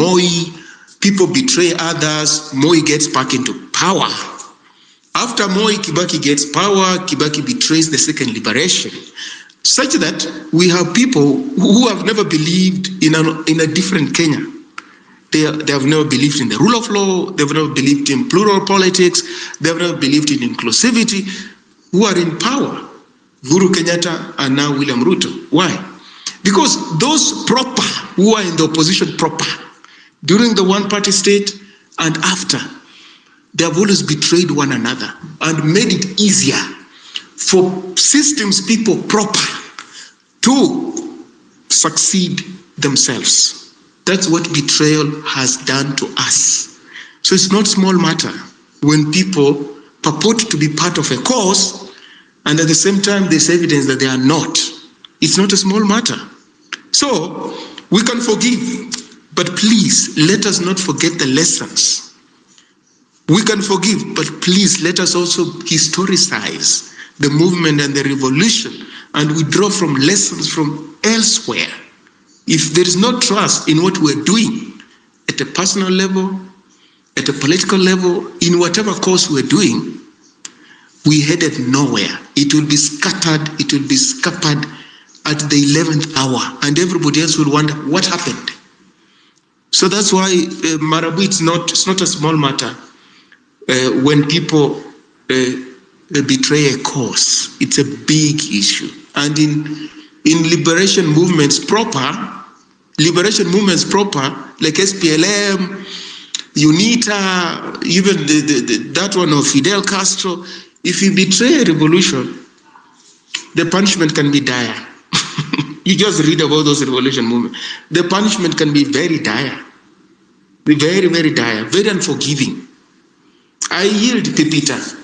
Moi, people betray others, Moi gets back into power. After Moi, Kibaki gets power, Kibaki betrays the second liberation, such that we have people who have never believed in a different Kenya. They have never believed in the rule of law, they've never believed in plural politics, they've never believed in inclusivity, who are in power. Uhuru Kenyatta and now William Ruto. Why? Because those proper, who are in the opposition proper, during the one-party state and after, they have always betrayed one another and made it easier for systems people proper to succeed themselves. That's what betrayal has done to us. So it's not small matter when people purport to be part of a cause and at the same time there's evidence that they are not. It's not a small matter. So we can forgive, but please let us not forget the lessons. We can forgive, but please let us also historicize the movement and the revolution and withdraw from lessons from elsewhere. If there is no trust in what we're doing at a personal level, at a political level, in whatever cause we're doing, we headed nowhere. It will be scattered, it will be scuppered at the 11th hour, and everybody else will wonder what happened. So that's why Marabu, it's not a small matter when people betray a cause. It's a big issue. And in liberation movements proper, like SPLM, UNITA, even that one of Fidel Castro, if you betray a revolution, the punishment can be dire. You just read about those revolution movements. The punishment can be very dire, very, very dire, very unforgiving. I yield, Pepita.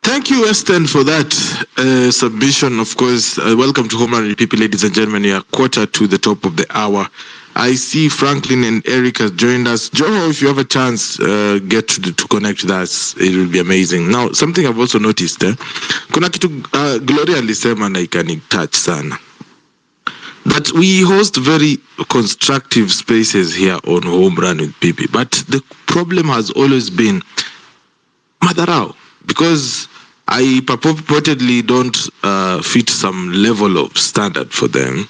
Thank you, Weston, for that submission. Of course, welcome to Homeland People, ladies and gentlemen. We are quarter to the top of the hour. I see Franklin and Eric has joined us. Joe, if you have a chance, get to connect with us. It will be amazing. Now, something I've also noticed, kuna kitu Gloria alisema na ikani touch sana. But we host very constructive spaces here on Home Run with Pipi. But the problem has always been Madarao, because I purportedly don't fit some level of standard for them.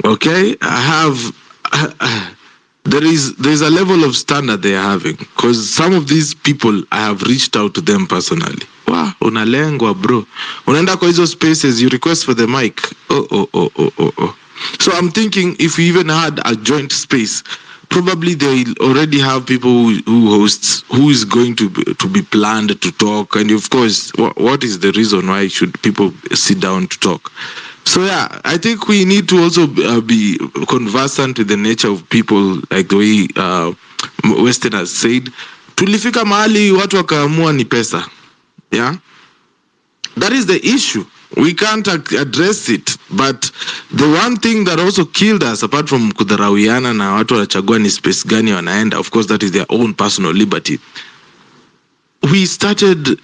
Okay, there's a level of standard they are having, because some of these people I have reached out to them personally. Wow, unalengwa bro, unaenda kwa hizo spaces, you request for the mic. Oh. So I'm thinking if we even had a joint space, probably they already have people who hosts, who is going to be planned to talk, and of course, what is the reason why should people sit down to talk? So yeah, I think we need to also be conversant with the nature of people, like the way Weston has said. Tulifika mahali watu wakaamua ni pesa. Yeah, that is the issue. We can't address it. But the one thing that also killed us, apart from kudharawiana na watu wanachagua ni space gani wanaenda, of course that is their own personal liberty. We started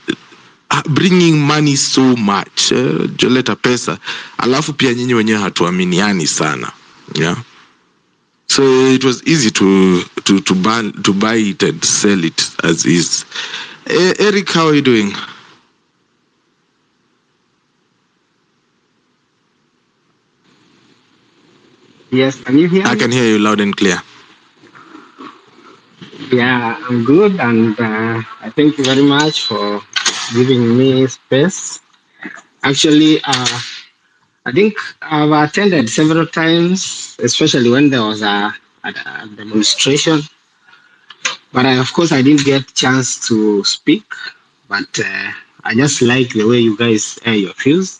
bringing money so much, joleta pesa, alafu pia nyinyi wenyewe hatuaminiani sana. Yeah. So it was easy to buy it and sell it as is. Eric, how are you doing? Yes, can you hear me? I can hear you loud and clear. Yeah, I'm good, and I thank you very much for giving me space. Actually, I think I've attended several times, especially when there was a demonstration. But of course, I didn't get a chance to speak. But I just like the way you guys air your views,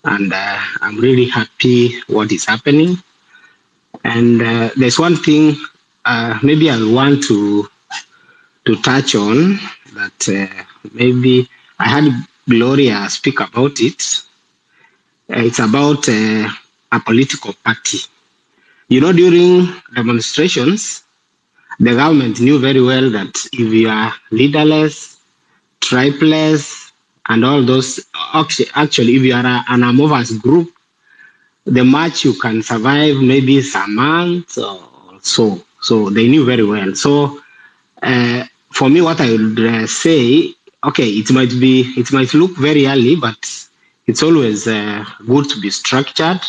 and I'm really happy what is happening. And there's one thing maybe I want to touch on that maybe I had Gloria speak about it. It's about a political party. You know, during demonstrations, the government knew very well that if you are leaderless, triplets, and all those. Actually, if you are an amorphous group, the match you can survive maybe some months or so. So they knew very well. So for me, what I would say, okay, it might look very early, but it's always good to be structured.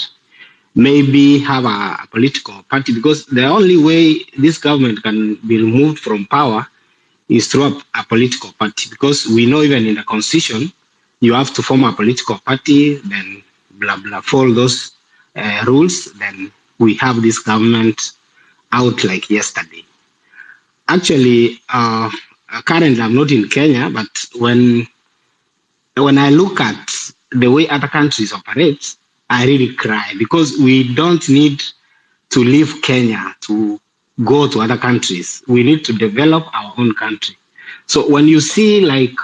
Maybe have a political party, because the only way this government can be removed from power is through a political party. Because we know even in the constitution, you have to form a political party, then blah blah, follow those rules. Then we have this government out like yesterday. Actually, currently I'm not in Kenya, but when I look at the way other countries operate, I really cry, because we don't need to leave Kenya to go to other countries. We need to develop our own country. So when you see like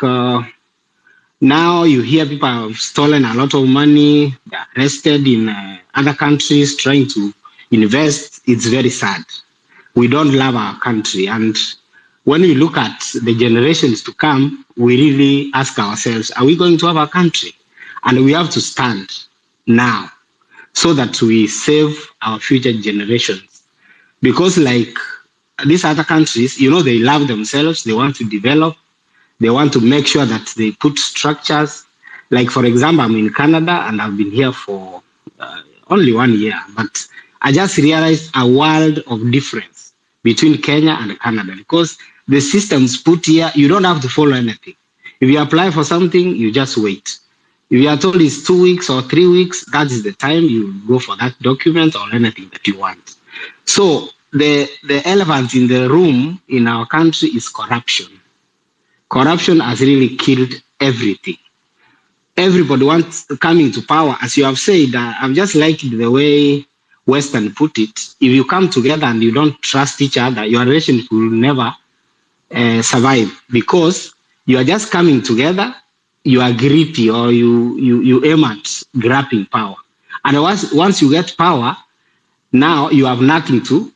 now you hear people have stolen a lot of money, they're arrested in other countries trying to invest, it's very sad. We don't love our country. And when we look at the generations to come, we really ask ourselves, are we going to have a country? And we have to stand now so that we save our future generations. Because like these other countries, they love themselves, they want to develop, they want to make sure that they put structures. Like, for example, I'm in Canada and I've been here for only 1 year, but I just realized a world of difference between Kenya and Canada, because the systems put here, you don't have to follow anything. If you apply for something, you just wait. If you are told it's 2 weeks or 3 weeks, that is the time you go for that document or anything that you want. So the elephant in the room in our country is corruption. Corruption has really killed everything. Everybody wants coming to power. As you have said, I've just liked the way Western put it. If you come together and you don't trust each other, your relationship will never survive, because you are just coming together, you are greedy, or you aim at grabbing power. And once you get power, now you have nothing to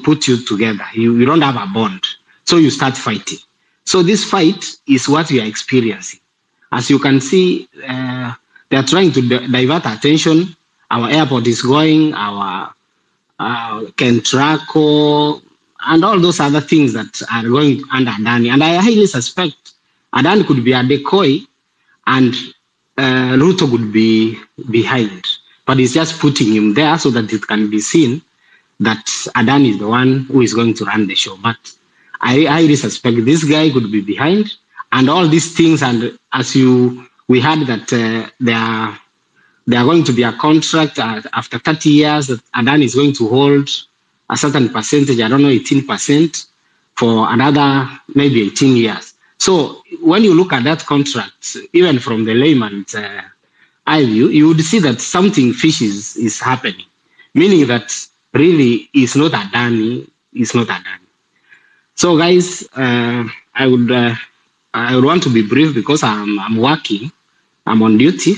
put you together. You don't have a bond. So you start fighting. So this fight is what we are experiencing. As you can see, they are trying to divert attention. Our airport is going, our Kentraco, and all those other things that are going under Adani. And I highly suspect Adani could be a decoy and Ruto could be behind. But he's just putting him there so that it can be seen that Adani is the one who is going to run the show. But I highly suspect this guy could be behind, and all these things. And as we heard that they are going to be a contract after 30 years that Adani is going to hold a certain percentage, I don't know, 18% for another maybe 18 years. So when you look at that contract, even from the layman's eye view, you would see that something fishy is happening, meaning that really it's not Adani, it's not Adani. So guys, I would want to be brief because I'm working, I'm on duty.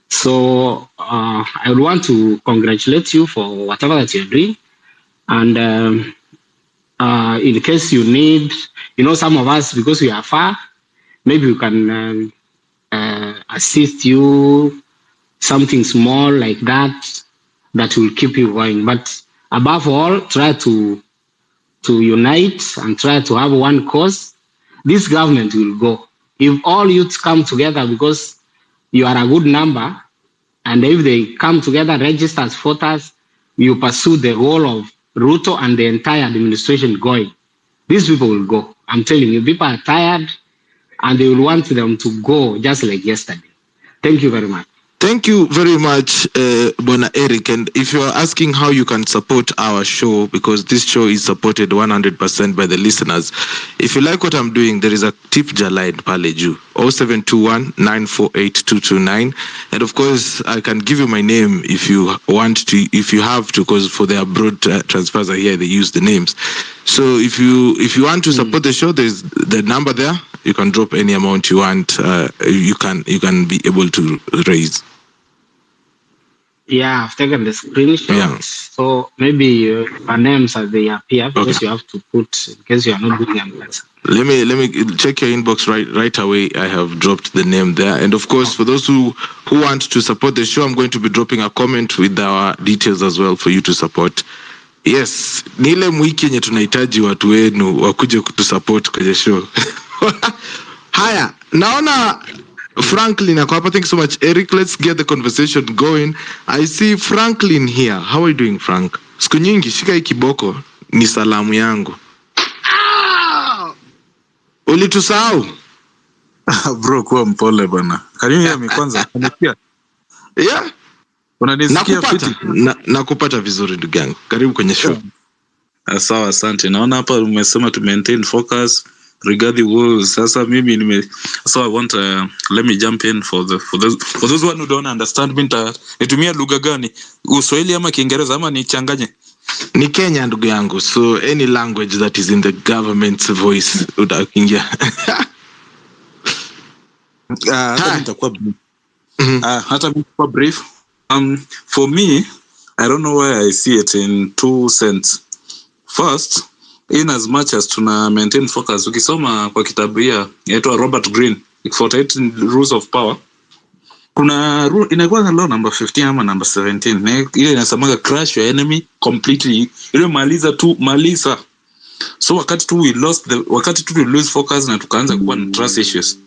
So I would want to congratulate you for whatever that you're doing. And in case you need, some of us, because we are far, maybe we can assist you, something small like that will keep you going. But above all, try to unite and try to have one cause. This government will go. If all youths come together, because you are a good number, and if they come together, register as voters, you pursue the role of Ruto and the entire administration going, these people will go. I'm telling you, people are tired and they will want them to go just like yesterday. Thank you very much. Thank you very much, Bona Eric. And if you are asking how you can support our show, because this show is supported 100% by the listeners, if you like what I'm doing, there is a tip line paleju 0721 948 229. And of course, I can give you my name if you want to, if you have to, because for the abroad transfers are here, they use the names. So if you want to support the show, there's the number there. You can drop any amount you want. You can be able to raise. Yeah, I've taken the screenshot. Yeah. So maybe our names as they appear because Okay. you have to put in case you are not doing an answer. Let me check your inbox right away. I have dropped the name there, and of course, for those who want to support the show, I'm going to be dropping a comment with our details as well for you to support. Yes, ni ile wiki yenye tunahitaji watu wenu wakuje kutusupport kwenye show. Haya, naona Franklin ako hapa. Thank you so much, Eric. Let's get the conversation going. I see Franklin here. How are you doing, Frank? Siku nyingi, shika hii kiboko, ni salamu yangu. Ulitusahau? Bro, kuwa mpole bana. Can you hear me kwanza? Unanisikia? Yeah. Unanisikia fiti? Nakupata vizuri ndugu yangu. Karibu kwenye show. Sawa, asante. Naona hapa umesema to maintain focus regarding Woes. Sasa mimi so I want let me jump in for those one who don't understand me. Nitumia lugha gani? Uswahili ama Kiingereza ama nichanganye? Ni Kenya ndugu yangu. So any language that is in the government's voice utakingia. Hata nitakuwa brief. For me, I don't know why I see it in two sense. First, in as much as tuna maintain focus, ukisoma kwa kitabu ya inaitwa Robert Greene 48 Rules of Power, kuna inakuwa law number 15 ama number 17 ile inasemaga crush your enemy completely, ile maliza. So wakati tu we lose focus na tukaanza kuwa na trust issues,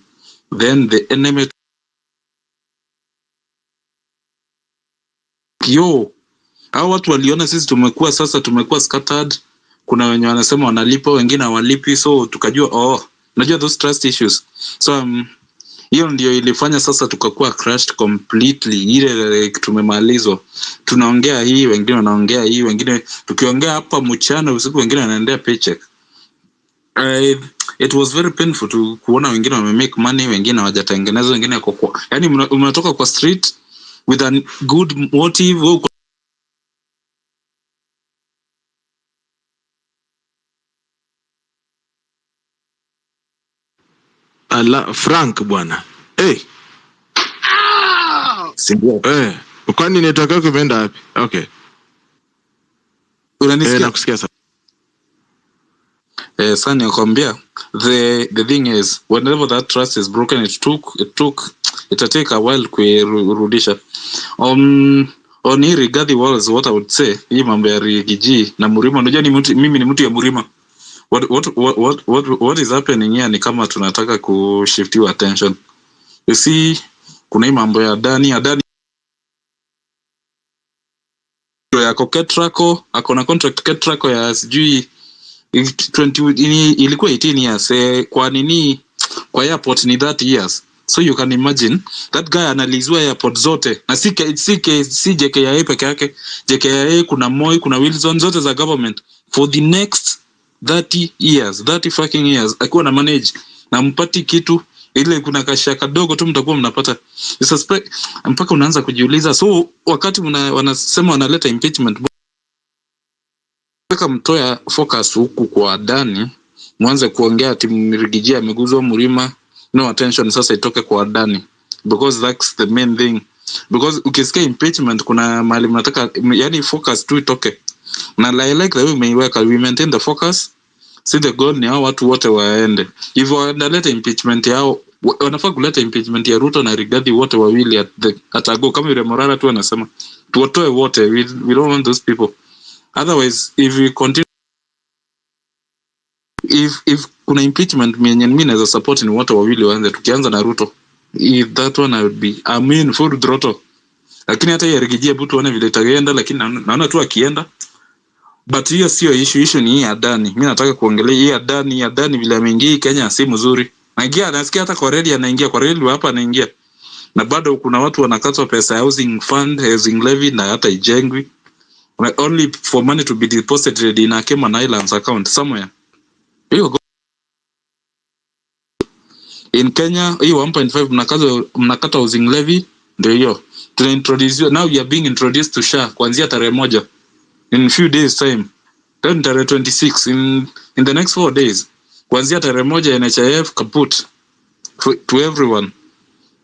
then the enemy hao watu waliona sisi tumekuwa scattered. Kuna wenye wanasema wanalipa, wengine hawalipi, so tukajua unajua those trust issues. So hiyo ndio ilifanya sasa tukakuwa crushed completely. Ile tumemalizwa, tunaongea hii, wengine wanaongea hii, wengine tukiongea hapa mchana usiku, wengine wanaendea paycheck. It was very painful to kuona wengine wame make money, wengine hawajatengeneza, wengine kwa yani mnatoka kwa street with a good motive. Frank bwana. Sindio? Kwani network yako imeenda wapi? Okay. Unanisikia? Nakusikia sasa. Sasa nakwambia the thing is whenever that trust is broken it take a while kurudisha. On Rigathi Woes, what I would say, hii mambo ya Rigiji na Murima, unajua mimi ni mtu ya Murima. What is happening here ni kama tunataka kushiftiwa attention. You see, kuna hii mambo ya Dani yako Ketrako, akona contract Ketrako ya sijui 20 ilikuwa 18 years. Kwa nini kwa airport ni 30 years? So you can imagine that guy analizwa airport zote, na si JKIA peke yake. JKIA kuna Moi, kuna Wilson, zote za government for the next 30 fucking years akiwa na manage na mpati kitu ile. Kuna kasha kadogo tu mtakuwa mnapata suspect, mpaka unaanza kujiuliza. So wakati wanasema wanaleta impeachment, mpaka mtoya focus huku kwa Dani, mwanze kuongea timu Rigiji ameguzwa Murima, no attention sasa itoke kwa Dani, because that's the main thing. Because ukisikia impeachment kuna mahali mnataka yani focus tu itoke, na I like the way we maintain the focus. See the goal ni hao watu wote waende. Hivyo wanaleta impeachment yao, wanafaa kuleta impeachment ya Ruto na Rigathi wote wawili atago kama yule Morara tu anasema tuwatoe wote. We don't want those people. Otherwise if we continue, if kuna impeachment mimi naweza support ni wote wawili waanze, tukianza na Ruto. If that one I would be full throttle. Lakini hata ya Rigiji hebu tuone vile itaenda, lakini naona tu akienda. But hiyo sio issue ni ya Dani. Mimi nataka kuongelea hii ya Dani vile ameingia Kenya si mzuri. Nasikia hata kwa reli anaingia, kwa reli hapa anaingia. Na bado kuna watu wanakatwa pesa housing fund, housing levy na hata ijengwi. Only for money to be deposited in a Cayman Islands account somewhere. In Kenya, hii 1.5 mnakata housing levy, ndio hiyo. Tunaintroduce, now you are being introduced to SHA kuanzia tarehe 1 in few days time. Then tarehe 26 in the next 4 days. Kuanzia tarehe 1 NHIF kaput to everyone.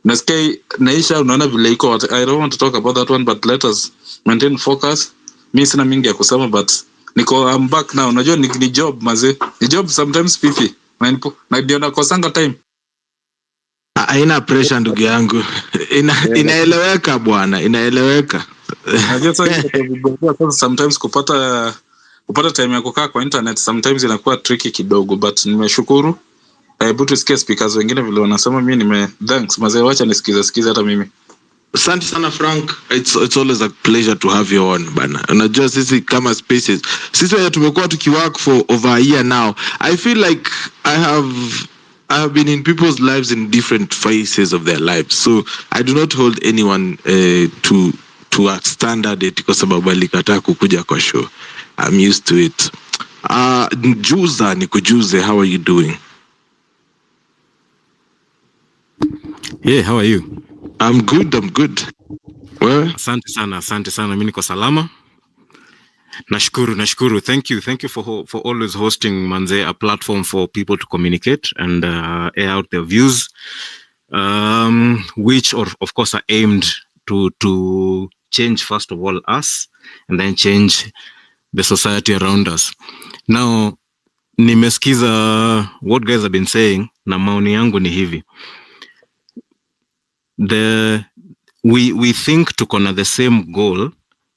nasikia naisha, unaona vile iko. I don't want to talk about that one, but let us maintain focus. Mimi sina mingi ya kusema, but I'm back now. Unajua ni job maze, ni job sometimes pipi na ndio nakosanga time. Haina pressure ndugu yangu. Inaeleweka bwana, inaeleweka. Najua sasa sometimes kupata time ya kukaa kwa internet sometimes inakuwa tricky kidogo, but nimeshukuru. Able to sikia speakers wengine vile wanasema, mimi thanks mazee, wacha nisikize hata mimi. Asante sana Frank, it's always a pleasure to have you on bana. Unajua sisi kama spaces, sisi tumekuwa tukiwork for over a year now. I feel like I have been in people's lives in different phases of their lives, so I do not hold anyone to a standard kwa sababu alikataa kukuja kwa show. I'm used to it. Juza nikujuze, how are you doing? Yeah, how are you? I'm good. Well, asante sana. Mimi niko salama. Nashukuru. Thank you for always hosting manze a platform for people to communicate and air out their views, which of course are aimed to change first of all us and then change the society around us. Now nimesikiza what guys have been saying na maoni yangu ni hivi. We think tuko na the same goal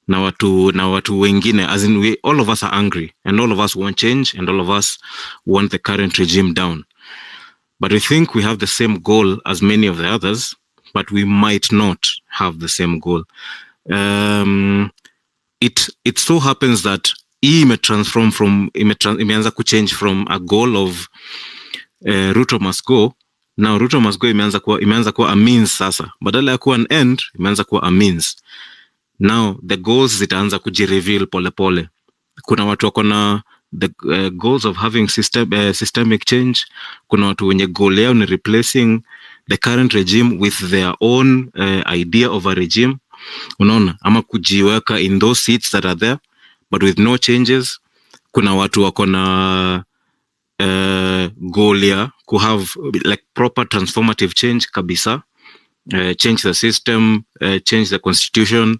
na watu wengine, as in all of us are angry and all of us want change and all of us want the current regime down, but we think we have the same goal as many of the others, but we might not have the same goal. It so happens that imeanza kuchange from a goal of Ruto must go. Now Ruto must go imeanza kuwa a means sasa. Badala ya kuwa an end, imeanza kuwa a means. Now the goals zitaanza kujireveal pole pole. Kuna watu wako na the goals of having systemic change. Kuna watu wenye goal yao ni replacing the current regime with their own idea of a regime. Unaona, ama kujiweka in those seats that are there but with no changes. Kuna watu wako na goal ya to have like proper transformative change kabisa, change the system, change the constitution,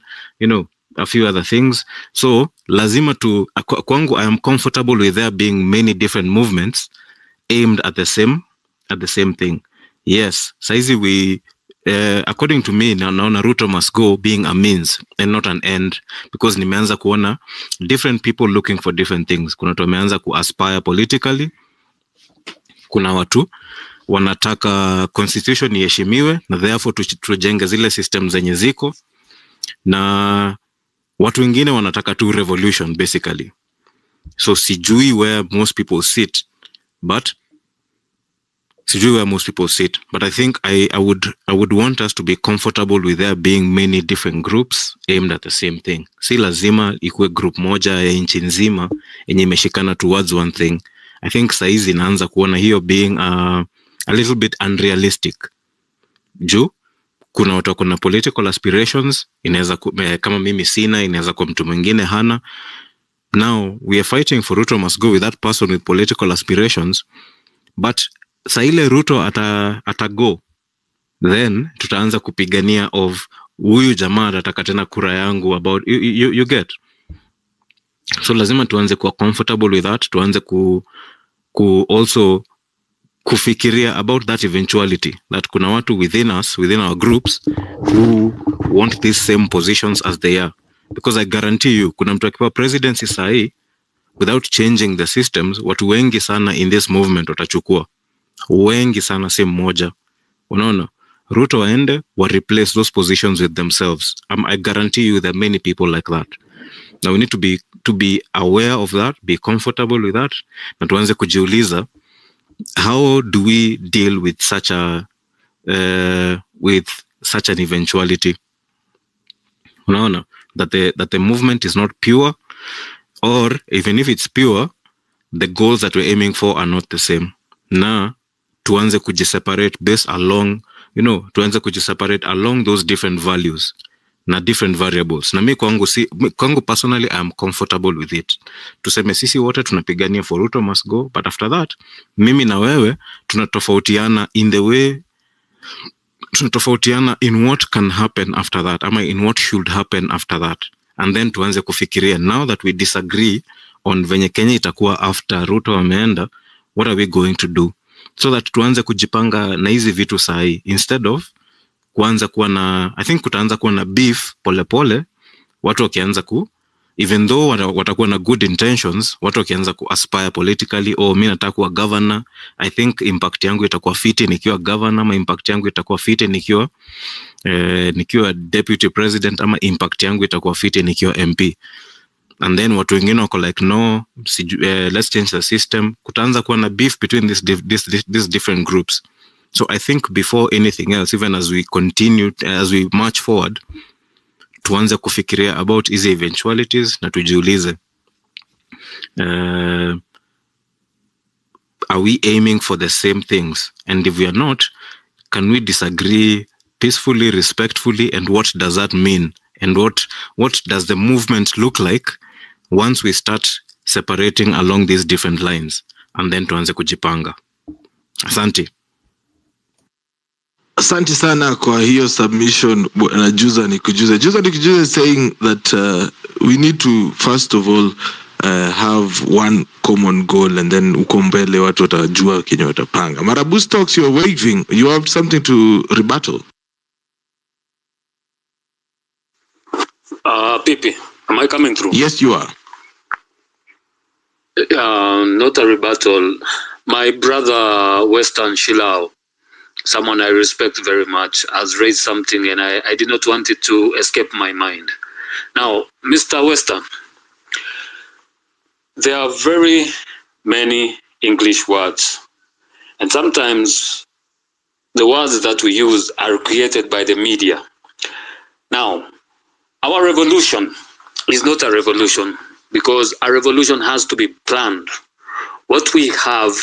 a few other things. So lazima kwangu, I am comfortable with there being many different movements aimed at the same thing. Yes, saizi we according to me naona Ruto must go being a means and not an end, because nimeanza kuona different people looking for different things. Kuna watu wameanza aspire politically, kuna watu wanataka constitution iheshimiwe na therefore tujenge zile system zenye ziko, na watu wengine wanataka tu revolution basically. So sijui where most people sit, but I think I would want us to be comfortable with there being many different groups aimed at the same thing. Si lazima ikuwe group moja ya nchi nzima yenye imeshikana towards one thing. I think saizi inaanza kuona hiyo being a little bit unrealistic. Juu kuna watu wako na political aspirations, inaweza kama mimi sina, inaweza kwa mtu mwingine hana. Now we are fighting for Ruto must go with that person with political aspirations, but sa ile Ruto ata-go, then tutaanza kupigania of huyu jamaa atataka tena kura yangu about you get. So lazima tuanze kuwa comfortable with that, tuanze also kufikiria about that eventuality that kuna watu within us, within our groups, who want these same positions as they are. Because I guarantee you, kuna mtu akiwa presidency sahi, without changing the systems, watu wengi sana in this movement watachukua. Wengi sana si mmoja. Unaona, Ruto waende wa replace those positions with themselves. I guarantee you there are many people like that. Now we need to be aware of that, be comfortable with that, na tuanze kujiuliza, how do we deal with such an eventuality? Unaona, that the movement is not pure, or even if it's pure, the goals that we're aiming for are not the same. Na tuanze kujiseparate based along, tuanze kujiseparate along those different values na different variables. Na mi kwangu personally I am comfortable with it. Tuseme sisi wote tunapigania for Ruto must go, but after that mimi na wewe tunatofautiana in the way tunatofautiana in what can happen after that, ama in what should happen after that, and then tuanze kufikiria, now that we disagree on venye Kenya itakuwa after Ruto ameenda, what are we going to do, so that tuanze kujipanga na hizi vitu sahi, instead of kuanza kuwa na, I think kutaanza kuwa na beef pole watu wakianza even though watakuwa na good intentions, watu wakianza aspire politically, mimi nataka kuwa governor, I think impact yangu itakuwa fiti nikiwa governor, ama impact yangu itakuwa fiti nikiwa deputy president, ama impact yangu itakuwa fiti nikiwa MP. And then watu wengine wako like, no, let's change the system. Kutaanza kuwa na beef between these different groups. So I think before anything else, even as we continue, as we march forward, tuanze kufikiria about hizi eventualities na tujiulize, are we aiming for the same things? And if we are not, can we disagree peacefully, respectfully, and what does that mean? And what does the movement look like once we start separating along these different lines? And then tuanze kujipanga. Asante. Asante sana kwa hiyo submission na Juza Nikujuza saying that we need to first of all have one common goal, and then uko mbele watu watajua kenye watapanga. Marabu Stocks, you're waving. You have something to rebuttal. Pipi, am I coming through? Yes, you are. Not a rebuttal. My brother Western Shilao, someone I respect very much, has raised something, and I did not want it to escape my mind. Now, Mr. Western, there are very many English words, and sometimes the words that we use are created by the media. Now, our revolution is not a revolution, because a revolution has to be planned. What we have,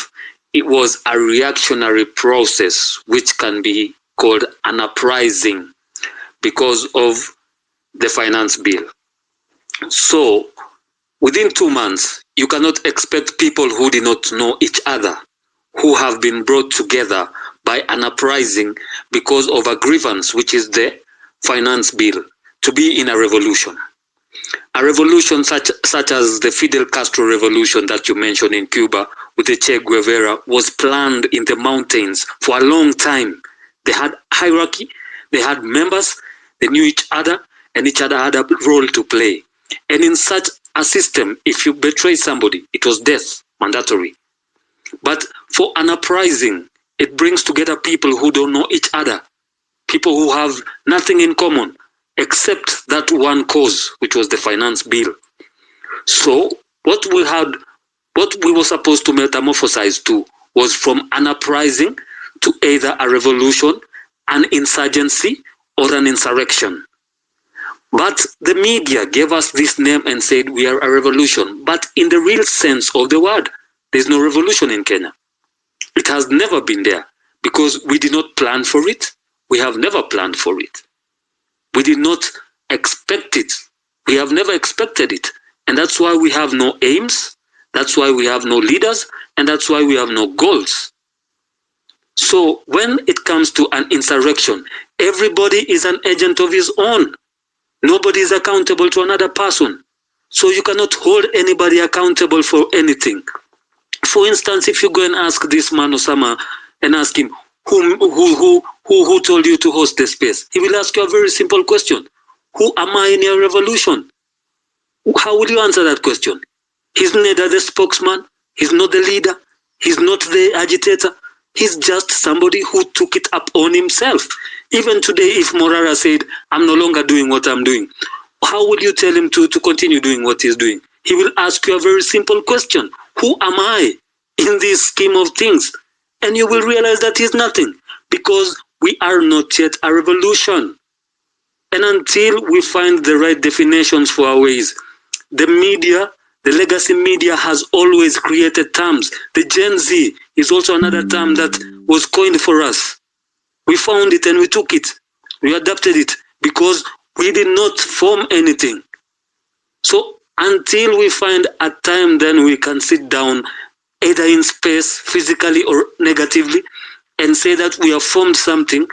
it was a reactionary process which can be called an uprising because of the finance bill. So within 2 months, you cannot expect people who did not know each other, who have been brought together by an uprising because of a grievance, which is the finance bill, to be in a revolution. A revolution such as the Fidel Castro revolution that you mentioned in Cuba with the Che Guevara was planned in the mountains for a long time. They had hierarchy, they had members, they knew each other, and each other had a role to play. And in such a system, if you betray somebody, it was death, mandatory. But for an uprising, it brings together people who don't know each other, people who have nothing in common, except that one cause, which was the finance bill. So what we were supposed to metamorphosize to was from an uprising to either a revolution, an insurgency, or an insurrection. But the media gave us this name and said we are a revolution. But in the real sense of the word, there's no revolution in Kenya. It has never been there because we did not plan for it. We have never planned for it. We did not expect it. We have never expected it. And that's why we have no aims. That's why we have no leaders. And that's why we have no goals. So when it comes to an insurrection, everybody is an agent of his own. Nobody is accountable to another person. So you cannot hold anybody accountable for anything. For instance, if you go and ask this man Osama and ask him, who told you to host the space? He will ask you a very simple question. Who am I in your revolution? How will you answer that question? He's neither the spokesman, he's not the leader, he's not the agitator. He's just somebody who took it up on himself. Even today, if Morara said, I'm no longer doing what I'm doing, how will you tell him to continue doing what he's doing? He will ask you a very simple question. Who am I in this scheme of things? And you will realize that he's nothing, because we are not yet a revolution. And until we find the right definitions for our ways, the media, the legacy media has always created terms. The Gen Z is also another term that was coined for us. We found it and we took it. We adapted it because we did not form anything. So until we find a time, then we can sit down either in space, physically or negatively, and say that we have formed something,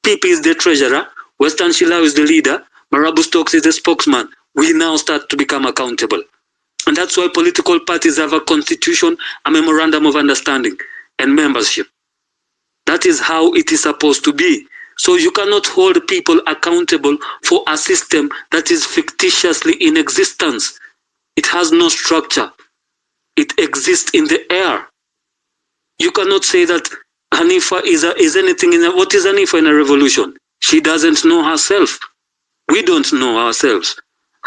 PP is the treasurer, Western Shilao is the leader, Marabu Stokes is the spokesman. We now start to become accountable. And that's why political parties have a constitution, a memorandum of understanding, and membership. That is how it is supposed to be. So you cannot hold people accountable for a system that is fictitiously in existence. It has no structure. It exists in the air. You cannot say that Hanifa is anything in what is Hanifa in a revolution? She doesn't know herself. We don't know ourselves.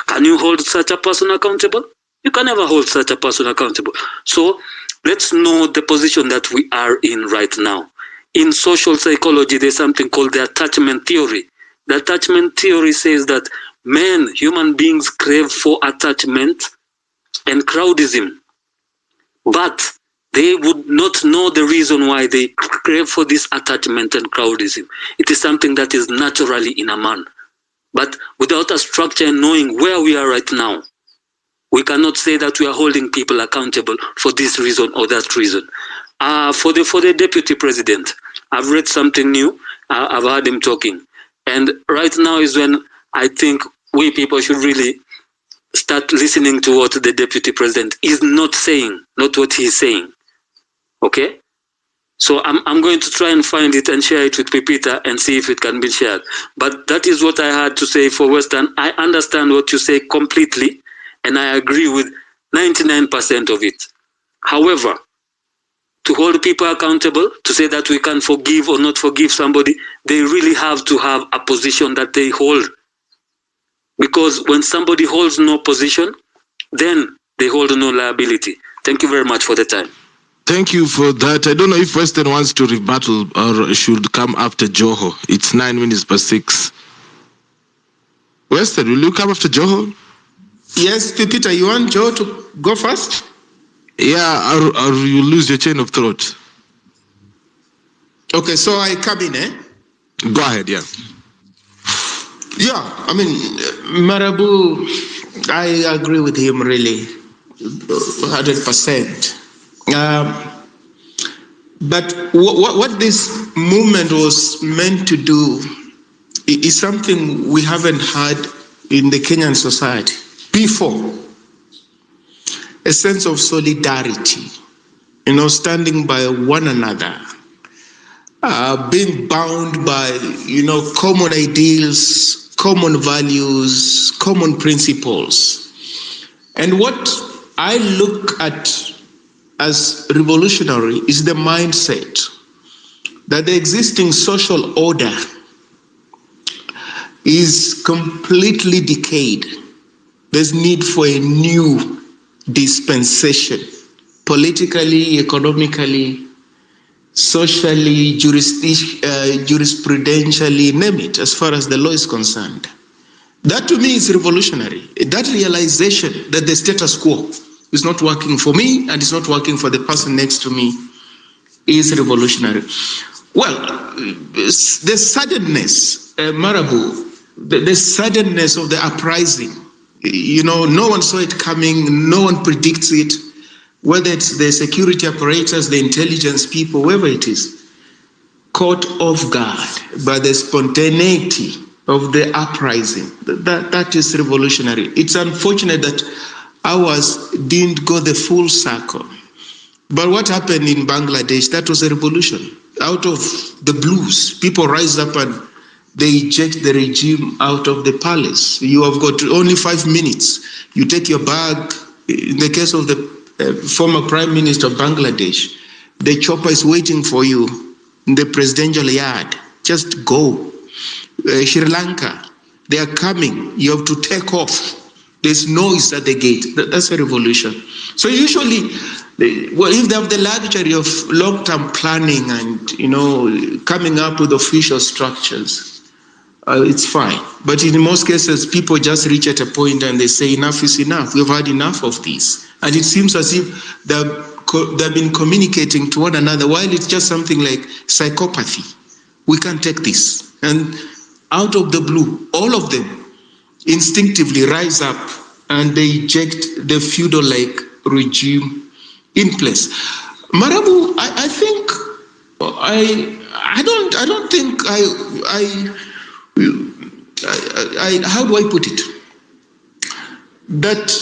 Can you hold such a person accountable? You can never hold such a person accountable. So let's know the position that we are in right now. In social psychology, there's something called the attachment theory. The attachment theory says that human beings crave for attachment and crowdism. But they would not know the reason why they crave for this attachment and crowdism. It is something that is naturally in a man. But without a structure and knowing where we are right now, we cannot say that we are holding people accountable for this reason or that reason. For the deputy president, I've read something new. I've heard him talking. And right now is when I think we people should really start listening to what the deputy president is not saying, not what he's saying. Okay? So I'm going to try and find it and share it with Pepita and see if it can be shared. But that is what I had to say for Western. I understand what you say completely, and I agree with 99% of it. However, to hold people accountable, to say that we can forgive or not forgive somebody, they really have to have a position that they hold. Because when somebody holds no position, then they hold no liability. Thank you very much for the time. Thank you for that. I don't know if Western wants to rebuttal or should come after Joho. It's 9 minutes past 6. Western, will you come after Joho? Yes, Peter, you want Joe to go first? Yeah, or you lose your chain of thought. Okay, so I come in, eh? Go ahead, yeah. Yeah, I mean, Marabu, I agree with him really, 100%. But what this movement was meant to do is something we haven't had in the Kenyan society before. A sense of solidarity, standing by one another, being bound by, common ideals, common values, common principles. And what I look at as revolutionary is the mindset that the existing social order is completely decayed. There's need for a new dispensation, politically, economically, socially, jurisprudentially, name it, as far as the law is concerned. That to me is revolutionary. That realization that the status quo is not working for me and it's not working for the person next to me is revolutionary. Well, the suddenness, Marabu, the suddenness of the uprising, no one saw it coming, no one predicts it, whether it's the security apparatus, the intelligence people, whoever it is, caught off guard by the spontaneity of the uprising. That is revolutionary. It's unfortunate that ours didn't go the full circle. But what happened in Bangladesh, that was a revolution. Out of the blues, people rise up and they eject the regime out of the palace. You have got only 5 minutes. You take your bag. In the case of the former Prime Minister of Bangladesh, the chopper is waiting for you in the presidential yard. Just go. Sri Lanka, they are coming. You have to take off. There's noise at the gate. That's a revolution. So usually, if they have the luxury of long-term planning and, coming up with official structures, it's fine. But in most cases, people just reach at a point and they say, enough is enough. We've had enough of this. And it seems as if they've been communicating to one another while it's just something like psychopathy. We can't take this. And out of the blue, all of them instinctively rise up and they eject the feudal-like regime in place. Marabu, I think I don't think how do I put it? That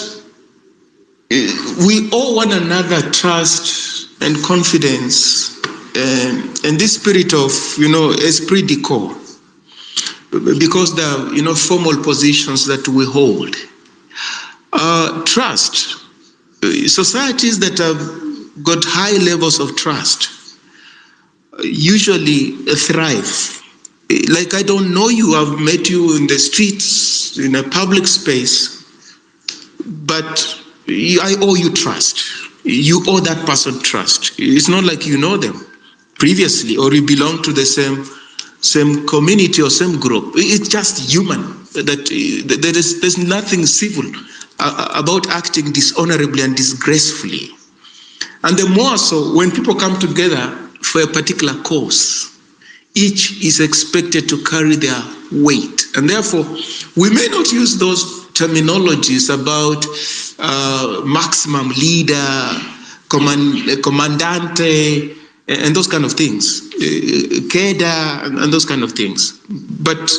we owe one another trust and confidence, and this spirit of, esprit de corps, because the formal positions that we hold. Trust. Societies that have got high levels of trust usually thrive. Like, I don't know you, I've met you in the streets, in a public space, but I owe you trust. You owe that person trust. It's not like you know them previously or you belong to the same community or same group. It's just human. That there's nothing civil about acting dishonorably and disgracefully. And the more so when people come together for a particular cause, each is expected to carry their weight. And therefore, we may not use those terminologies about maximum leader, commandante, and those kind of things, Keda, and those kind of things. But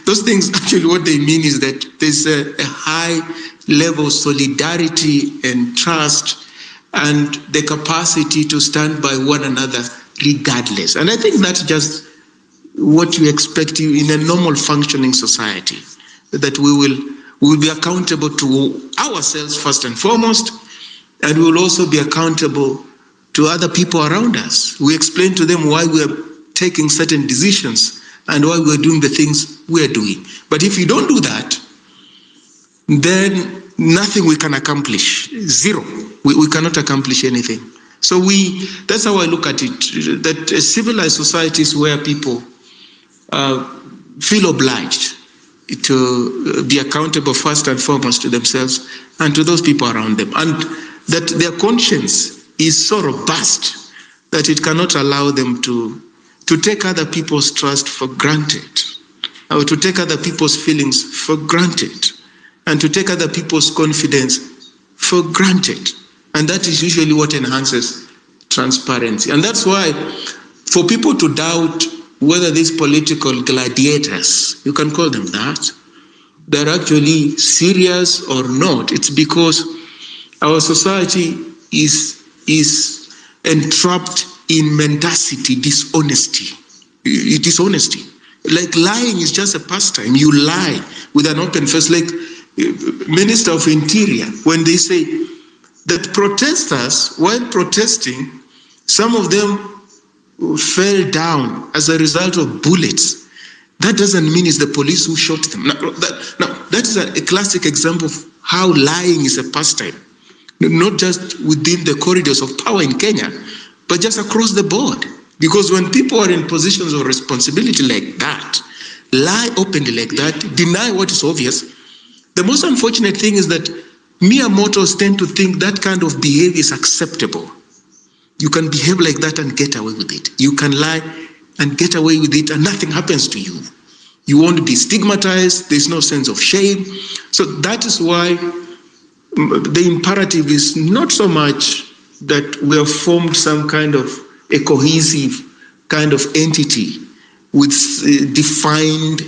those things, actually what they mean is that there's a high level of solidarity and trust and the capacity to stand by one another regardless. And I think that's just what you expect in a normal functioning society, that we will be accountable to ourselves first and foremost, and we will also be accountable to other people around us. We explain to them why we are taking certain decisions and why we are doing the things we are doing. But if you don't do that, then nothing we can accomplish. Zero. We cannot accomplish anything. So that's how I look at it, that civilized societies where people feel obliged to be accountable first and foremost to themselves and to those people around them, and that their conscience is so robust that it cannot allow them to take other people's trust for granted, or to take other people's feelings for granted, and to take other people's confidence for granted. And that is usually what enhances transparency. And that's why for people to doubt whether these political gladiators, you can call them that, they're actually serious or not, it's because our society is entrapped in mendacity, dishonesty. Dishonesty. Like lying is just a pastime. You lie with an open face, like Minister of Interior, when they say that protesters, while protesting, some of them fell down as a result of bullets. That doesn't mean it's the police who shot them. That is a classic example of how lying is a pastime, not just within the corridors of power in Kenya, but just across the board. Because when people are in positions of responsibility like that, lie openly like that, deny what is obvious, the most unfortunate thing is that mere mortals tend to think that kind of behavior is acceptable. You can behave like that and get away with it. You can lie and get away with it and nothing happens to you. You won't be stigmatized. There's no sense of shame. So that is why the imperative is not so much that we have formed some kind of a cohesive kind of entity with defined,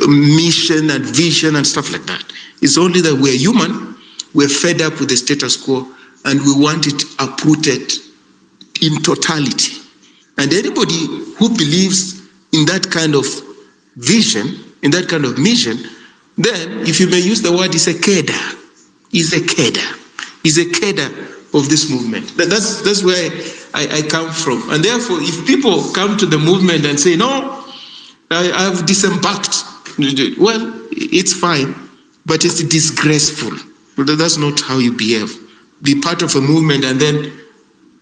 mission and vision and stuff like that. It's only that we're human, we're fed up with the status quo, and we want it uprooted in totality. And anybody who believes in that kind of vision, in that kind of mission, then, if you may use the word, is a cadre. Is a cadre. Is a cadre of this movement. That's where I come from. And therefore, if people come to the movement and say, no, I've disembarked, well, it's fine, but it's disgraceful. That's not how you behave. Be part of a movement and then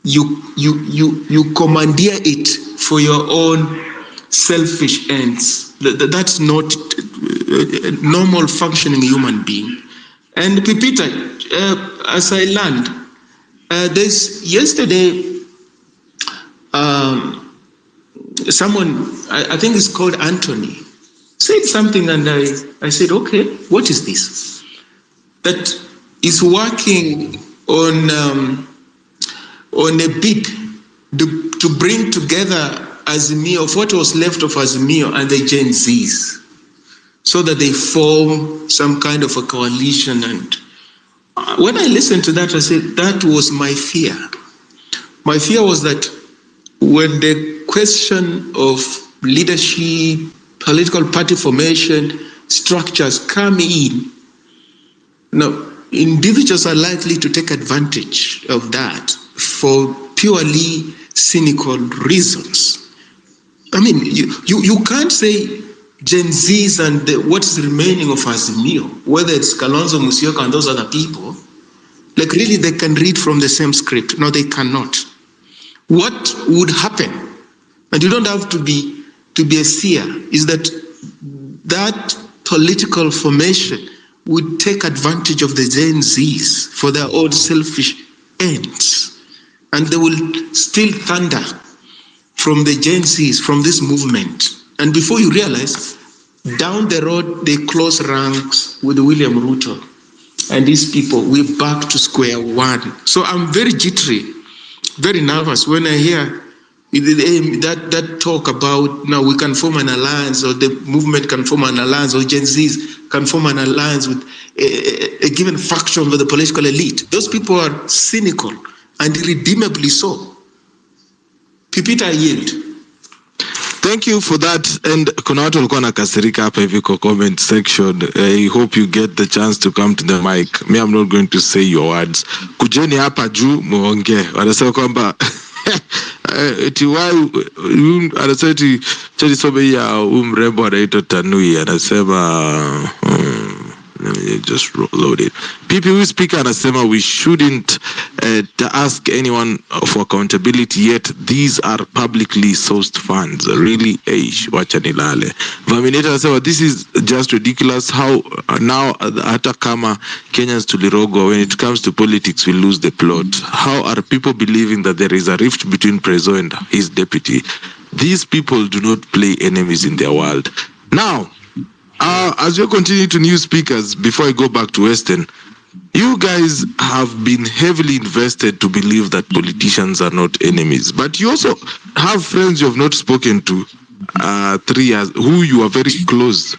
you commandeer it for your own selfish ends. That's not a normal functioning human being. And Pipita, as I learned, yesterday, someone, I think it's called Anthony, said something, and I said, okay, what is this? That is working on a bid to bring together Azimio, of what was left of Azimio and the Gen Zs, so that they form some kind of a coalition. And when I listened to that, I said, that was my fear. My fear was that when the question of leadership, political party formation, structures come in, individuals are likely to take advantage of that for purely cynical reasons. I mean, you can't say Gen Zs and what's remaining of Azimio, whether it's Kalonzo Musyoka and those other people, like really they can read from the same script. No, they cannot. What would happen, and you don't have to be a seer, is that political formation would take advantage of the Gen Zs for their own selfish ends. And they will steal thunder from the Gen Zs, from this movement. And before you realize, down the road, they close ranks with William Ruto. And these people, we're back to square one. So I'm very jittery, very nervous when I hear that talk about now we can form an alliance, or the movement can form an alliance, or Gen Zs can form an alliance with a given faction of the political elite. Those people are cynical and irredeemably so. Pipita, yield. Thank you for that. And kuna watu walikuwa nakasirika hapa hivi kwa comment section. I hope you get the chance to come to the mic. Me, I'm not going to say your words. Kujeni hapa juu muongee. Wanasema kwamba eti why anasema eti chali sobe ya mrembo anaitwa Tanui anasema let me just load it. PPU speaker anasema we shouldn't ask anyone for accountability, yet these are publicly sourced funds. Really, wacha nilale. Vaminator anasema this is just ridiculous. How now hata kama Kenyans tulirogwa, when it comes to politics we lose the plot. How are people believing that there is a rift between Prezo and his deputy? These people do not play enemies in their world. Now, as we continue to new speakers, before I go back to Western, you guys have been heavily invested to believe that politicians are not enemies. But you also have friends you have not spoken to 3 years, who you are very close.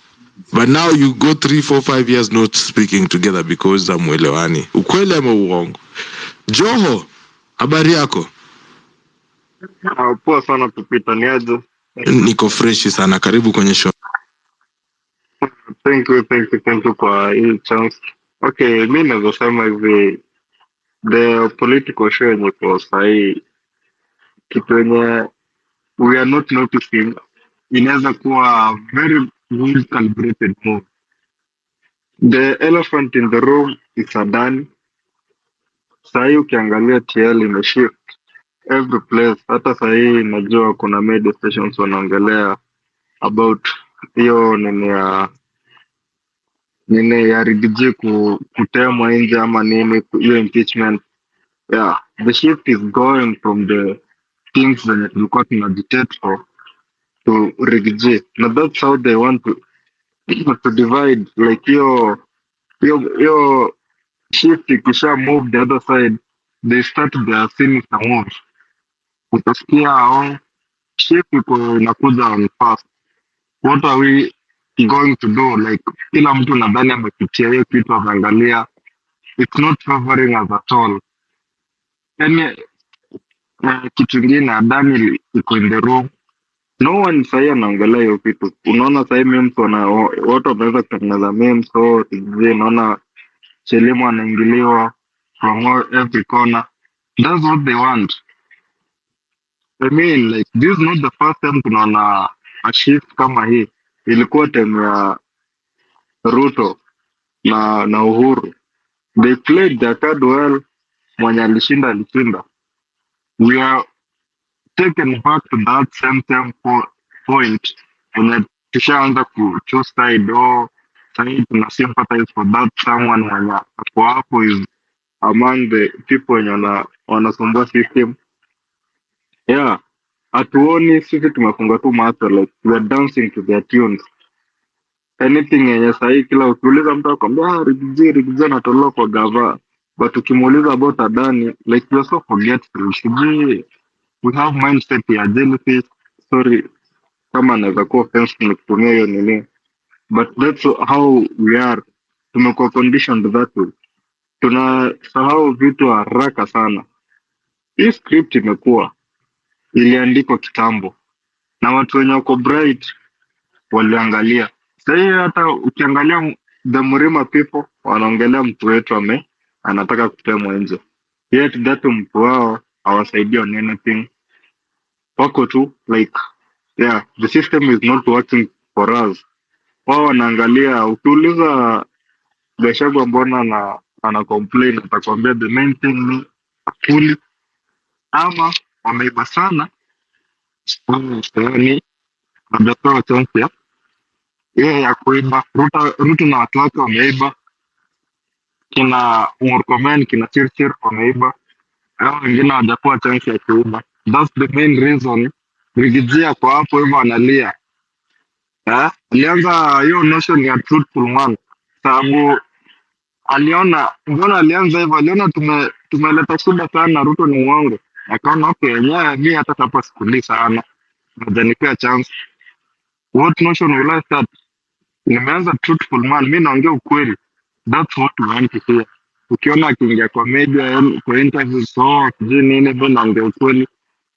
But now you go 3, 4, 5 years not speaking together because hamwelewani. Ukweli ama uongo? Joho, habari yako? Poa sana Pipita, niaje? Niko fresh sana, karibu kwenye show. Thank you kwa hii chance. Okay, mi naweza sema hivi, the political show yenye kwa sahi, kitu yenye we are not noticing, inaweza kuwa very well calibrated move. The elephant in the room is Adani. Sahi ukiangalia TL imeshift every place. Hata sahi najua kuna media stations wanaongelea about hiyo nini ya Rigathi kutemwa nje ama nini, hiyo impeachment. Yeah, the shift is going from the things that tulikuwa tunadictate for to Rigathi. Now that's how they want to divide, like hiyo shift ikisha move the other side, they start their sinister moves. Utasikia shift iko inakuja on fast. What are we going to do? Like kila mtu nadhani amepitia hiyo kitu, ameangalia, it's not favoring us at all. Yani kitu ingine, Adani iko in the room, no one sahi anaongelea hiyo kitu. Unaona sahi memes watu wameweza kutengeneza memes, so naona Chelimo anaingiliwa from every corner. That's what they want. I mean, like, this is not the first time tunaona a shift kama hii. Ilikuwa time ya Ruto na Uhuru. They played their card well. Mwenye alishinda. We are taken back to that same point. When tushaanza ku choose side, sahi tuna sympathize for that someone mwenye ako hapo is among the people wenye wanasumbua system. Yeah, hatuoni sisi tumefunga tu macho, like we are dancing to their tunes. Anything yenye sahi kila ukiuliza mtu akwambia Rigathi anatolewa kwa gava, but ukimuuliza about Adani, like you are so forgetful. we have mindset ya jealousy. Sorry kama naweza kuwa offensive nikitumia hiyo nini, but that's how we are. Tumekuwa conditioned that way. Tunasahau vitu haraka sana. Hii script iliandikwa kitambo na watu wenye wako bright waliangalia. Sahii hata ukiangalia the Mrima people wanaongelea mtu wetu anataka kutemwa nje, yet that mtu wao hawasaidia on anything. Wako tu like yeah, the system is not working for us. Wao wanaangalia. Ukiuliza Gachagua mbona ana complain, atakwambia the main thing ni akuli ama wameiba sana. Yani hajapewa chance ya kuiba. Ruto na watu wake wameiba, kina Murkomen, kina Chirchir wameiba, hao wengine hawajapewa chance ya kuiba. That's the main reason Rigathi kwa hapo hivyo analia. Alianza hiyo notion ya truthful man sababu mbona alianza hivyo, aliona tumeleta shida sana, Ruto ni mwongo, akaona okay, yenyewe mimi hata hapa sikundi sana, najanipea chance. What notion will I start? Nimeanza truthful man, mimi naongea ukweli. That's what we want to hear. Ukiona akiingia kwa media, kwa interview, so sijui nini, bado naongea ukweli.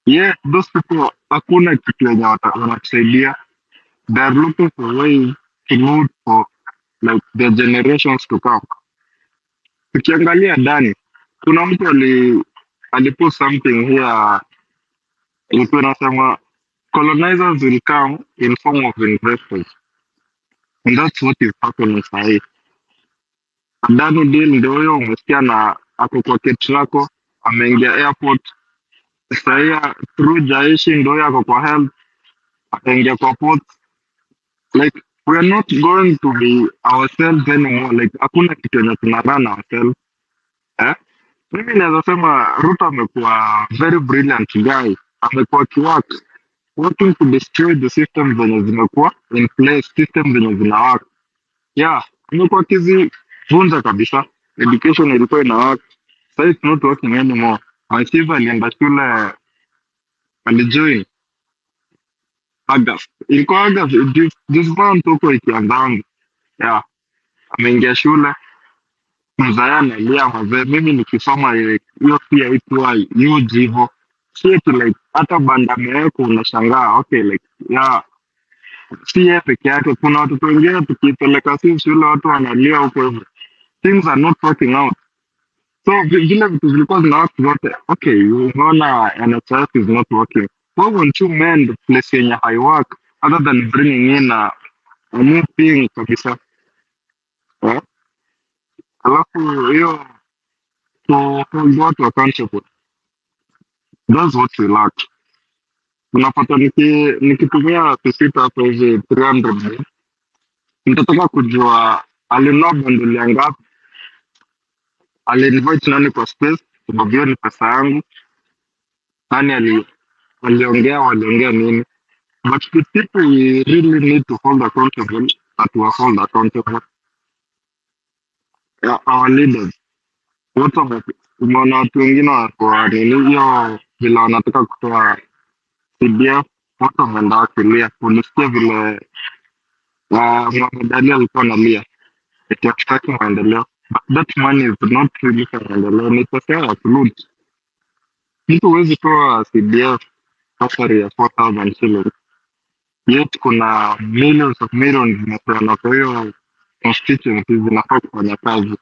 Yeah, those people hakuna kitu yenye wanatusaidia. They are looking for ways to loot for like the generations to come. Ukiangalia ndani, kuna mtu alipost something here, ilikuwa inasema colonizers will come in form of investors, and that's what is happening sahi. Ndani deal ndio huyo umesikia na ako kwa Ketrako, ameingia airport sahi through Jaishi, ndio huyo ako kwa health, akaingia kwa port. Like we are not going to be ourselves anymore. Like hakuna kitu yenye tunarun ourselves. Mimi naweza sema Ruto amekuwa very brilliant guy, amekuwa working to destroy the systems zenye zimekuwa in place, systems zenye zina work. Yeah, amekuwa kizivunja kabisa. Education ilikuwa ina work, sasa it's not working anymore. Masiva alienda shule, alijoin August, ilikuwa August this month huko ikianzanga. Yeah, ameingia shule mzaya analia mazee. Mimi nikisoma hiyo pia ikuwa huge hivyo, shit like hata banda meweko unashangaa. Okay, like yeah, si yeye peke yake, kuna watoto wengine tukipeleka si shule watu wanalia huko hivyo. Things are not working out. So vile vitu zilikuwa zina work zote, okay, unaona NHS is not working. Why won't you mend the place yenye high work other than bringing in a new thing kabisa? Alafu hiyo to hold watu accountable, that's what we lack. Unapata nikitumia kusita hapo hivi 300, nitataka kujua alinunua bundle ya ngapi, alinvite nani kwa space, sababu hiyo ni pesa yangu, nani waliongea nini. But the people we really need to hold accountable, that we hold accountable, our leaders. Umeona watu wengine wako nini hiyo vile wanataka kutoa CDF, watu wameenda wakilia. Ulisikia vile Mohamed Ali alikuwa analia eti hatutaki maendeleo, but that money is not really for maendeleo, ni pesa ya kuloot. Mtu huwezi toa CDF safari ya 4,000 shillings, yet kuna millions zinapeana kwa hiyo constituency zinafaa kufanya kazi.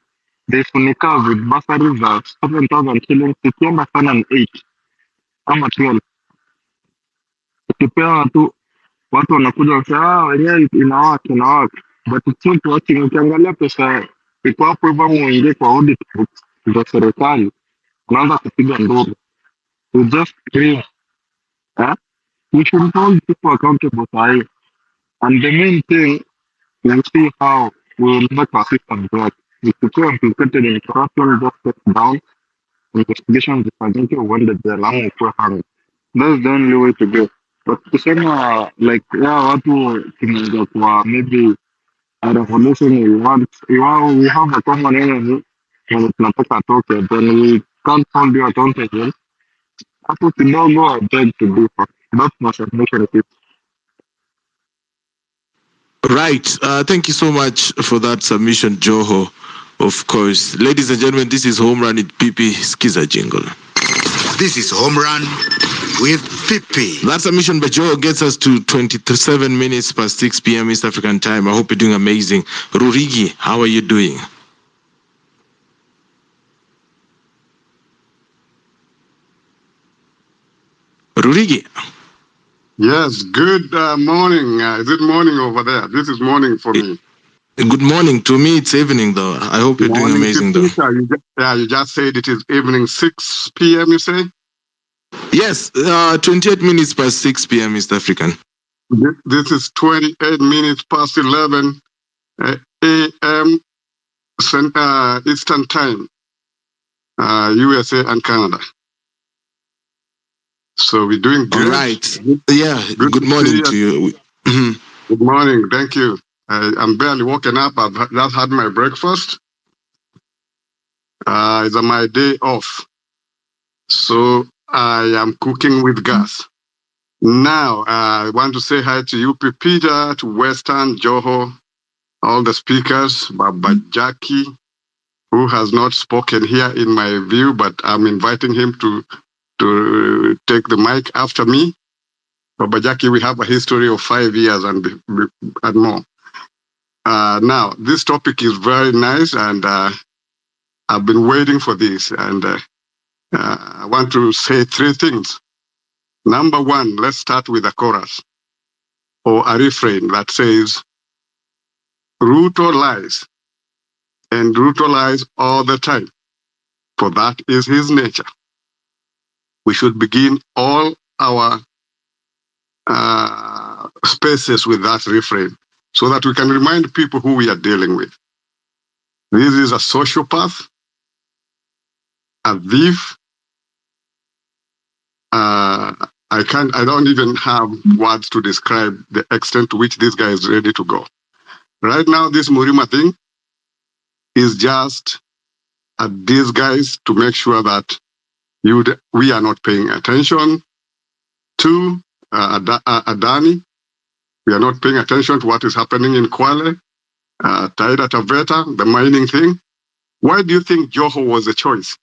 They funika with bursaries za 7,000 shillings, ikienda sana ni 8 ama 12. Ukipewa tu watu wanakuja wanasema wenyewe inawaka, but it's not working. Ukiangalia pesa iko hapo hivyo, muingie kwa audit books za serikali, unaanza kupiga nduru. We just dream. We should hold people accountable sahi. And the main thing, we'll see how we will make our system work. If people are implicated in corruption, just step down, investigations zifanyike, uende jela ama ukuwe hanged. That's the only way to go. But kusema like watu tunaingia kwa maybe a revolution, we have a common enemy when tunataka atoke, then we can't hold you accountable. hapo kidogo I beg to differ. That's my submission. Right. Thank you so much for that submission, Joho. Of course. Ladies and gentlemen, this is Home Run with PP. Skiza jingle. This is Home Run with PP. That submission by Joho gets us to 27 minutes past 6 p.m. East African time. I hope you're doing amazing. Rurigi, how are you doing? Rurigi. Yes, good morning. Is it morning over there? This is morning for me. Good morning. To me, it's evening, though. I hope you're doing amazing, though. You just said it is evening 6 p.m., you say? Yes, 28 minutes past 6 p.m. East African. This is 28 minutes past 11 a.m. Eastern Time, USA and Canada. So we're doing good. All right. Yeah, good morning to you. Good morning. Thank you. I'm barely woken up. I've just had my breakfast. It's my day off. So I am cooking with gas. Now, I want to say hi to you, Peter, to Western, Joho, all the speakers, Baba Jackie, who has not spoken here in my view, but I'm inviting him to take the mic after me. Baba Jackie, we have a history of 5 years and more. Now, this topic is very nice, and I've been waiting for this. And I want to say 3 things. Number 1, let's start with a chorus or a refrain that says, Ruto lies, and Ruto lies all the time, for that is his nature. We should begin all our spaces with that refrain so that we can remind people who we are dealing with. This is a sociopath, a thief. I don't even have words to describe the extent to which this guy is ready to go. Right now, this Murima thing is just a disguise to make sure that we are not paying attention to Adani. We are not paying attention to what is happening in Kwale, Taita Taveta, the mining thing. Why do you think Joho was a choice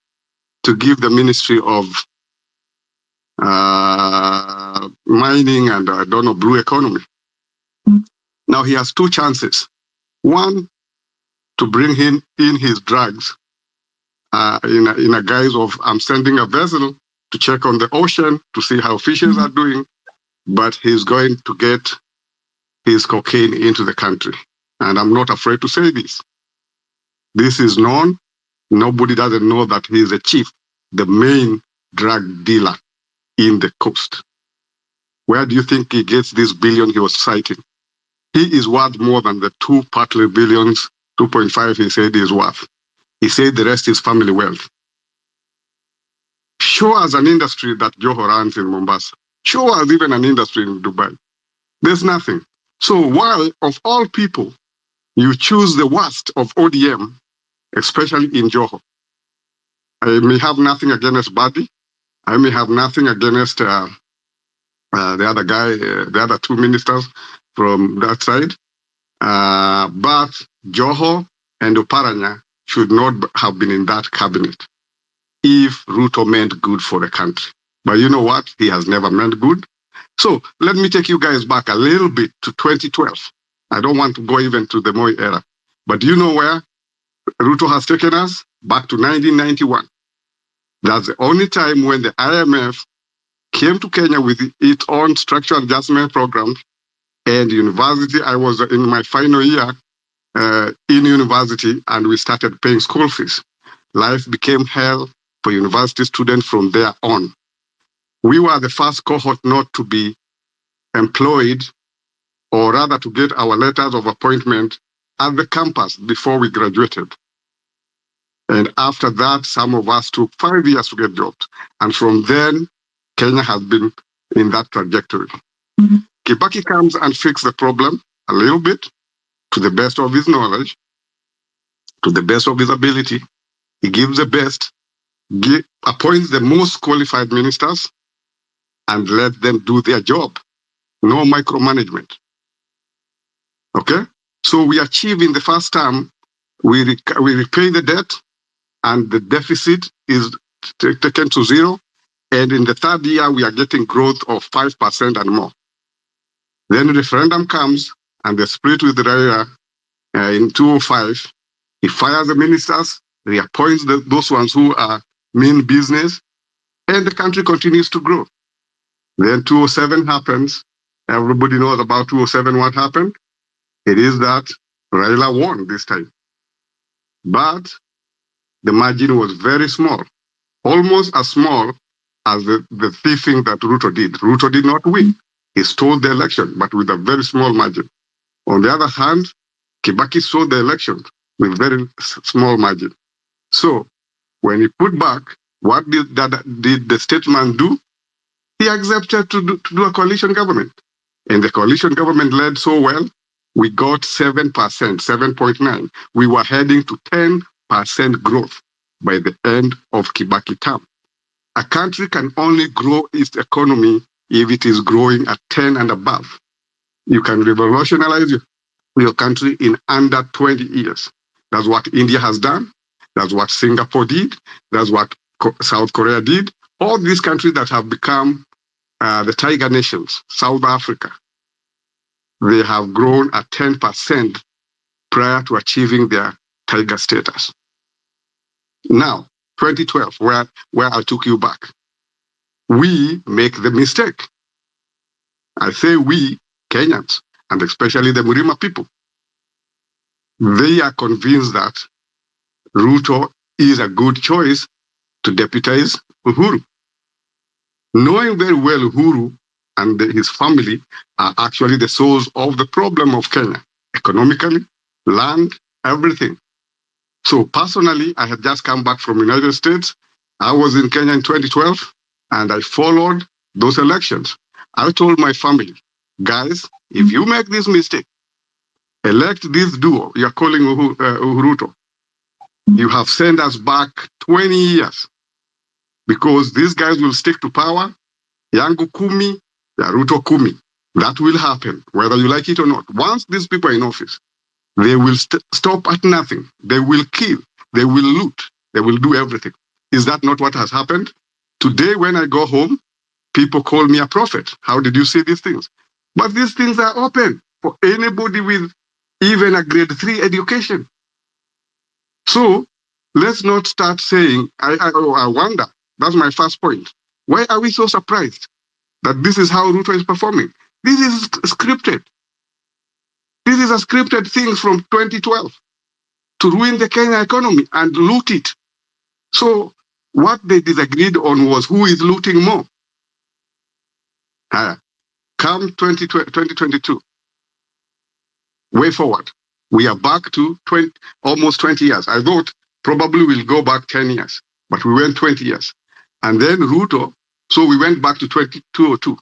to give the Ministry of Mining and, blue economy? Now he has 2 chances. 1, to bring him in his drugs in a guise of, I'm sending a vessel to check on the ocean to see how fishes are doing, but he's going to get his cocaine into the country. And I'm not afraid to say this. This is known. Nobody doesn't know that he is a chief, the main drug dealer in the coast. Where do you think he gets this billion he was citing? He is worth more than the 2 partly billions, 2.5 he said he is worth. He said the rest is family wealth. Show us an industry that Joho runs in Mombasa. Show us even an industry in Dubai. There's nothing. So while of all people, you choose the worst of ODM, especially in Joho. I may have nothing against Badi. I may have nothing against the other guy, the other 2 ministers from that side. But Joho and Oparanya should not have been in that cabinet if Ruto meant good for the country. But you know what? He has never meant good. So let me take you guys back a little bit to 2012. I don't want to go even to the Moi era. But do you know where Ruto has taken us? Back to 1991. That's the only time when the IMF came to Kenya with its own structural adjustment program and university. I was in my final year in university and we started paying school fees. Life became hell for university students from there on. We were the first cohort not to be employed, or rather to get our letters of appointment at the campus before we graduated. And after that, some of us took 5 years to get jobs. And from then, Kenya has been in that trajectory. Mm-hmm. Kibaki comes and fixes the problem a little bit, to the best of his knowledge, to the best of his ability. He gives the best, appoints the most qualified ministers, and let them do their job. No micromanagement. Okay? So we achieve in the first term, we repay the debt, and the deficit is taken to zero. And in the third year, we are getting growth of 5% and more. Then the referendum comes, and they split with Raila in 2005. He fires the ministers, reappoints those ones who are mean business, and the country continues to grow. Then 2007 happens. Everybody knows about 2007 what happened. It is that Raila won this time. But the margin was very small, almost as small as the thieving that Ruto did. Ruto did not win. He stole the election, but with a very small margin. On the other hand, Kibaki stole the election with very small margin. So when he put back, what did the statesman do? He accepted to do a coalition government. And the coalition government led so well, we got 7%, 7.9. We were heading to 10% growth by the end of Kibaki term. A country can only grow its economy if it is growing at 10 and above. You can revolutionize your country in under 20 years. That's what India has done. That's what Singapore did. That's what South Korea did. All these countries that have become the tiger nations, South Africa, they have grown at 10% prior to achieving their tiger status. Now, 2012, where I took you back, we make the mistake. I say we, Kenyans, and especially the Murima people. They are convinced that Ruto is a good choice to deputize Uhuru, knowing very well Uhuru and his family are actually the source of the problem of Kenya, economically, land, everything. So personally, I had just come back from the United States. I was in Kenya in 2012, and I followed those elections. I told my family, guys, if you make this mistake, elect this duo you're calling Uhuruto, you have sent us back 20 years because these guys will stick to power. Yangu Kumi, Ruto Kumi. That will happen, whether you like it or not. Once these people are in office, they will stop at nothing. They will kill. They will loot. They will do everything. Is that not what has happened? Today, when I go home, people call me a prophet. How did you see these things? But these things are open for anybody with even a grade 3 education. So let's not start saying, I wonder, that's my first point. Why are we so surprised that this is how Ruto is performing? This is scripted. This is a scripted thing from 2012 to ruin the Kenya economy and loot it. So what they disagreed on was who is looting more. Come 2022, way forward, we are back to almost 20 years. I thought probably we'll go back 10 years, but we went 20 years. And then Ruto, so we went back to 2002.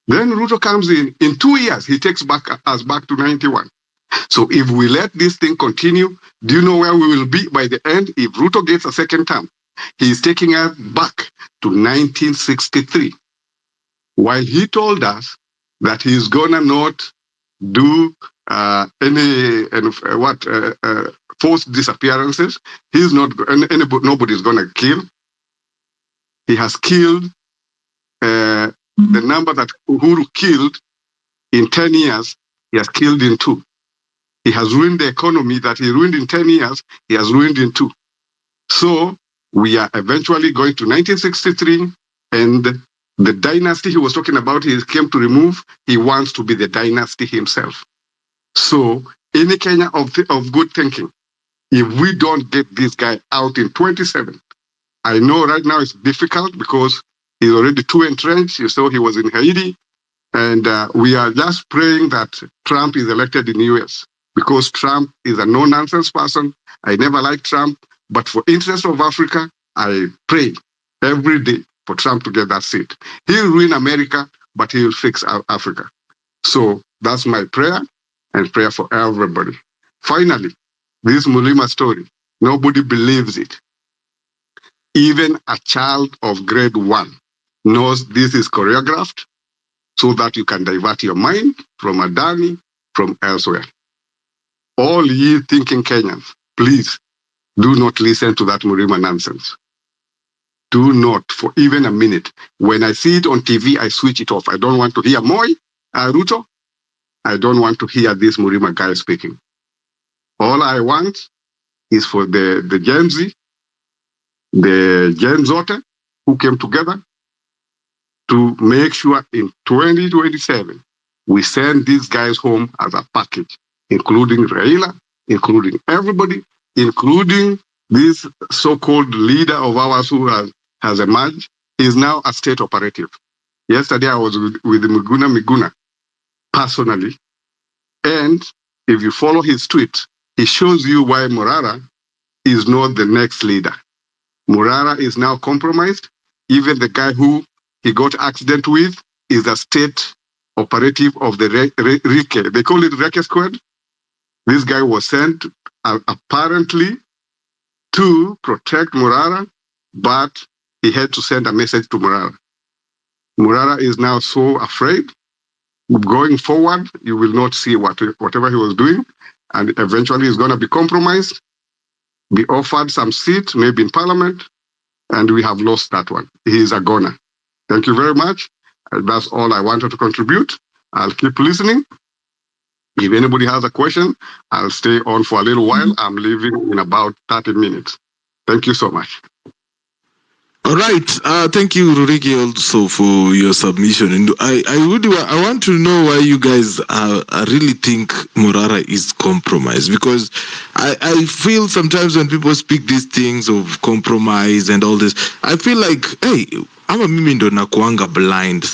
Then Ruto comes in 2 years, he takes us back to 91. So if we let this thing continue, do you know where we will be by the end? If Ruto gets a second term, he is taking us back to 1963. While he told us that he is gonna not do forced disappearances, he's not. Nobody's gonna kill. He has killed the number that Uhuru killed in 10 years. He has killed in 2. He has ruined the economy that he ruined in 10 years. He has ruined in 2. So we are eventually going to 1963, and the dynasty he was talking about, he came to remove. He wants to be the dynasty himself. So any Kenya of good thinking, if we don't get this guy out in 27, I know right now it's difficult because he's already too entrenched. You saw he was in Haiti. And we are just praying that Trump is elected in the US because Trump is a no-nonsense person. I never liked Trump, but for interest of Africa, I pray every day for Trump to get that seat. He'll ruin America, but he'll fix Africa. So that's my prayer and prayer for everybody. Finally, this Mulima story, nobody believes it. Even a child of grade 1 knows this is choreographed so that you can divert your mind from Adani, from elsewhere. All ye thinking Kenyans, please do not listen to that Murima nonsense. Do not for even a minute. When I see it on TV, I switch it off. I don't want to hear Ruto. I don't want to hear this Murima guy speaking. All I want is for the Gen Z, the Gen Zote, who came together to make sure in 2027, we send these guys home as a package, including Raila, including everybody, including this so-called leader of ours who has emerged, is now a state operative. Yesterday, I was with Miguna personally, and if you follow his tweet, he shows you why Morara is not the next leader. Morara is now compromised. Even the guy who he got accident with is a state operative of the Rike. They call it Reke Squad. This guy was sent apparently to protect Morara, but he had to send a message to Morara. Morara is now so afraid. Going forward, you will not see whatever he was doing, and eventually he's going to be compromised, be offered some seat, maybe in parliament, and we have lost that one. He is a goner. Thank you very much. That's all I wanted to contribute. I'll keep listening. If anybody has a question, I'll stay on for a little while. I'm leaving in about 30 minutes. Thank you so much. All right. Thank you, Ruriki, also for your submission. And I want to know why you guys really think Morara is compromised, because I feel sometimes when people speak these things of compromise and all this, I feel like, hey, I'm a mimi ndo nakuanga blind.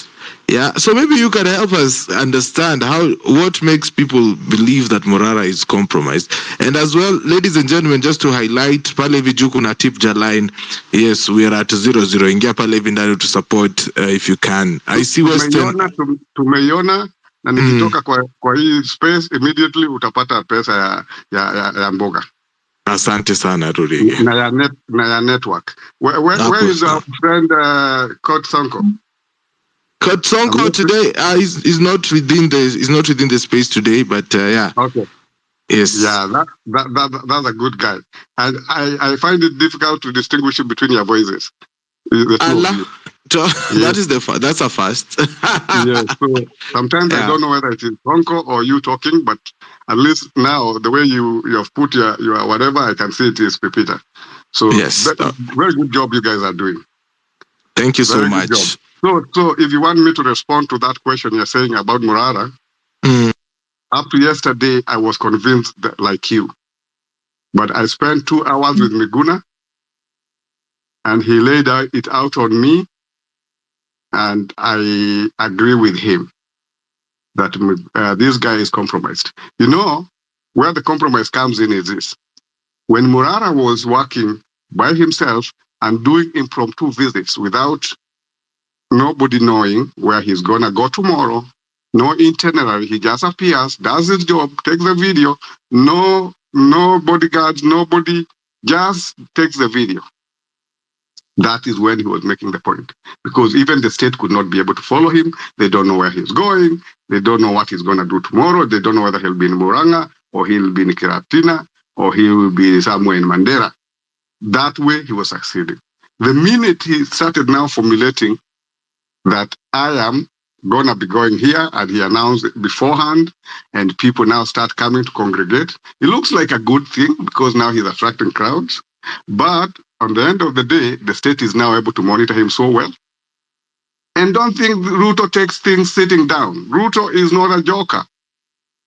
Yeah, so maybe you can help us understand what makes people believe that Morara is compromised. And as well, ladies and gentlemen, just to highlight, pale vijuku na tip line. Yes, we are at 00. Ingia pale vindani to support if you can. I see Western. Tumeiona na nikitoka kwa hii space immediately utapata pesa ya mboga. Asante sana Rurigi. Na ya network. Where is our friend Kurt Sonko? Kurt Sonko today is not within the space today, but yeah. Okay. Yes. Yeah, that's a good guy, and I find it difficult to distinguish between your voices. Allah, that's a first. Yeah. So sometimes I don't know whether it is Sonko or you talking, but at least now the way you have put your whatever, I can see it is Pepita. So yes, very good job you guys are doing. Thank you so much. So if you want me to respond to that question you're saying about Morara, up to yesterday, I was convinced that, like you. But I spent 2 hours with Miguna, and he laid it out on me, and I agree with him that this guy is compromised. You know, where the compromise comes in is this. When Morara was working by himself and doing impromptu visits without nobody knowing where he's going to go tomorrow, no itinerary, he just appears, does his job, takes the video, no bodyguards, nobody, just takes the video. That is when he was making the point. Because even the state could not be able to follow him. They don't know where he's going. They don't know what he's going to do tomorrow. They don't know whether he'll be in Muranga, or he'll be in Kiratina, or he will be somewhere in Mandera. That way he was succeeding. The minute he started now formulating that I am going to be going here, and he announced it beforehand, and people now start coming to congregate. It looks like a good thing because now he's attracting crowds. But on the end of the day, the state is now able to monitor him so well. And don't think Ruto takes things sitting down. Ruto is not a joker.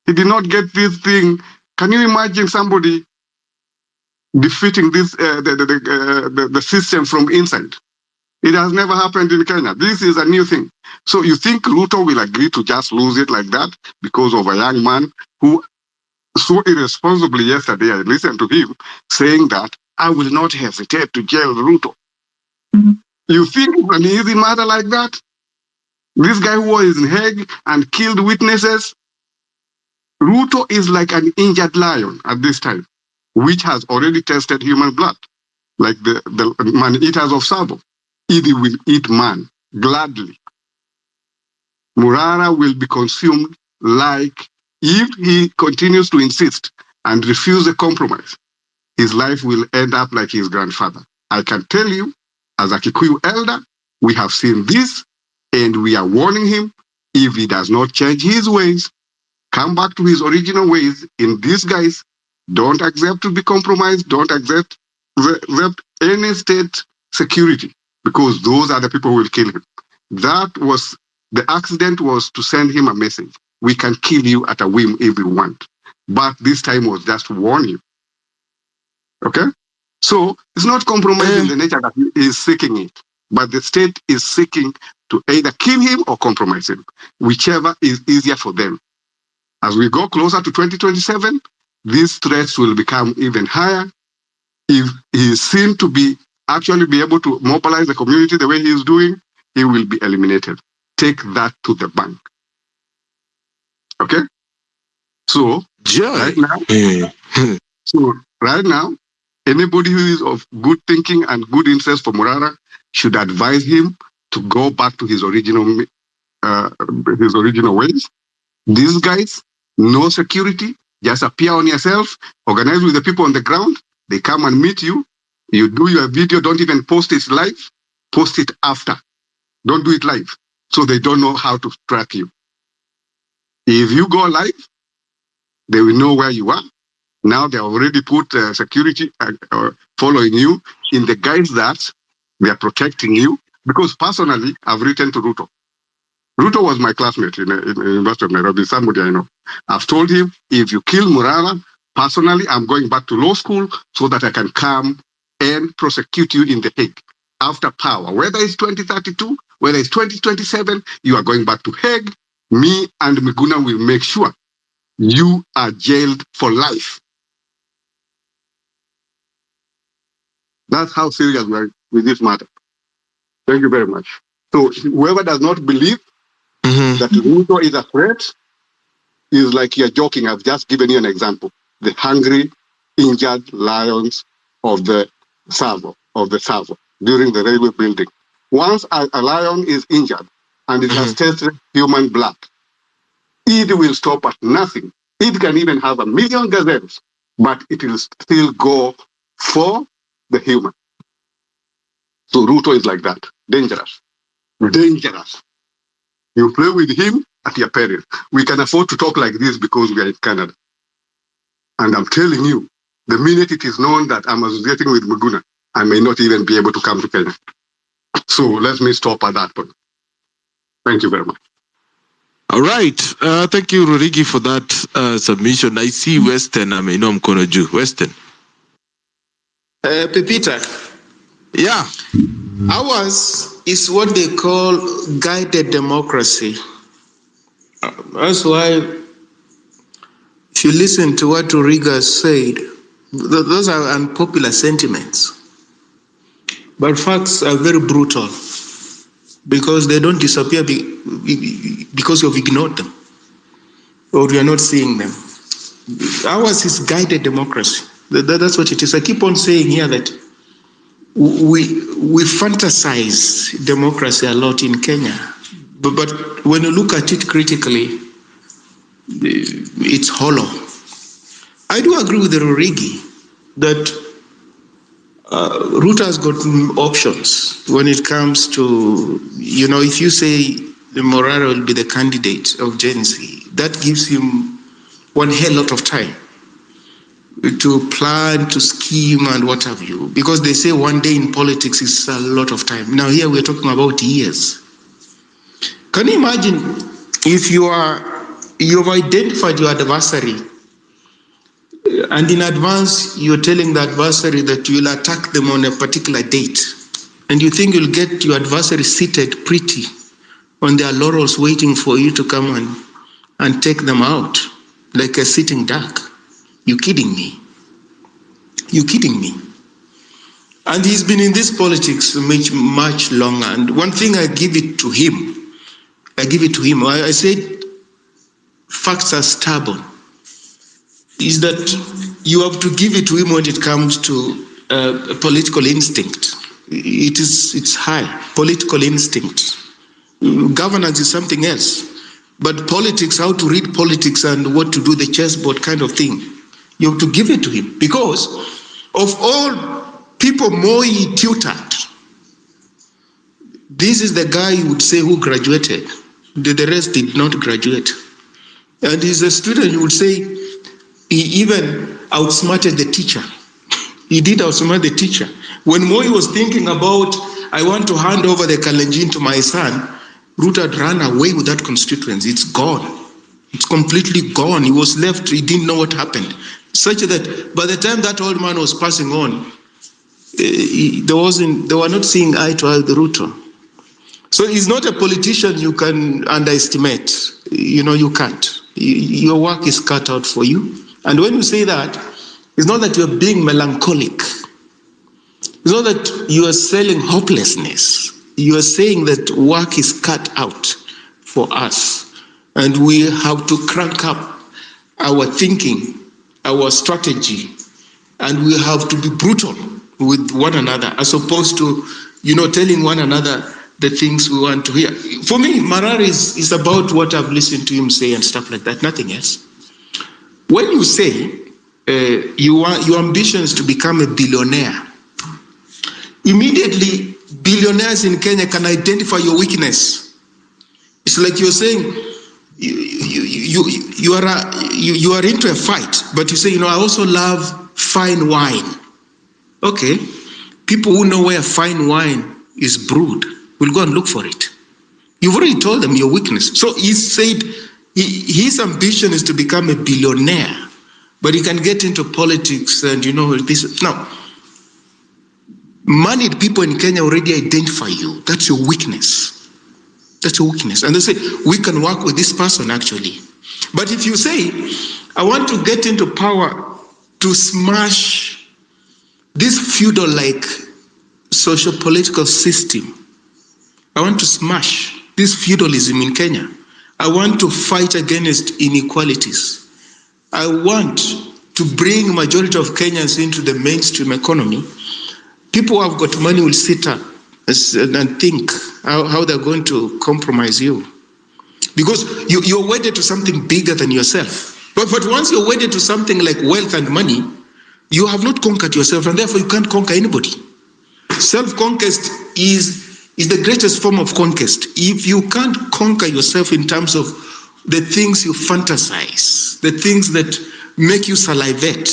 He did not get this thing. Can you imagine somebody defeating this the system from inside? It has never happened in Kenya. This is a new thing. So you think Ruto will agree to just lose it like that because of a young man who so irresponsibly yesterday, I listened to him saying that I will not hesitate to jail Ruto. You think it's an easy matter like that? This guy who was in Hague and killed witnesses, Ruto is like an injured lion at this time, which has already tasted human blood, like the man-eaters of Sabo. It will eat man. gladly. Murara will be consumed like if he continues to insist and refuse a compromise, his life will end up like his grandfather. I can tell you, as a Kikuyu elder, we have seen this and we are warning him, if he does not change his ways, come back to his original ways in these guys, don't accept to be compromised, don't accept any state security, because those are the people who will kill him. The accident was to send him a message. We can kill you at a whim if we want. But this time was just to warn you. Okay? So it's not compromise in the nature that he is seeking it, but the state is seeking to either kill him or compromise him, whichever is easier for them. As we go closer to 2027, these threats will become even higher. If he is seen to be actually be able to mobilize the community the way he is doing, he will be eliminated. Take that to the bank. Okay? So, right now, anybody who is of good thinking and good interest for Murara should advise him to go back to his original ways. These guys, no security, just appear on yourself, organize with the people on the ground, they come and meet you, you do your video, don't even post it live, post it after. Don't do it live, so they don't know how to track you. If you go live, they will know where you are. Now they already put security following you in the guise that they are protecting you. Because personally, I've written to Ruto. Ruto was my classmate in University of Nairobi, somebody I know. I've told him, if you kill Murara, personally, I'm going back to law school so that I can come and prosecute you in the Hague after power. Whether it's 2032, whether it's 2027, you are going back to Hague. Me and Miguna will make sure you are jailed for life. That's how serious we are with this matter. Thank you very much. So whoever does not believe that Ruto is a threat is like you're joking. I've just given you an example. The hungry, injured lions of the Savo, during the railway building. Once a lion is injured and it has tasted human blood, it will stop at nothing. It can even have 1 million gazelles, but it will still go for the human. So Ruto is like that. Dangerous. Dangerous. You play with him at your peril. We can afford to talk like this because we are in Canada. And I'm telling you, the minute it is known that I'm associating with Muguna, I may not even be able to come to Kenya. So let me stop at that point. Thank you very much. All right. Thank you, Rurigi, for that submission. I see Western. I may know mkono juu. Western. Pepita. Yeah. Ours is what they call guided democracy. That's why, if you listen to what Rigathi said, those are unpopular sentiments. But facts are very brutal because they don't disappear because you've ignored them or you're not seeing them. Ours is guided democracy. That's what it is. I keep on saying here that we fantasize democracy a lot in Kenya, but when you look at it critically, it's hollow. I do agree with the Rurigi that Ruto has got options when it comes to, if you say the Morara will be the candidate of Gen Z, that gives him one hell lot of time to plan, to scheme, and what have you. Because they say one day in politics is a lot of time. Now here we're talking about years. Can you imagine if you've identified your adversary, and in advance you're telling the adversary that you will attack them on a particular date, and you think you'll get your adversary seated pretty on their laurels waiting for you to come and take them out like a sitting duck? You kidding me? You kidding me? And he's been in this politics much longer. And one thing I give it to him. I said facts are stubborn. Is that you have to give it to him when it comes to political instinct. It's high, political instinct. Governance is something else. But politics, how to read politics and what to do, the chessboard kind of thing, you have to give it to him. Because of all people Moi tutored, this is the guy you would say who graduated. The rest did not graduate. And he's a student, you would say, he even outsmarted the teacher. He did outsmart the teacher. When Moi was thinking about, I want to hand over the Kalenjin to my son, Ruto had run away with that constituency. It's gone. It's completely gone. He was left, he didn't know what happened. Such that by the time that old man was passing on, they were not seeing eye to eye with Ruto. So he's not a politician you can underestimate. You can't. Your work is cut out for you. And when you say that, it's not that you're being melancholic. It's not that you are selling hopelessness. You are saying that work is cut out for us. And we have to crank up our thinking, our strategy, and we have to be brutal with one another as opposed to, telling one another the things we want to hear. For me, Marari is about what I've listened to him say and stuff like that, nothing else. When you say your ambition is to become a billionaire, immediately billionaires in Kenya can identify your weakness. It's like you're saying you are into a fight, but you say, I also love fine wine. Okay, people who know where fine wine is brewed will go and look for it. You've already told them your weakness. So he said his ambition is to become a billionaire, but he can get into politics and this. Now, moneyed people in Kenya already identify you. That's your weakness. That's your weakness. And they say, we can work with this person actually. But if you say, I want to get into power to smash this feudal-like socio-political system, I want to smash this feudalism in Kenya. I want to fight against inequalities. I want to bring majority of Kenyans into the mainstream economy. People who have got money will sit up and think how they're going to compromise you. Because you're wedded to something bigger than yourself. But once you're wedded to something like wealth and money, you have not conquered yourself, and therefore you can't conquer anybody. Self-conquest is the greatest form of conquest. If you can't conquer yourself in terms of the things you fantasize, the things that make you salivate,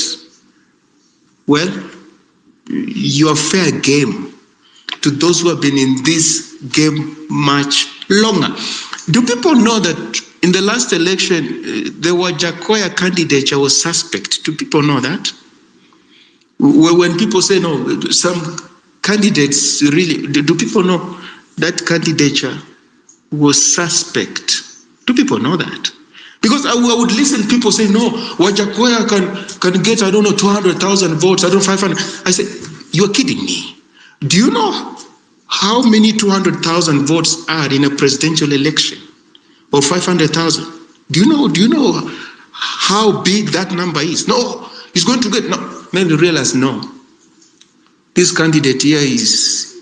well, you are fair game to those who have been in this game much longer. Do people know that in the last election, there were Gachagua candidature was suspect? Do people know that? When people say no, some candidates really, do people know that candidature was suspect? Do people know that? Because I would listen to people say, no, Gachagua can get, 200,000 votes, 500. I say, you're kidding me. Do you know how many 200,000 votes are in a presidential election? Or 500,000? Do you know how big that number is? No, he's going to get, no. Then you realize, no. This candidate here is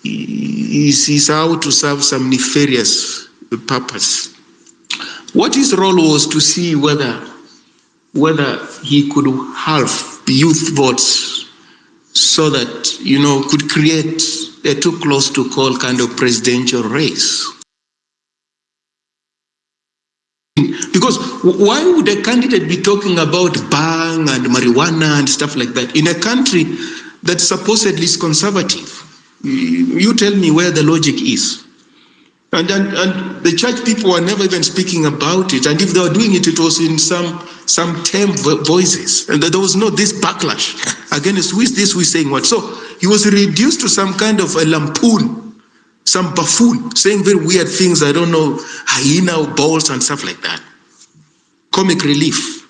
out to serve some nefarious purpose. What his role was to see whether he could halve youth votes so that, could create a too close to call kind of presidential race. Because why would a candidate be talking about bang and marijuana and stuff like that in a country that supposedly is conservative? You tell me where the logic is. And the church people were never even speaking about it. And if they were doing it, it was in some tame voices. And there was no this backlash against who is this, who is saying what. So he was reduced to some kind of a lampoon, some buffoon, saying very weird things, I don't know, hyena balls and stuff like that. Comic relief.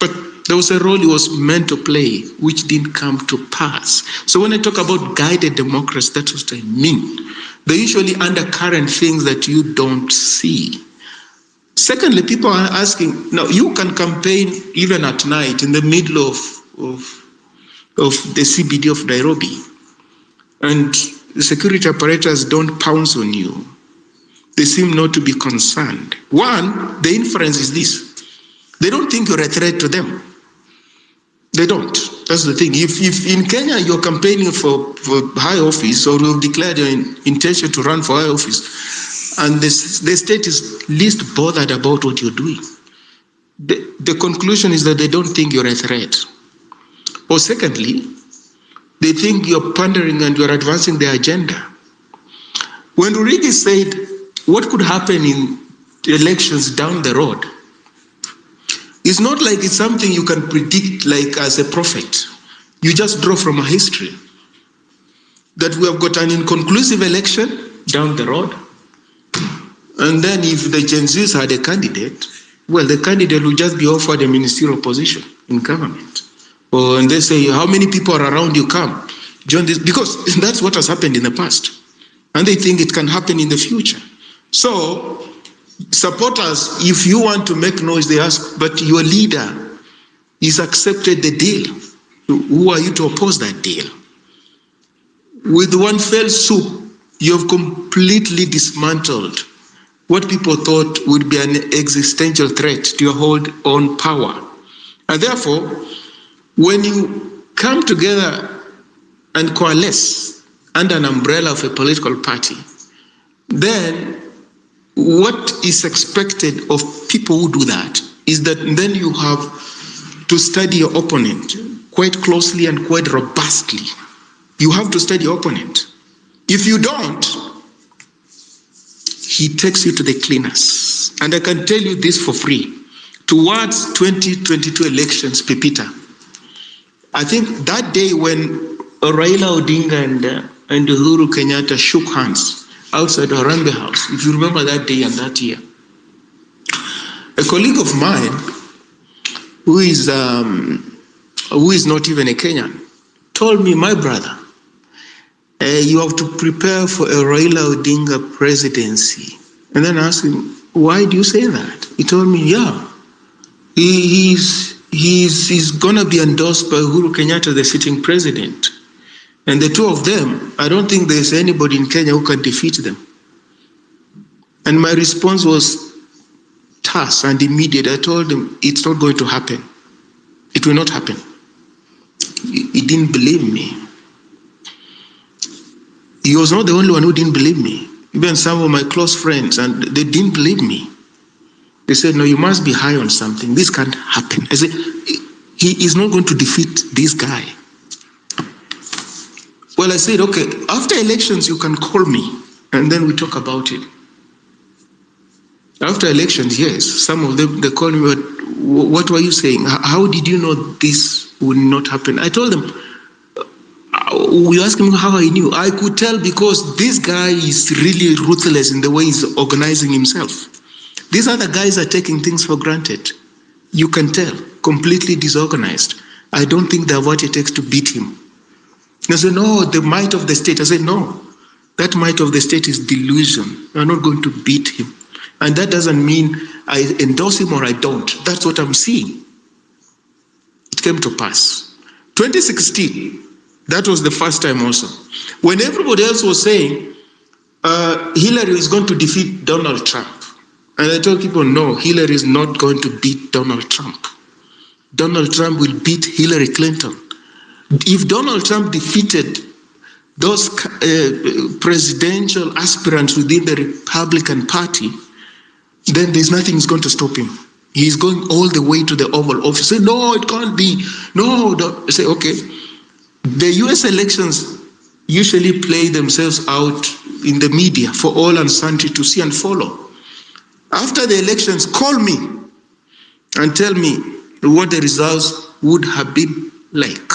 But there was a role he was meant to play, which didn't come to pass. So when I talk about guided democracy, that's what I mean. They're usually undercurrent things that you don't see. Secondly, people are asking, now you can campaign even at night in the middle of the CBD of Nairobi, and the security apparatus don't pounce on you. They seem not to be concerned. One, the inference is this. They don't think you're a threat to them. They don't. That's the thing. If in Kenya you're campaigning for high office, or you've declared your intention to run for high office, and the state is least bothered about what you're doing, the conclusion is that they don't think you're a threat. Or secondly, they think you're pandering and you're advancing their agenda. When Rigathi said what could happen in elections down the road, it's not like it's something you can predict like as a prophet. You just draw from a history that we have got an inconclusive election down the road. And then if the Gen Zs had a candidate, well, the candidate will just be offered a ministerial position in government. And they say, how many people are around you? Come, join this. Because that's what has happened in the past. And they think it can happen in the future. So supporters, if you want to make noise, they ask, but your leader is accepted the deal. Who are you to oppose that deal? With one fell swoop, you have completely dismantled what people thought would be an existential threat to your hold on power. And therefore, when you come together and coalesce under an umbrella of a political party, then what is expected of people who do that is that then you have to study your opponent quite closely and quite robustly. You have to study your opponent. If you don't, he takes you to the cleaners. And I can tell you this for free. Towards 2022 elections, Pepita, I think that day when Raila Odinga and Uhuru Kenyatta shook hands outside Harambee House, if you remember that day and that year, a colleague of mine who is not even a Kenyan told me, my brother, you have to prepare for a Raila Odinga presidency. And then I asked him, why do you say that? He told me, yeah, he's going to be endorsed by Uhuru Kenyatta, the sitting president. And the two of them, I don't think there's anybody in Kenya who can defeat them. And my response was terse and immediate. I told him, it's not going to happen. It will not happen. He didn't believe me. He was not the only one who didn't believe me. Even some of my close friends, and they didn't believe me. They said, no, you must be high on something. This can't happen. I said, he is not going to defeat this guy. Well, I said, okay, after elections, you can call me, and then we talk about it. After elections, yes, some of them, they called me, but what were you saying? How did you know this would not happen? I told them, we asked him how I knew. I could tell because this guy is really ruthless in the way he's organizing himself. These other guys are taking things for granted. You can tell, completely disorganized. I don't think they have what it takes to beat him. They said, no, the might of the state. I said, no, that might of the state is delusion. You're not going to beat him. And that doesn't mean I endorse him or I don't. That's what I'm seeing. It came to pass. 2016, that was the first time also. When everybody else was saying, Hillary is going to defeat Donald Trump. And I told people, no, Hillary is not going to beat Donald Trump. Donald Trump will beat Hillary Clinton. If Donald Trump defeated those presidential aspirants within the Republican Party, then there's nothing is going to stop him. He's going all the way to the Oval Office. Say, no, it can't be. No, don't. Say, okay. The US elections usually play themselves out in the media for all and sundry to see and follow. After the elections, call me and tell me what the results would have been like.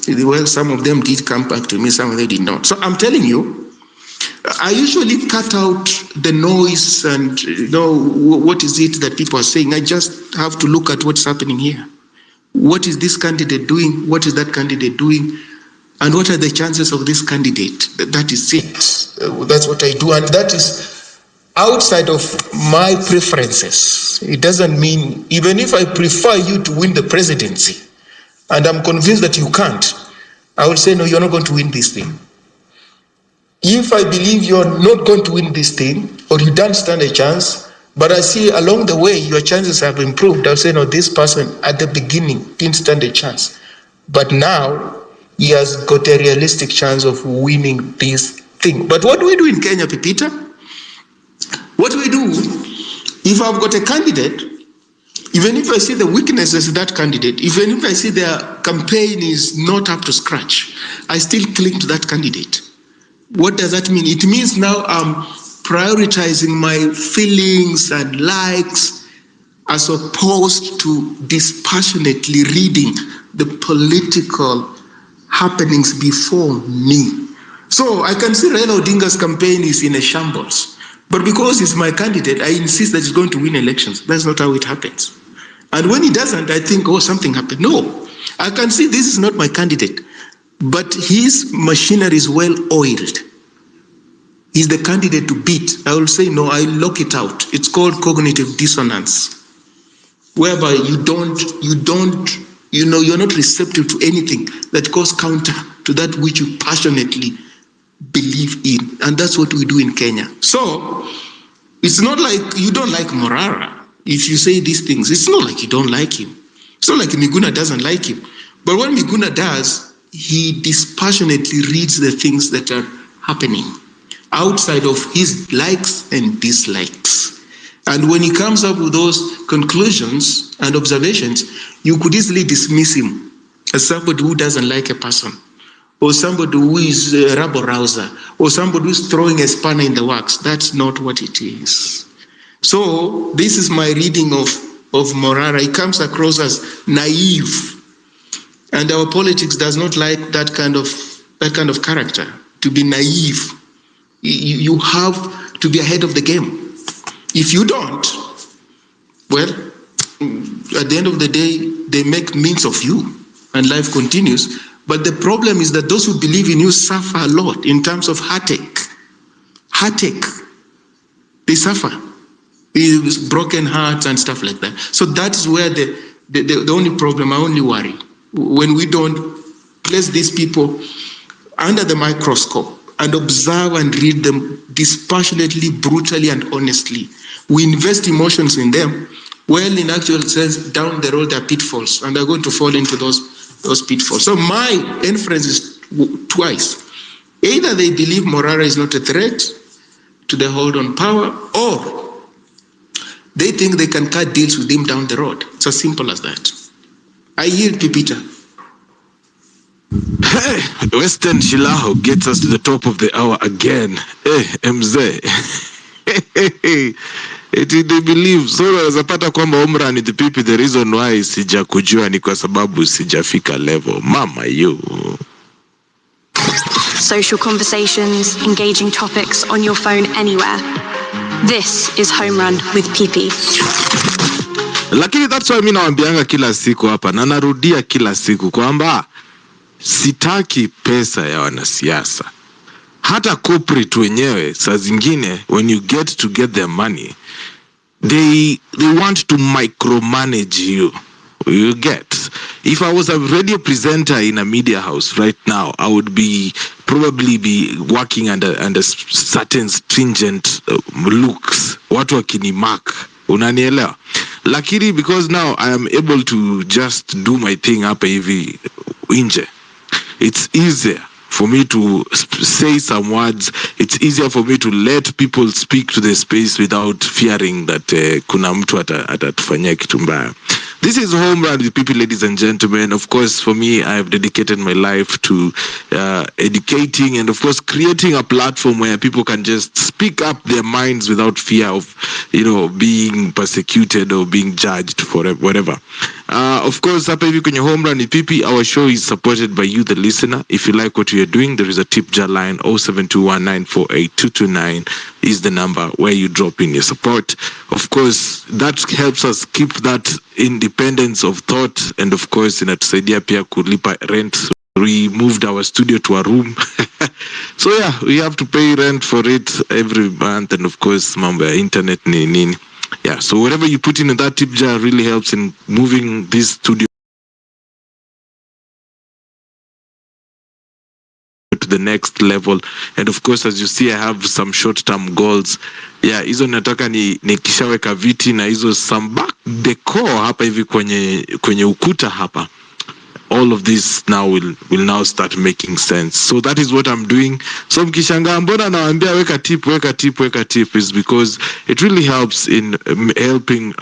Well, some of them did come back to me, some of them did not. So I'm telling you, I usually cut out the noise and what is it that people are saying. I just have to look at what's happening here. What is this candidate doing? What is that candidate doing? And what are the chances of this candidate? That is it. That's what I do. And that is outside of my preferences. It doesn't mean, even if I prefer you to win the presidency, and I'm convinced that you can't, I will say, no, you're not going to win this thing. If I believe you're not going to win this thing, or you don't stand a chance, but I see along the way your chances have improved, I'll say, no, this person at the beginning didn't stand a chance. But now he has got a realistic chance of winning this thing. But what do we do in Kenya, Pepita? What do we do if I've got a candidate, even if I see the weaknesses of that candidate, even if I see their campaign is not up to scratch, I still cling to that candidate? What does that mean? It means now I'm prioritizing my feelings and likes as opposed to dispassionately reading the political happenings before me. So I can see Raila Odinga's campaign is in a shambles, but because he's my candidate, I insist that he's going to win elections. That's not how it happens. And when he doesn't, I think, oh, something happened. No, I can see this is not my candidate, but his machinery is well oiled. He's the candidate to beat. I will say, no, I lock it out. It's called cognitive dissonance, whereby you're not receptive to anything that goes counter to that which you passionately believe in. And that's what we do in Kenya. So it's not like you don't like Morara. If you say these things, it's not like you don't like him. It's not like Miguna doesn't like him. But what Miguna does, he dispassionately reads the things that are happening outside of his likes and dislikes. And when he comes up with those conclusions and observations, you could easily dismiss him as somebody who doesn't like a person, or somebody who is a rabble rouser, or somebody who is throwing a spanner in the works. That's not what it is. So this is my reading of Morara. He comes across as naive, and our politics does not like that kind of character, to be naive. You have to be ahead of the game. If you don't, well, at the end of the day, they make means of you and life continues. But the problem is that those who believe in you suffer a lot in terms of heartache. Heartache. They suffer. Broken hearts and stuff like that. So that is where the only problem, I only worry, when we don't place these people under the microscope and observe and read them dispassionately, brutally, and honestly. We invest emotions in them. Well, in actual sense, down the road, there are pitfalls, and they're going to fall into those pitfalls. So my inference is twice. Either they believe Morara is not a threat to the hold on power, or they think they can cut deals with him down the road. It's as simple as that. I yield, Pipita. Hey, Western Shilaho gets us to the top of the hour again. Hey, MZ. They believe so wanapata kwamba Umra ni the people, the reason why sijakujua ni kwa sababu sijafika level. Mama you. Social conversations, engaging topics on your phone anywhere. This is Home Run with PP. Lakini that's why mimi nawaambianga kila siku hapa na narudia kila siku kwamba sitaki pesa ya wanasiasa. Hata corporate wenyewe saa zingine when you get their money, they want to micromanage you. You get. If I was a radio presenter in a media house right now, I would probably be working under certain stringent looks. Watu wakinimark, unanielewa? Lakini because now I am able to just do my thing hapa hivi nje, it's easier for me to say some words. It's easier for me to let people speak to the space without fearing that kuna mtu atatufanyia kitu mbaya. This is Home Run with People, ladies and gentlemen. Of course, for me, I have dedicated my life to educating and, of course, creating a platform where people can just speak up their minds without fear of, being persecuted or being judged for whatever. Of course, hapa hivi kwenye Home Run with People, our show is supported by you, the listener. If you like what we are doing, there is a tip jar line. 0721948229 is the number where you drop in your support. Of course, that helps us keep that independence of thought, and of course inatusaidia pia kulipa rent. We moved our studio to a room. So yeah, we have to pay rent for it every month, and of course mambo ya internet nini. Yeah, so whatever you put in that tip jar really helps in moving this studio to the the next level. And of course, as you see, I have some short-term goals. Yeah, hizo nataka nikishaweka viti na hizo some back decor hapa hivi kwenye ukuta hapa. All of this now will now start making sense. So that is what I'm doing. So mkishangaa mbona nawaambia weka tip is because it really helps in helping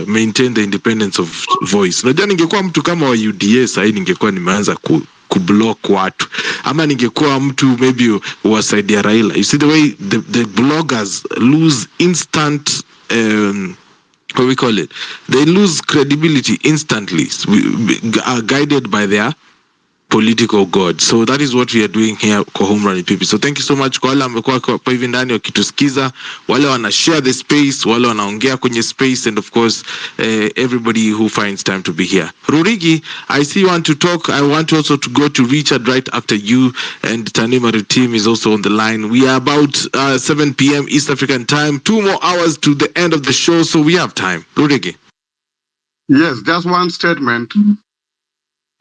maintain the independence of voice. Unajua ningekuwa mtu kama wa UDA sasa ningekuwa nimeanza kublock watu. Ama ningekuwa mtu maybe wasaidia Raila. You see the way the bloggers lose instant what we call it, they lose credibility instantly, are guided by their political god. So that is what we are doing here kwa Home Run Pipi. So thank you so much kwa wale ambao kwa hivi ndani wakitusikiza, wale wana share the space, wale wanaongea kwenye space, and of course everybody who finds time to be here. Rurigi, I see you want to talk. I want also to go to Richard right after you, and Tanima team is also on the line. We are about 7 p.m. East African time. 2 more hours to the end of the show, so we have time. Rurigi. Yes, just one statement.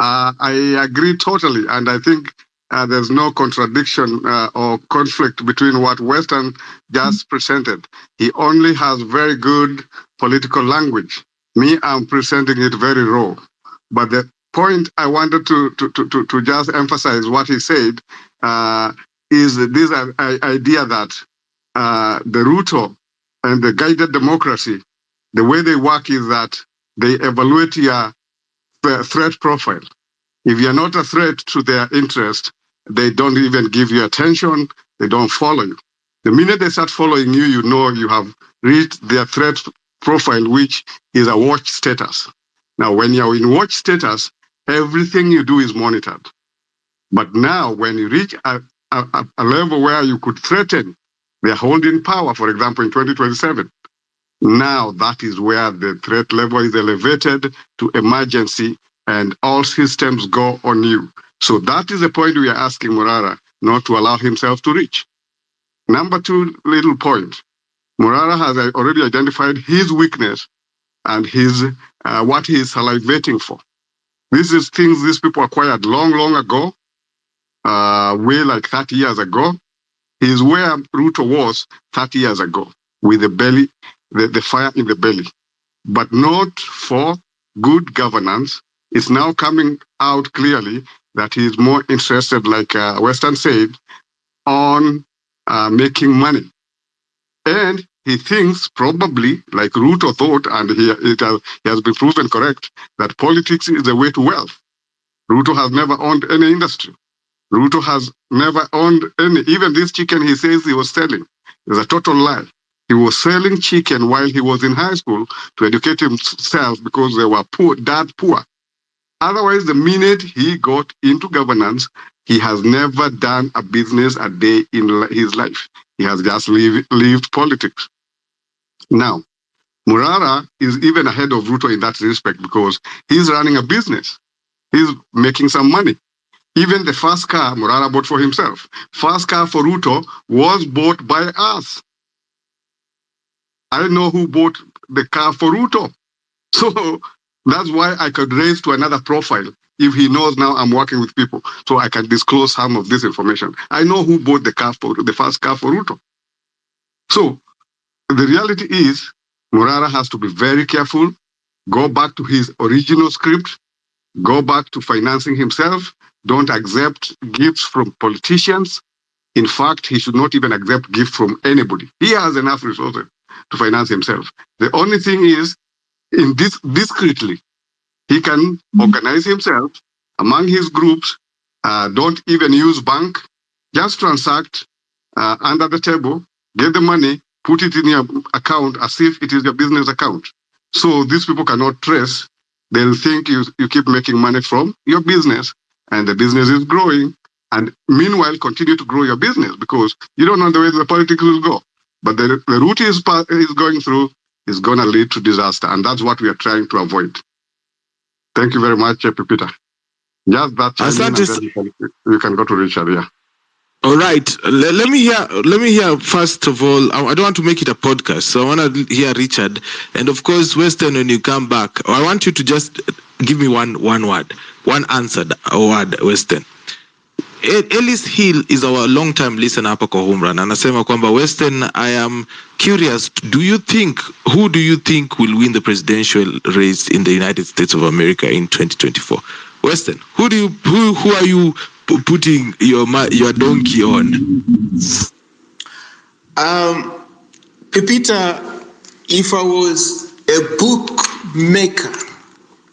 I agree totally, and I think there's no contradiction or conflict between what Western just presented. He only has very good political language. Me, I'm presenting it very raw. But the point I wanted to just emphasize what he said is this idea that the Ruto and the guided democracy, the way they work is that they evaluate your threat profile. If you're not a threat to their interest, they don't even give you attention. They don't follow you. The minute they start following you, you know you have reached their threat profile, which is a watch status. Now, when you're in watch status, everything you do is monitored. But now, when you reach a level where you could threaten their holding power, for example, in 2027, now that is where the threat level is elevated to emergency and all systems go on you. So that is the point we are asking Morara not to allow himself to reach. Number 2 little point. Morara has already identified his weakness and his what he is salivating for. This is things these people acquired long ago, way like 30 years ago. He is where Ruto was 30 years ago, with the belly, the fire in the belly, but not for good governance. It's now coming out clearly that he is more interested, like Western said, on making money. And he thinks probably, like Ruto thought, and he has been proven correct, that politics is the way to wealth. Ruto has never owned any industry. Ruto has never owned any, even this chicken he says he was selling is a total lie. He was selling chicken while he was in high school to educate himself because they were poor, dirt poor. Otherwise, the minute he got into governance, he has never done a business a day in his life. He has just lived politics. Now, Morara is even ahead of Ruto in that respect because he's running a business. He's making some money. Even the first car Morara bought for himself, first car for Ruto was bought by us. I know who bought the car for Ruto. So that's why I could raise to another profile if he knows now I'm working with people. So I can disclose some of this information. I know who bought the first car for Ruto. So the reality is Morara has to be very careful, go back to his original script, go back to financing himself, don't accept gifts from politicians. In fact, he should not even accept gifts from anybody. He has enough resources to finance himself. The only thing is, in this discreetly, he can organize himself among his groups. Don't even use bank. Just transact under the table, get the money, put it in your account as if it is your business account. So these people cannot trace. They'll think you keep making money from your business, and the business is growing. And meanwhile, continue to grow your business because you don't know the way the politics will go. But the route is going through is going to lead to disaster, and that's what we are trying to avoid. Thank you very much, Peter. Just that, and then you can go to Richard. Yeah. All right. Let me hear. First of all, I don't want to make it a podcast, so I want to hear Richard, and of course, Western. When you come back, I want you to just give me one word, one answer, a word, Western. Ellis Hill is our long time listener hapa kwa Home Run. Anasema kwamba Western, I am curious, who do you think will win the presidential race in the United States of America in 2024? Western, who are you putting your donkey on? Pepita, if I was a bookmaker,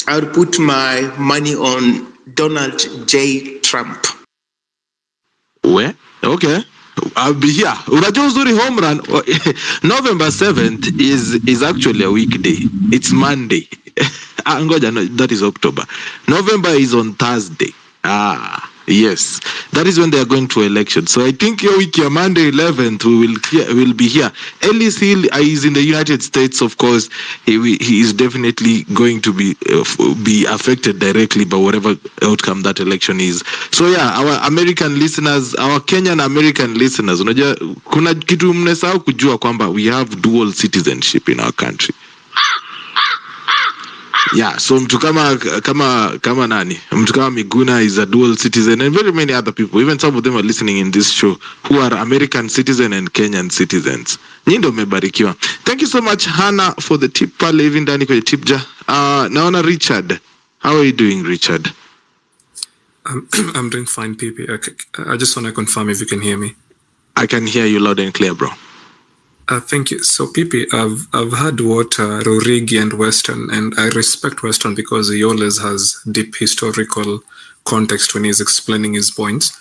I would put my money on Donald J. Trump. Where? Okay. I'll be here. Unajua uzuri Home Run, November 7th is actually a weekday. It's Monday. Ngoja, no, that is October. November is on Thursday. Yes, that is when they are going to election. So I think your week, Monday 11th, we will be here. Ellis Hill is in the United States, of course. He is definitely going to be affected directly by whatever outcome that election is. So yeah, our American listeners, our Kenyan American listeners, unajua kuna kitu mnesahau kujua kwamba we have dual citizenship in our country. Yeah, so mtu kama nani? Mtu kama Miguna is a dual citizen, and very many other people, even some of them are listening in this show, who are American citizen and Kenyan citizens. Nyinyi ndio mmebarikiwa. Thank you so much Hannah for the tip pale hivi ndani kwenye tip ja. Naona Richard. How are you doing, Richard? I'm doing fine, PP. I just want to confirm if you can hear me. I can hear you loud and clear, bro. Thank you. So, PP, I've heard what Rurigi and Western, and I respect Western because he always has deep historical context when he's explaining his points.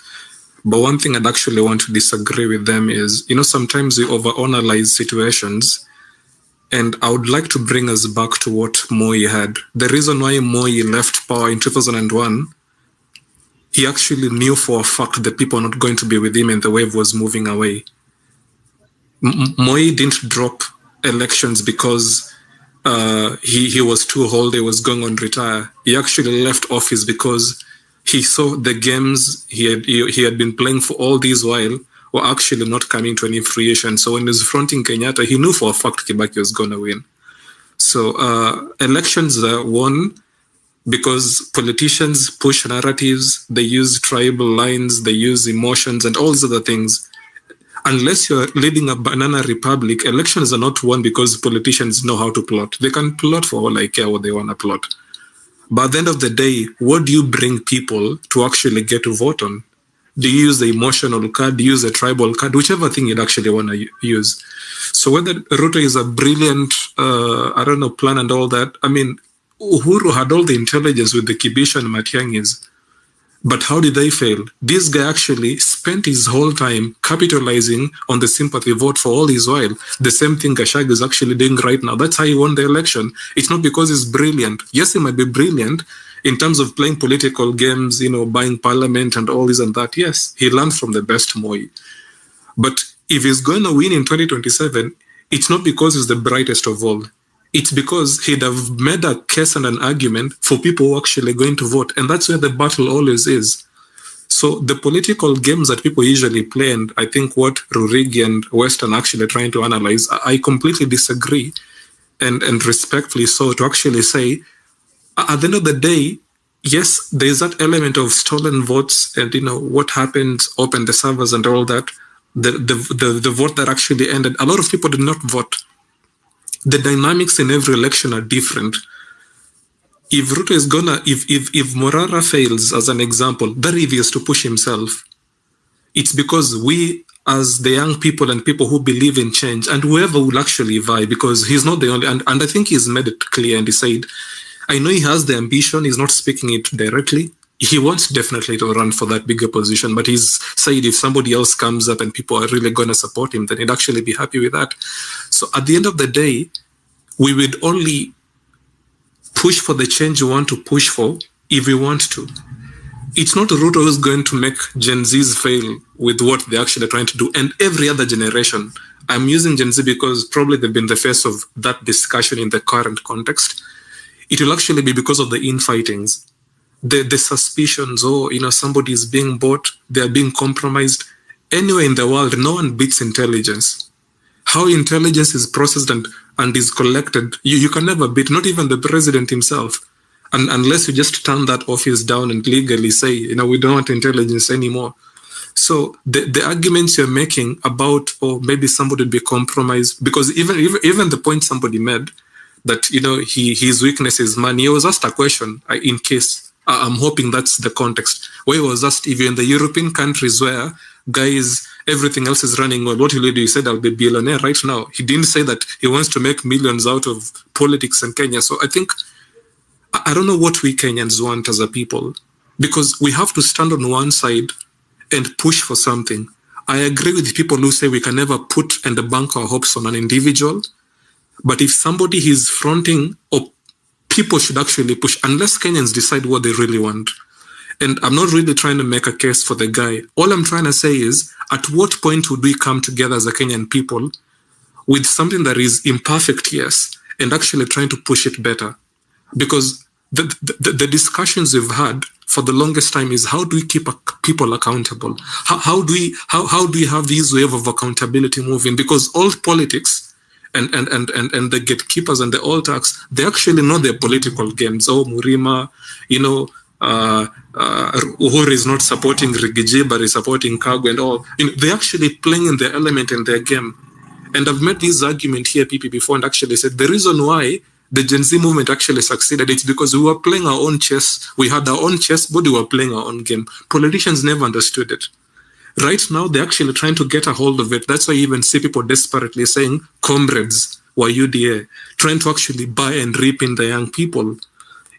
But one thing I'd actually want to disagree with them is, sometimes we overanalyze situations, and I would like to bring us back to what Moi had. The reason why Moi left power in 2001, he actually knew for a fact that people are not going to be with him and the wave was moving away. Moi didn't drop elections because he was too old, he was going on retire. He actually left office because he saw the games he had been playing for all this while were actually not coming to any fruition. So when he was fronting Kenyatta, he knew for a fact Kibaki was going to win. So elections are won because politicians push narratives, they use tribal lines, they use emotions and all these other things. Unless you're leading a banana republic, elections are not won because politicians know how to plot. They can plot for all I care what they want to plot. But at the end of the day, what do you bring people to actually get to vote on? Do you use the emotional card? Do you use the tribal card? Whichever thing you'd actually want to use. So whether Ruto is a brilliant, plan and all that, I mean, Uhuru had all the intelligence with the Kibisha and Matiangis. But how did they fail? This guy actually spent his whole time capitalizing on the sympathy vote for all his while. The same thing Gachagua is actually doing right now. That's how he won the election. It's not because he's brilliant. Yes, he might be brilliant in terms of playing political games, buying parliament and all this and that. Yes, he learned from the best Moi. But if he's going to win in 2027, it's not because he's the brightest of all. It's because he'd have made a case and an argument for people who are actually going to vote. And that's where the battle always is. So the political games that people usually play, and I think what Rurigi and Western actually trying to analyze, I completely disagree, and respectfully so, to actually say, at the end of the day, yes, there's that element of stolen votes and, what happened, open the servers and all that, the vote that actually ended. A lot of people did not vote. The dynamics in every election are different. If Ruto is if Morara fails, as an example, very obvious to push himself. It's because we, as the young people and people who believe in change, and whoever will actually vie, because he's not the only, and I think he's made it clear and he said, I know he has the ambition, he's not speaking it directly. He wants definitely to run for that bigger position, but he's said if somebody else comes up and people are really going to support him, then he'd actually be happy with that. So at the end of the day, we would only push for the change we want to push for if we want to. It's not Ruto who's going to make Gen Zs fail with what they're actually trying to do. And every other generation, I'm using Gen Z because probably they've been the face of that discussion in the current context. It will actually be because of the infightings. The suspicions, somebody is being bought, they're being compromised. Anywhere in the world, no one beats intelligence. How intelligence is processed and is collected, you can never beat, not even the president himself. And unless you just turn that office down and legally say, we don't want intelligence anymore. So the arguments you're making about, or maybe somebody would be compromised, because even the point somebody made that, his weakness is money. He was asked a question in case, I'm hoping that's the context, where he was asked, if you're in the European countries where guys, everything else is running well, what will you do? He said, I'll be a billionaire right now. He didn't say that he wants to make millions out of politics in Kenya. So I think, I don't know what we Kenyans want as a people, because we have to stand on one side and push for something. I agree with people who say we can never put and bank our hopes on an individual. But if somebody is fronting, or people should actually push, unless Kenyans decide what they really want. And I'm not really trying to make a case for the guy. All I'm trying to say is, at what point would we come together as a Kenyan people with something that is imperfect, yes, and actually trying to push it better? Because the discussions we've had for the longest time is, how do we keep people accountable? How do we have this wave of accountability moving? Because all politics and the gatekeepers and the all-tax, they actually know their political games. Oh, Murima, Uhuru is not supporting Rigathi, but is supporting Kagwe and all. They're actually playing in their element and their game. And I've made this argument here, PP, before, and actually said the reason why the Gen Z movement actually succeeded, it's because we were playing our own chess. We had our own chessboard, we were playing our own game. Politicians never understood it. Right now, they're actually trying to get a hold of it. That's why you even see people desperately saying, comrades, were UDA, trying to actually buy and reap in the young people.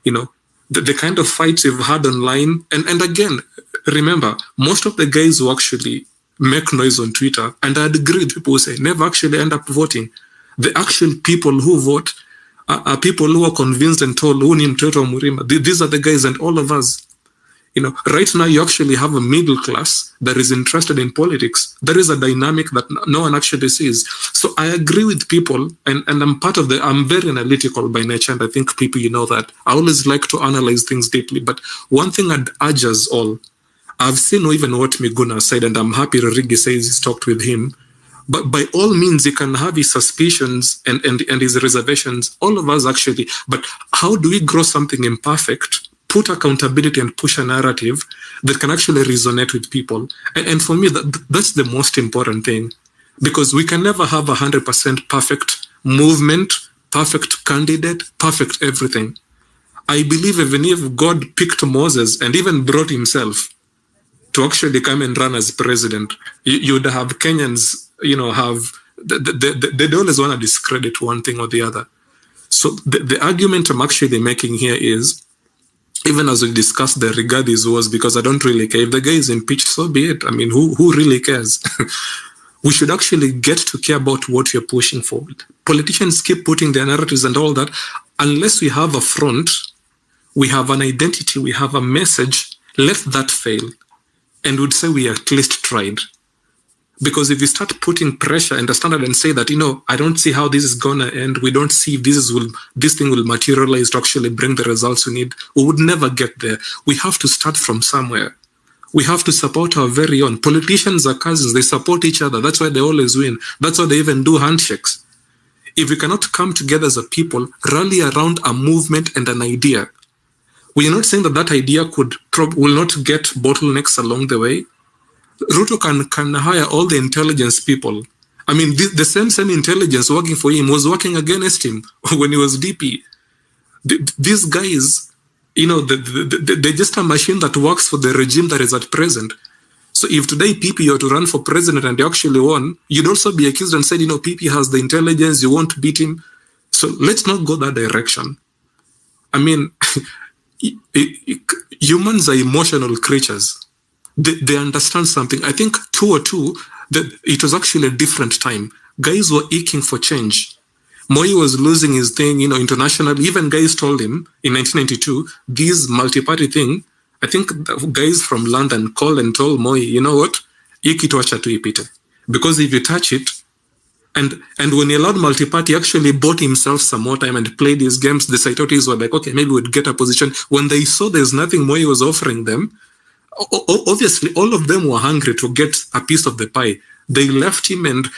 The kind of fights we've had online. And again, remember, most of the guys who actually make noise on Twitter, and I'd agree with people who say, never actually end up voting. The actual people who vote are people who are convinced and told, who need Mtoto Murima. These are the guys, and all of us. Right now you actually have a middle class that is interested in politics. There is a dynamic that no one actually sees. So I agree with people, and I'm very analytical by nature, and I think people, that. I always like to analyze things deeply. But one thing I'd urge us all, I've seen even what Miguna said, and I'm happy Rigi says he's talked with him. But by all means, he can have his suspicions and his reservations, all of us actually. But how do we grow something imperfect, put accountability and push a narrative that can actually resonate with people? And for me, that's the most important thing. Because we can never have 100% perfect movement, perfect candidate, perfect everything. I believe even if God picked Moses and even brought himself to actually come and run as president, you'd have Kenyans, they always want to discredit one thing or the other. So the argument I'm actually making here is, even as we discussed the Rigathi's Woes, because I don't really care. If the guy is impeached, so be it. I mean, who really cares? We should actually get to care about what we're pushing for. Politicians keep putting their narratives and all that. Unless we have a front, we have an identity, we have a message, let that fail. And we'd say we at least tried. Because if you start putting pressure and the standard and say that, I don't see how this is going to end, we don't see if this thing will materialize to actually bring the results we need, we would never get there. We have to start from somewhere. We have to support our very own. Politicians are cousins, they support each other. That's why they always win. That's why they even do handshakes. If we cannot come together as a people, rally around a movement and an idea, we are not saying that idea will not get bottlenecks along the way. Ruto can hire all the intelligence people. I mean, the same intelligence working for him was working against him when he was DP. These guys, they're just a machine that works for the regime that is at present. So if today PP are to run for president and they actually won, you'd also be accused and said, PP has the intelligence, you won't beat him. So let's not go that direction. I mean, humans are emotional creatures. They understand something. I think 2002, that it was actually a different time. Guys were aching for change. Moi was losing his thing, internationally. Even guys told him in 1992, this multi-party thing, I think guys from London called and told Moi, you know what? Because if you touch it, and when he allowed multi-party, he actually bought himself some more time and played these games. The Saitotis were like, okay, maybe we'd get a position. When they saw there's nothing Moi was offering them, obviously, all of them were hungry to get a piece of the pie. They left him and,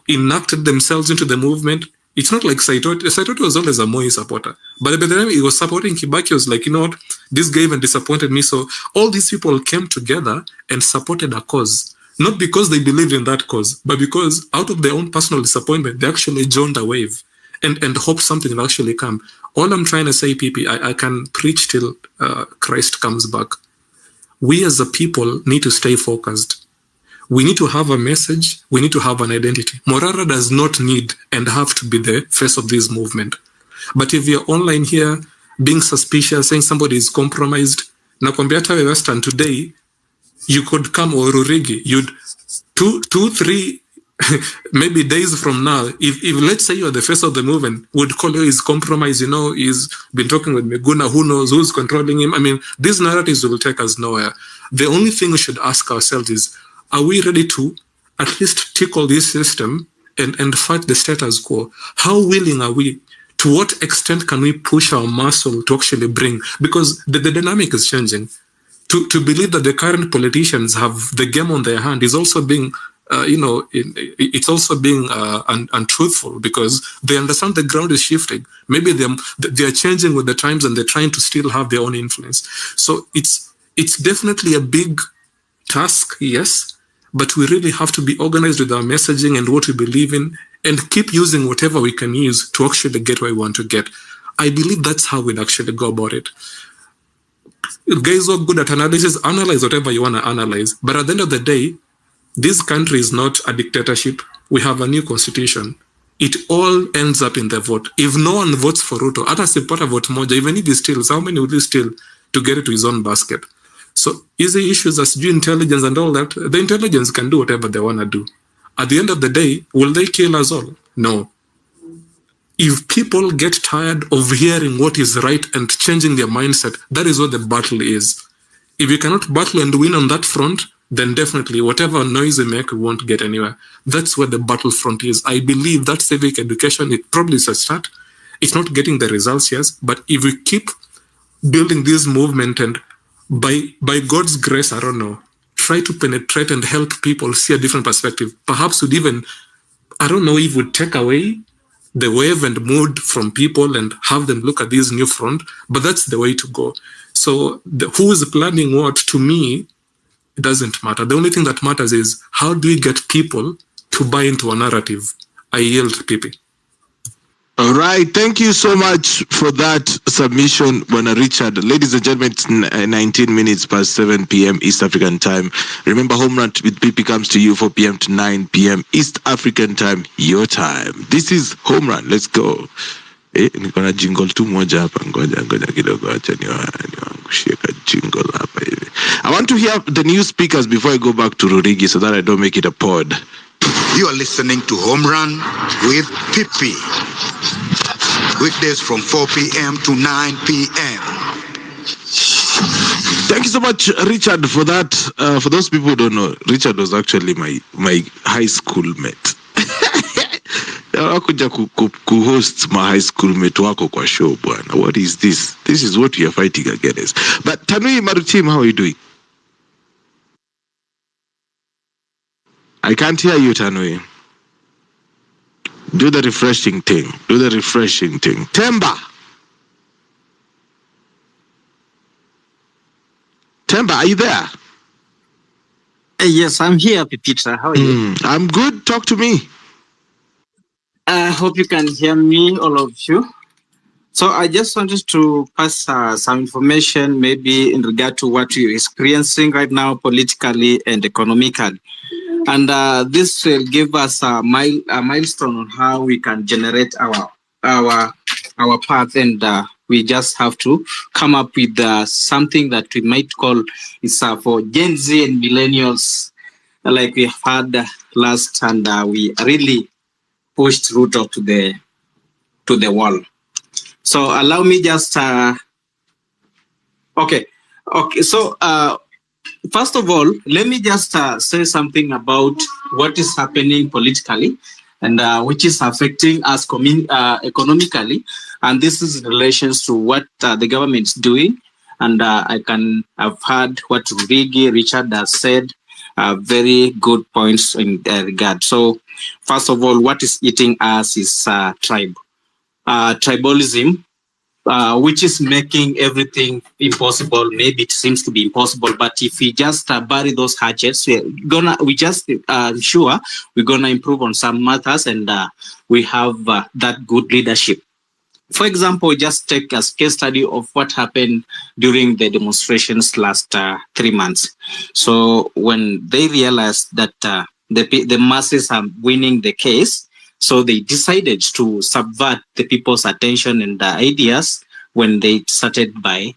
enacted themselves into the movement. It's not like Saitoti was always a Moi supporter. But by the time he was supporting Kibaki, he was like, you know what, this guy even disappointed me. So all these people came together and supported a cause. Not because they believed in that cause, but because out of their own personal disappointment, they actually joined a wave and hope something will actually come. All I'm trying to say, PP, I can preach till Christ comes back. We as a people need to stay focused. We need to have a message. We need to have an identity. Morara does not need and have to be the face of this movement. But if you're online here, being suspicious, saying somebody is compromised, nakwambia hata Western today, you could come or Rurigi, you'd two, 3 maybe days from now, if let's say you're the face of the movement, would call you is compromised, you know, he's been talking with Miguna, who knows who's controlling him. I mean, these narratives will take us nowhere. The only thing we should ask ourselves is, are we ready to at least tickle this system and fight the status quo? How willing are we? To what extent can we push our muscle to actually bring? Because the dynamic is changing. To believe that the current politicians have the game on their hand is also being, it's also being untruthful, because they understand the ground is shifting. Maybe they are changing with the times and they're trying to still have their own influence. So it's definitely a big task, yes, but we really have to be organized with our messaging and what we believe in, and keep using whatever we can use to actually get where we want to get. I believe that's how we'd actually go about it. Guys who are good at analysis, analyze whatever you want to analyze. But at the end of the day, this country is not a dictatorship. We have a new constitution. It all ends up in the vote. If no one votes for Ruto, hata sipata vote moja, even if he steals, how many will he steal to get it to his own basket? So easy issues as due intelligence and all that, the intelligence can do whatever they want to do. At the end of the day, will they kill us all? No. If people get tired of hearing what is right and changing their mindset, that is what the battle is. If you cannot battle and win on that front, then definitely whatever noise we make, we won't get anywhere. That's where the battlefront is. I believe that civic education, it probably is a start. It's not getting the results, yes, but if we keep building this movement and by God's grace, I don't know, try to penetrate and help people see a different perspective, perhaps would even, I don't know if would take away the wave and mood from people and have them look at this new front, but that's the way to go. So who is planning what, to me, it doesn't matter. The only thing that matters is how do we get people to buy into a narrative? I yield, PP. All right. Thank you so much for that submission, Bwana Richard. Ladies and gentlemen, it's 19 minutes past 7 p.m. East African time. Remember, Home Run with PP comes to you 4 p.m. to 9 p.m. East African time, your time. This is Home Run. Let's go. Niko na jingle tu moja hapa, ngoja kidogo, acha niwaangushie ka jingle hapa hivi. I want to hear the new speakers before I go back to Rurigi so that I don't make it a pod. You are listening to Home Run with Pipi. Weekdays from 4 p.m. to 9 p.m. Thank you so much, Richard, for that. For those people who don't know, Richard was actually my high school mate. Wakuja ku-host my high school mate wako kwa show, bwana. What is this? This is what we are fighting against. But Tanui Marutim, how are you doing? I can't hear you, Tanui. Do the refreshing thing. Temba, are you there? Yes, I'm here, Peter. How are you? I'm good. Talk to me. I hope you can hear me, all of you. So I just wanted to pass some information, maybe in regard to what you're experiencing right now, politically and economically. And this will give us a milestone on how we can generate our path, and we just have to come up with something that we might call is for Gen Z and millennials, like we had last, and we really pushed Ruto to the wall. So allow me just okay. So first of all, let me just say something about what is happening politically and which is affecting us economically, and this is in relation to what the government is doing. And I've heard what Richard has said, very good points in that regard. So First of all, what is eating us is tribalism, which is making everything impossible. Maybe it seems to be impossible, but if we just bury those hatchets, sure we're gonna improve on some matters, and we have that good leadership. For example, just take a case study of what happened during the demonstrations last 3 months. So when they realized that the masses are winning the case, so they decided to subvert the people's attention and ideas when they started by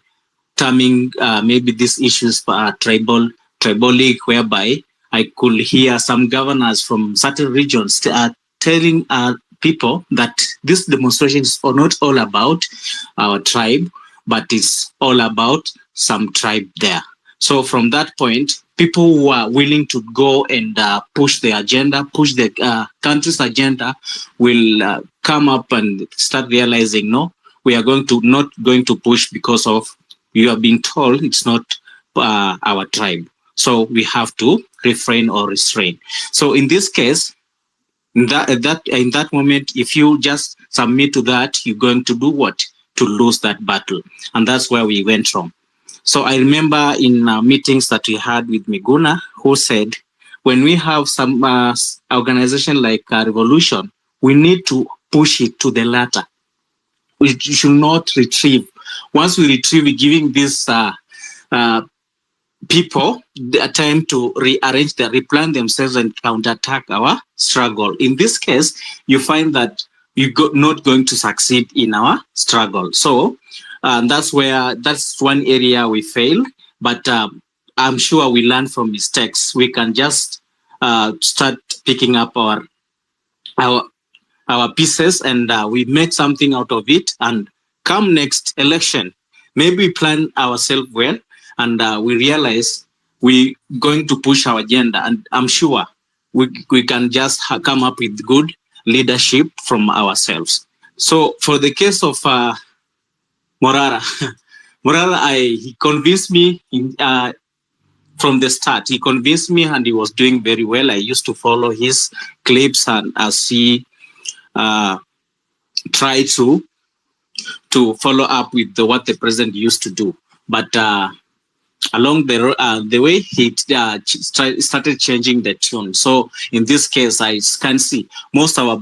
terming maybe these issues tribalic, whereby I could hear some governors from certain regions telling people that this demonstration is not all about our tribe, but it's all about some tribe there. So from that point, people who are willing to go and push the agenda, push the country's agenda, will come up and start realizing, no, we are not going to push because of you are being told it's not our tribe. So we have to refrain or restrain. So in this case, in that moment, if you just submit to that, you're going to do what? To lose that battle. And that's where we went from. So I remember in meetings that we had with Miguna, who said, when we have some organization like Revolution, we need to push it to the latter. We should not retrieve. Once we retrieve, we're giving these people the time to rearrange replan themselves and counterattack our struggle. In this case, you find that you're not going to succeed in our struggle. So that's one area we failed, but I'm sure we learn from mistakes. We can just start picking up our pieces, and we make something out of it. And come next election, maybe we plan ourselves well, and we realize we're going to push our agenda. And I'm sure we can just come up with good leadership from ourselves. So for the case of Morara, he convinced me from the start. He convinced me, and he was doing very well. I used to follow his clips, and as he tried to follow up with what the president used to do. But along the way, he started changing the tune. So in this case, I can see most of our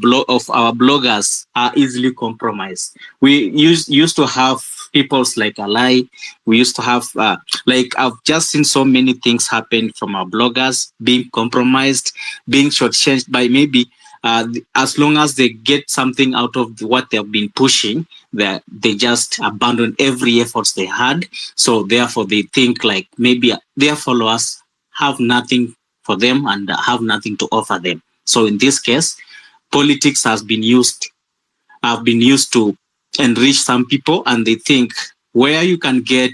bloggers are easily compromised. We used to have peoples like Alai. We used to have I've just seen so many things happen from our bloggers being compromised, being shortchanged by maybe as long as they get something out of what they've been pushing, they just abandon every effort they had. So therefore, they think like maybe their followers have nothing for them and have nothing to offer them. So in this case, politics have been used to enrich some people, and they think where you can get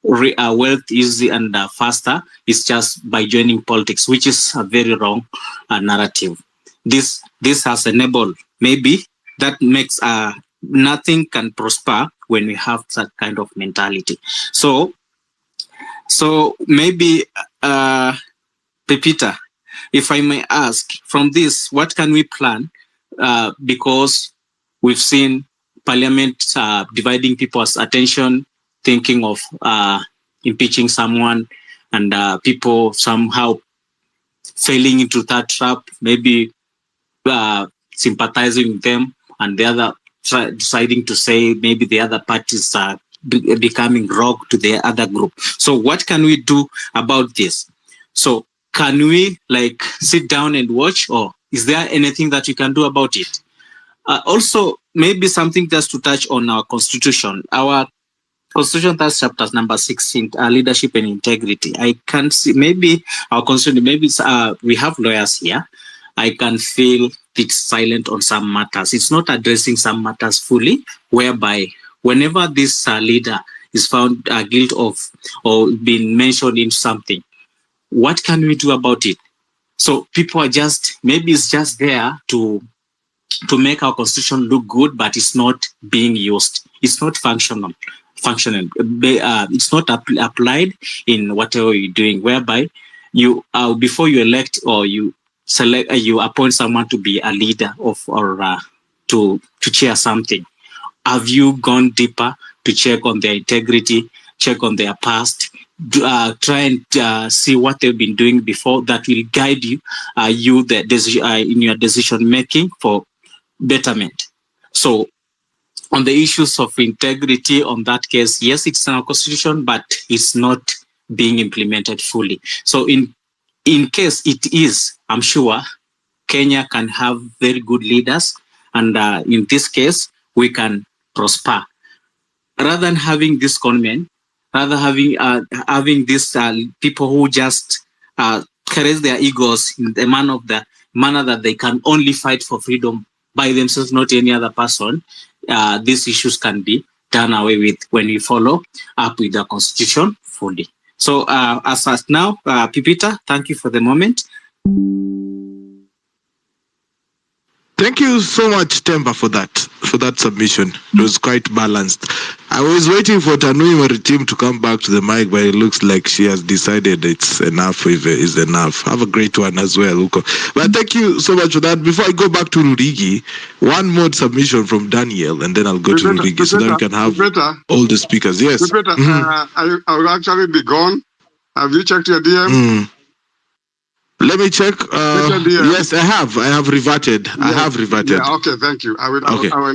wealth easy and faster is just by joining politics, which is a very wrong narrative. This has enabled, maybe that makes nothing can prosper when we have that kind of mentality. So maybe Pepita, if I may ask, from this, what can we plan? Because we've seen Parliament dividing people's attention, thinking of impeaching someone, and people somehow failing into that trap, maybe sympathizing with them, and the other deciding to say maybe the other parties are becoming rogue to the other group. So what can we do about this? So can we sit down and watch, or is there anything that you can do about it? Also, maybe something just to touch on our constitution. Our Constitution, that's chapter number 16, leadership and integrity. I can see maybe our constitution, maybe we have lawyers here. I can feel it's silent on some matters. It's not addressing some matters fully, whereby whenever this leader is found guilty of or been mentioned in something, what can we do about it? So people are maybe it's just there to make our constitution look good, but it's not being used. It's not functional. It's not applied in whatever you're doing, whereby you before you elect or you you appoint someone to be a leader of or to chair something, have you gone deeper to check on their integrity, check on their past, try and see what they've been doing before? That will guide you, in your decision making for betterment. So on the issues of integrity, on that case, yes, it's in our constitution, but it's not being implemented fully. So in case it is, I'm sure Kenya can have very good leaders, and in this case, we can prosper. Rather than having this conmen, rather having these people who just caress their egos in the manner that they can only fight for freedom by themselves, not any other person, these issues can be done away with when we follow up with the constitution fully. So as of now, Pipita, thank you for the moment. Thank you so much, Temba, for that submission. It was quite balanced. I was waiting for Tanui Maritim to come back to the mic, but it looks like she has decided it's enough is enough. Have a great one as well, Uko. But thank you so much for that. Before I go back to Rurigi, one more submission from Daniel, and then I'll go to Rurigi so that we can have all the speakers. Yes. I will actually be gone. Have you checked your DM? Let me check. Yes, I have. I have reverted. Yeah. I have reverted. Yeah, okay, thank you. I will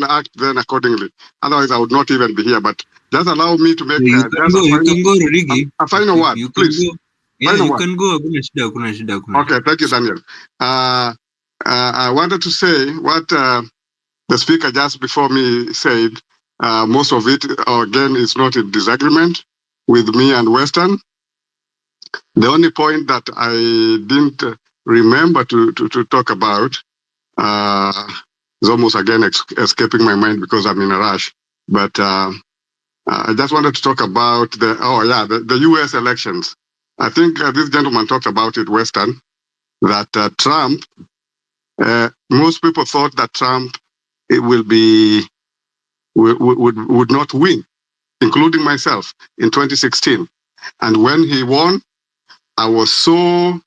act then accordingly. Otherwise, I would not even be here. But just allow me to make you can go, Rigi. A final word, please. Yeah, you can go. Okay, thank you, Daniel. I wanted to say what the speaker just before me said. Most of it, again, is not in disagreement with me and Western. The only point that I didn't remember to talk about is almost again escaping my mind because I'm in a rush. But I just wanted to talk about the U.S. elections. I think this gentleman talked about it, Western, that Trump, most people thought that Trump would not win, including myself, in 2016. And when he won, I was so,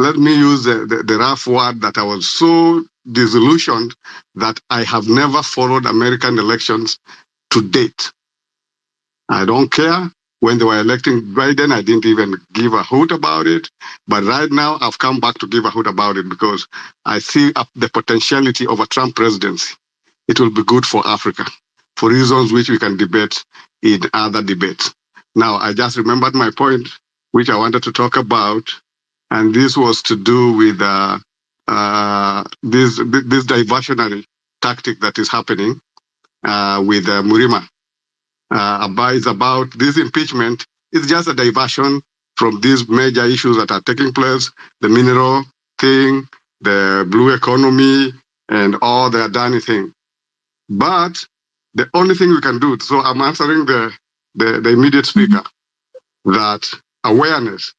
let me use the rough word, that I was so disillusioned that I have never followed American elections to date. I don't care. When they were electing Biden, I didn't even give a hoot about it. But right now, I've come back to give a hoot about it because I see the potentiality of a Trump presidency. It will be good for Africa for reasons which we can debate in other debates. Now, I just remembered my point, which I wanted to talk about, and this was to do with this diversionary tactic that is happening with Murima. Is about this impeachment. It's just a diversion from these major issues that are taking place, the mineral thing, the blue economy, and all the Adani thing. But the only thing we can do, so I'm answering the immediate speaker, that awareness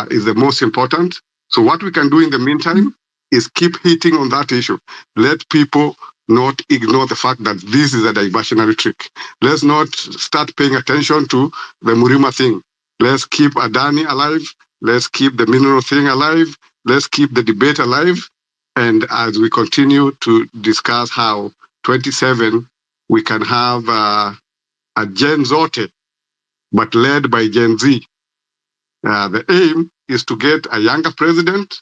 is the most important. So what we can do in the meantime is keep hitting on that issue. Let people not ignore the fact that this is a diversionary trick. Let's not start paying attention to the Murima thing. Let's keep Adani alive. Let's keep the mineral thing alive. Let's keep the debate alive. And as we continue to discuss how 27 we can have a Gen Zote, but led by Gen Z. The aim is to get a younger president.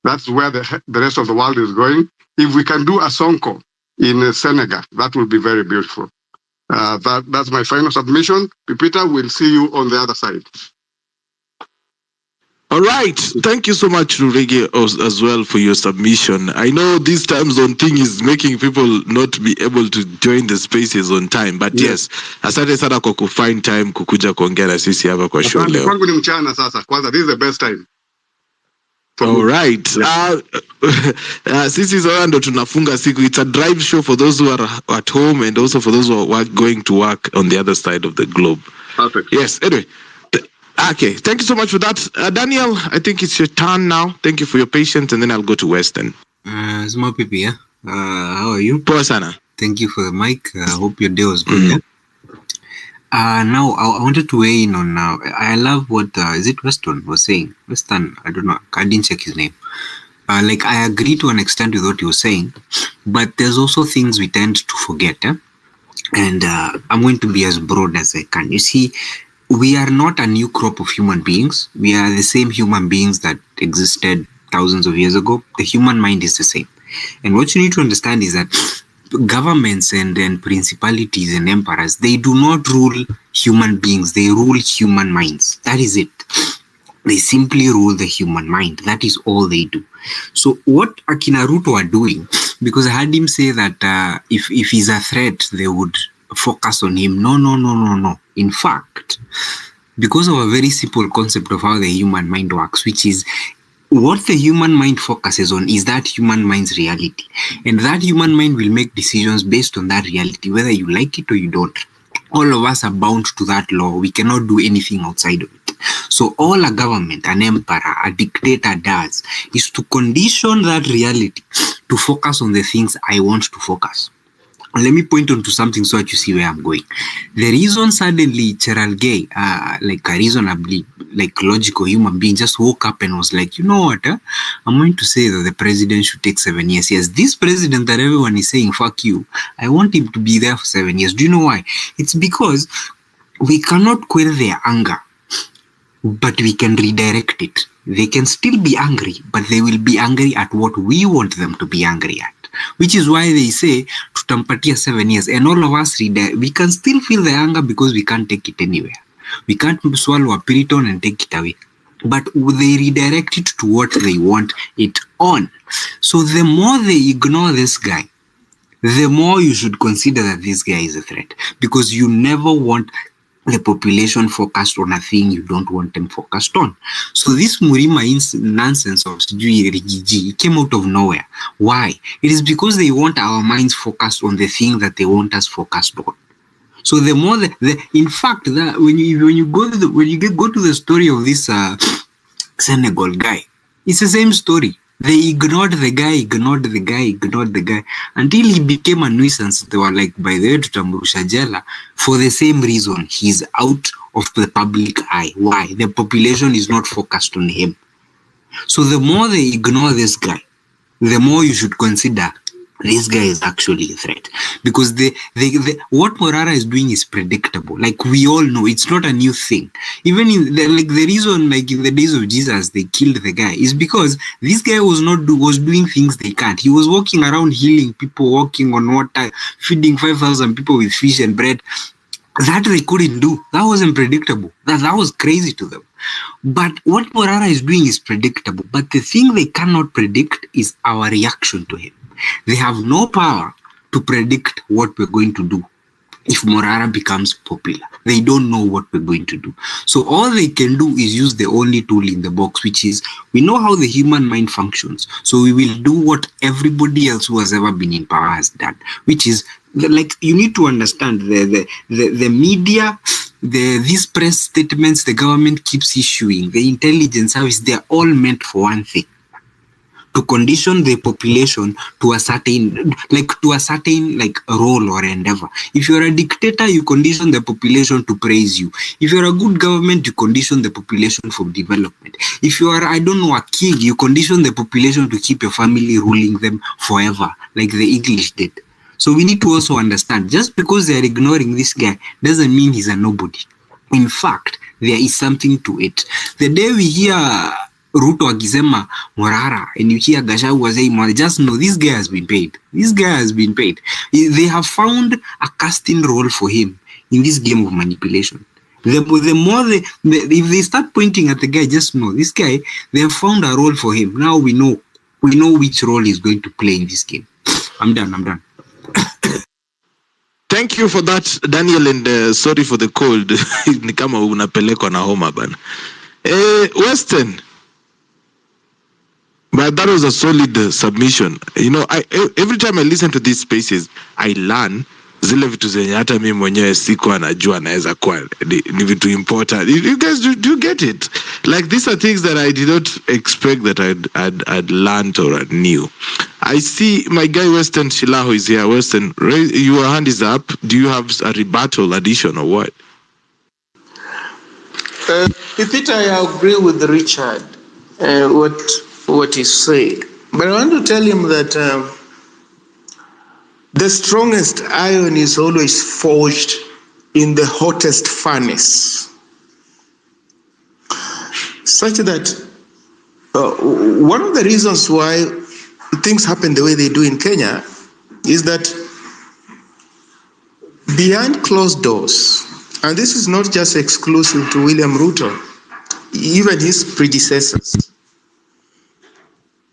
That's where the rest of the world is going. If we can do a Sonko in Senegal, that will be very beautiful. That's my final submission. Pipita, we'll see you on the other side. All right. Thank you so much, Rurigi, as well for your submission. I know this time zone thing is making people not be able to join the spaces on time, but yes, asante sana kwa kufind time kukuja kuongea na sisi hapa kwa show leo. Kwangu ni mchana sasa. Kwanza, this is the best time. All right. Sisi sasa ndo tunafunga siku. It's a drive show for those who are at home and also for those who are going to work on the other side of the globe. Perfect. Yes. Anyway. Okay, thank you so much for that. Daniel, I think it's your turn now. Thank you for your patience, and then I'll go to Western. Small people, yeah? How are you? Poa sana. Thank you for the mic. I hope your day was good, yeah? Now I wanted to weigh in on now. I love what is it Weston was saying. Weston, I don't know. I didn't check his name. Like I agree to an extent with what he was saying, but there's also things we tend to forget. And I'm going to be as broad as I can. You see, we are not a new crop of human beings. We are the same human beings that existed thousands of years ago. The human mind is the same. And what you need to understand is that governments and principalities and emperors, they do not rule human beings. They rule human minds. That is it. They simply rule the human mind. That is all they do. So what Akina Ruto are doing, because I heard him say that if he's a threat, they would focus on him. No. In fact, because of a very simple concept of how the human mind works, which is what the human mind focuses on is that human mind's reality. And that human mind will make decisions based on that reality, whether you like it or you don't. All of us are bound to that law. We cannot do anything outside of it. So all a government, an emperor, a dictator does is to condition that reality to focus on the things I want to focus. Let me point on to something so that you see where I'm going. The reason suddenly Cheral Gay, like a reasonably logical human being, just woke up and was like, you know what, I'm going to say that the president should take 7 years. Yes, this president that everyone is saying, fuck you, I want him to be there for 7 years. Do you know why? It's because we cannot quell their anger, but we can redirect it. They can still be angry, but they will be angry at what we want them to be angry at. Which is why they say tutampatia 7 years, and all of us we can still feel the anger because we can't take it anywhere. We can't swallow a piriton and take it away, but they redirect it to what they want it on. So the more they ignore this guy, the more you should consider that this guy is a threat, because you never want the population focused on a thing you don't want them focused on. So this Murima nonsense of Rigiji came out of nowhere. Why? It is because they want our minds focused on the thing that they want us focused on. So the more in fact, that when you go to the story of this Senegal guy, it's the same story. They ignored the guy until he became a nuisance. They were like, by the way, tutamrusha jela for the same reason. He's out of the public eye. Why? The population is not focused on him. So the more they ignore this guy, the more you should consider this guy is actually a threat, because what Morara is doing is predictable. Like we all know, it's not a new thing. Even in the reason, like in the days of Jesus, they killed the guy is because this guy was doing things they can't. He was walking around healing people, walking on water, feeding 5,000 people with fish and bread. That they couldn't do. That wasn't predictable. That was crazy to them. But what Morara is doing is predictable. But the thing they cannot predict is our reaction to him. They have no power to predict what we're going to do if Morara becomes popular. They don't know what we're going to do. So all they can do is use the only tool in the box, which is we know how the human mind functions. So we will do what everybody else who has ever been in power has done, which is like you need to understand the media, these press statements the government keeps issuing, the intelligence service, they're all meant for one thing: to condition the population to a certain role or endeavor. If you're a dictator, you condition the population to praise you. If you're a good government, you condition the population for development. If you are, a king, you condition the population to keep your family ruling them forever, like the English did. So we need to also understand, just because they are ignoring this guy doesn't mean he's a nobody. In fact, there is something to it. The day we hear Ruto akisema Morara and you hear Gachagua saying Morara, just know this guy has been paid. This guy has been paid. They have found a casting role for him in this game of manipulation. The more if they start pointing at the guy, just know this guy, they have found a role for him. Now we know which role he's going to play in this game. I'm done. Thank you for that, Daniel, and sorry for the cold. Ni kama unapelekwa na homa bana. Western. But that was a solid submission. You know, every time I listen to these spaces, I learn zile vitu zenye hata mimi mwenyewe sikuwa najua naweza kuwa ni vitu important. You guys do you get it? Like these are things that I did not expect that I'd learned or I knew. I see my guy Western Shilaho is here. Western, your hand is up. Do you have a rebuttal addition or what? Peter, I agree with Richard, what he said. But I want to tell him that the strongest iron is always forged in the hottest furnace, such that one of the reasons why things happen the way they do in Kenya is that behind closed doors, and this is not just exclusive to William Ruto, even his predecessors,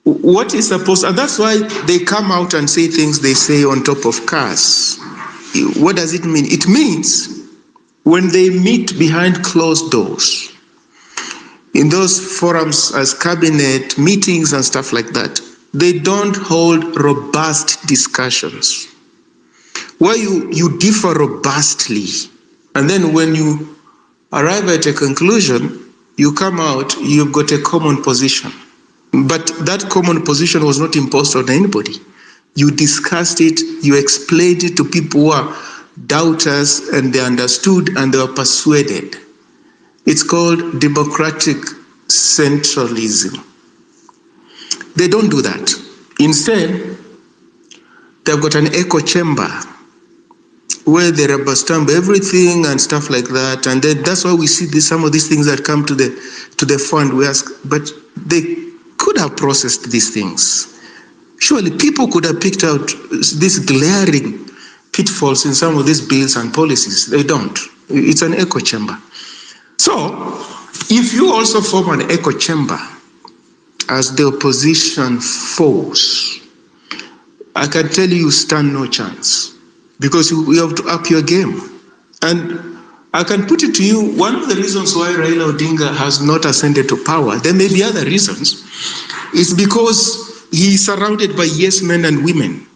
what is supposed, and that's why they come out and say things they say on top of cars. What does it mean? It means when they meet behind closed doors, in those forums as cabinet meetings and stuff like that, they don't hold robust discussions where you differ robustly. And then when you arrive at a conclusion, you come out, you've got a common position. But that common position was not imposed on anybody. You discussed it, you explained it to people who are doubters, and they understood and they were persuaded. It's called democratic centralism. They don't do that. Instead, they've got an echo chamber where they rubber stamp everything and stuff like that. And then that's why we see some of these things that come to the fund. We ask, but they could have processed these things. Surely people could have picked out these glaring pitfalls in some of these bills and policies. They don't. It's an echo chamber. So, if you also form an echo chamber as the opposition force, I can tell you stand no chance, because you have to up your game. And I can put it to you, one of the reasons why Raila Odinga has not ascended to power, there may be other reasons, is because he is surrounded by yes men and women.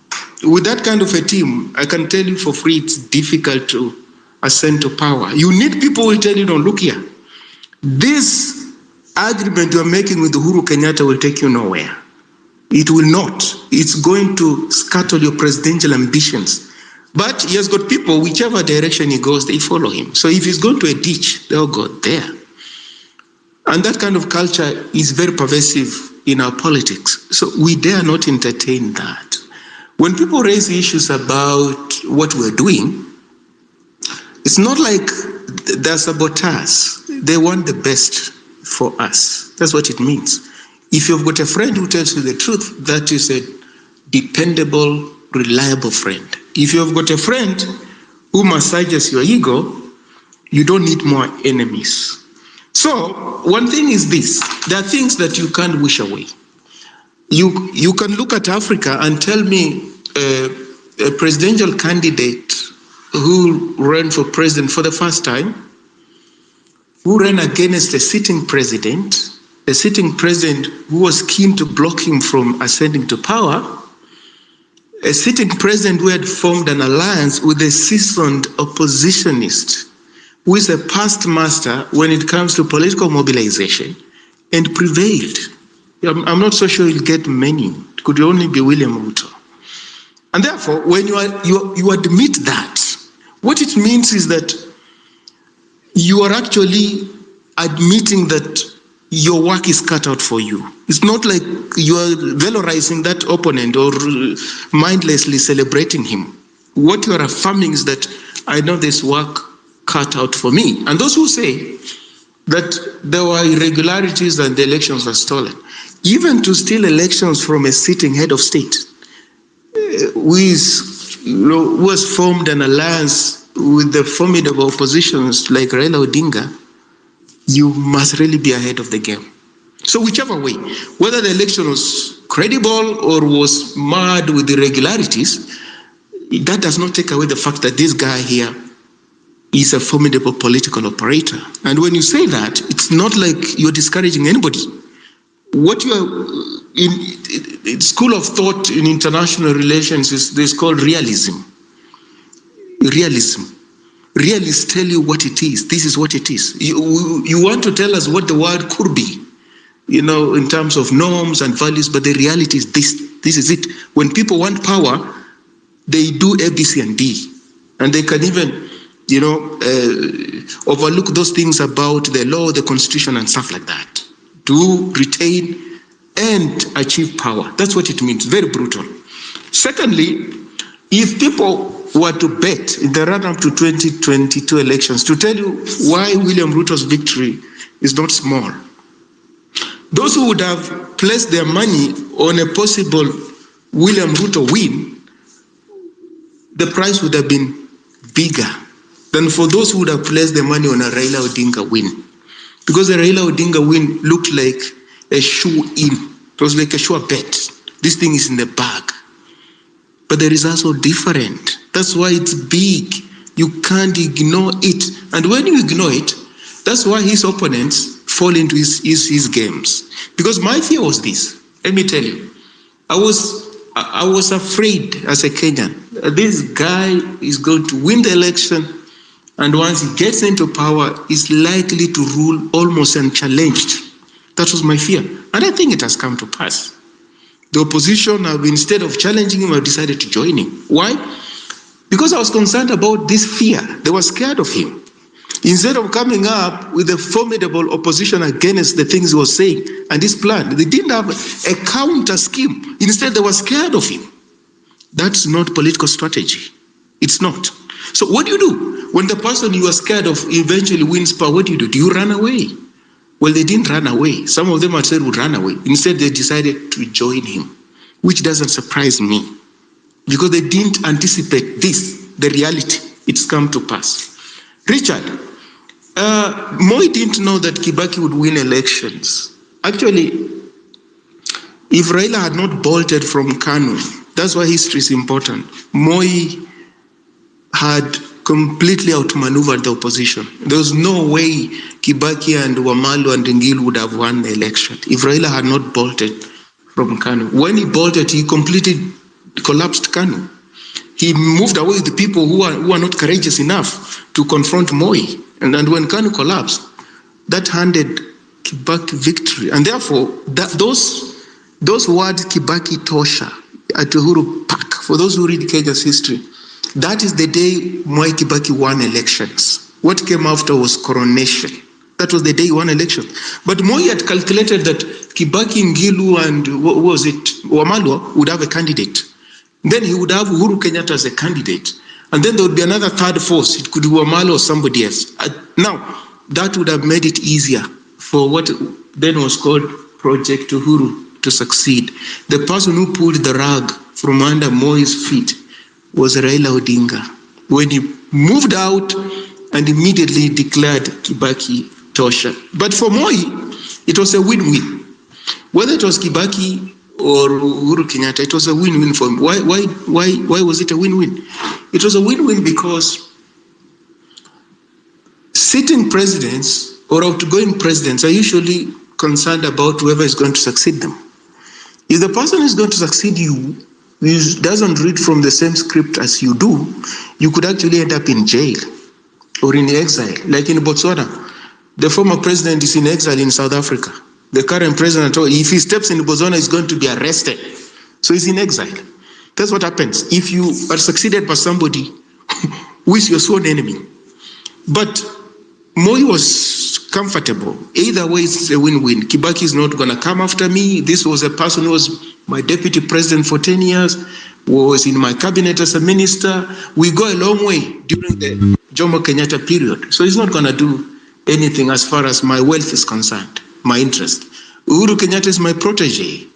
With that kind of a team, I can tell you for free, it's difficult to ascend to power. You need people who will tell you, no, look here, this agreement you're making with Uhuru Kenyatta will take you nowhere. It will not. It's going to scuttle your presidential ambitions. But he has got people, whichever direction he goes, they follow him. So if he's going to a ditch, they'll go there. And that kind of culture is very pervasive in our politics. So we dare not entertain that. When people raise issues about what we're doing, it's not like they're saboteurs. They want the best for us. That's what it means. If you've got a friend who tells you the truth, that is a dependable, reliable friend. If you've got a friend who massages your ego, you don't need more enemies. So one thing is this, there are things that you can't wish away. You can look at Africa and tell me a presidential candidate who ran for president for the first time, who ran against a sitting president who was keen to block him from ascending to power, a sitting president who had formed an alliance with a seasoned oppositionist who is a past master when it comes to political mobilization and prevailed. I'm not so sure you'll get many. It could only be William Ruto. And therefore, when you admit that, what it means is that you are actually admitting that your work is cut out for you. It's not like you are valorizing that opponent or mindlessly celebrating him. What you are affirming is that I know this work cut out for me. And those who say that there were irregularities and the elections were stolen, even to steal elections from a sitting head of state, who has formed an alliance with the formidable oppositions like Raila Odinga, you must really be ahead of the game. So whichever way, whether the election was credible or was marred with irregularities, that does not take away the fact that this guy here is a formidable political operator. And when you say that, it's not like you're discouraging anybody. What you are in school of thought in international relations is called realism. Realism. Realists tell you what it is. This is what it is. You want to tell us what the world could be, in terms of norms and values, but the reality is this. This is it. When people want power, they do A, B, C, and D. And they can even overlook those things about the law, the constitution, and stuff like that to retain and achieve power. That's what it means. Very brutal. Secondly, if people were to bet in the run-up to 2022 elections to tell you why William Ruto's victory is not small, those who would have placed their money on a possible William Ruto win, the price would have been bigger than for those who would have placed their money on a Raila Odinga win. Because the Raila Odinga win looked like a shoe-in. It was like a sure bet. This thing is in the bag. But the results are different. That's why it's big. You can't ignore it. And when you ignore it, that's why his opponents fall into his games. Because my fear was this. Let me tell you. I was afraid as a Kenyan. This guy is going to win the election, and once he gets into power, is likely to rule almost unchallenged. That was my fear. And I think it has come to pass. The opposition have, instead of challenging him, have decided to join him. Why? Because I was concerned about this fear. They were scared of him. Instead of coming up with a formidable opposition against the things he was saying and his plan, they didn't have a counter scheme. Instead, they were scared of him. That's not political strategy. It's not. So what do you do? When the person you are scared of eventually wins power, what do? Do you run away? Well, they didn't run away. Some of them had said would run away. Instead, they decided to join him, which doesn't surprise me because they didn't anticipate this, the reality. It's come to pass. Richard, Moi didn't know that Kibaki would win elections. Actually, if Raila had not bolted from Kanu, that's why history is important. Moi had completely outmaneuvered the opposition. There was no way Kibaki and Wamalo and Ngil would have won the election if Raila had not bolted from Kanu. When he bolted, he completely collapsed Kanu. He moved away with the people who are not courageous enough to confront Moi. And when Kanu collapsed, that handed Kibaki victory. And therefore, those words, Kibaki Tosha, at Uhuru Park, for those who read Kenya's history, that is the day Moi Kibaki won elections. What came after was coronation. That was the day he won elections. But Moi had calculated that Kibaki, Ngilu, and Wamalwa would have a candidate. Then he would have Uhuru Kenyatta as a candidate. And then there would be another third force. It could be Wamalo or somebody else. Now, that would have made it easier for what then was called Project Uhuru to succeed. The person who pulled the rug from under Moi's feet was Raila Odinga, when he moved out and immediately declared Kibaki Tosha. But for Moi, it was a win-win. Whether it was Kibaki or Uhuru Kenyatta, it was a win-win for him. Why was it a win-win? It was a win-win because sitting presidents or outgoing presidents are usually concerned about whoever is going to succeed them. If the person is going to succeed you doesn't read from the same script as you do, you could actually end up in jail or in exile. Like in Botswana, the former president is in exile in South Africa. The current president, if he steps in Botswana, he's going to be arrested. So he's in exile. That's what happens if you are succeeded by somebody who is your sworn enemy. But Moi was comfortable. Either way, it's a win-win. Kibaki is not going to come after me. This was a person who was my deputy president for 10 years, was in my cabinet as a minister. We go a long way during the Jomo Kenyatta period. So he's not going to do anything as far as my wealth is concerned, my interest. Uhuru Kenyatta is my protege.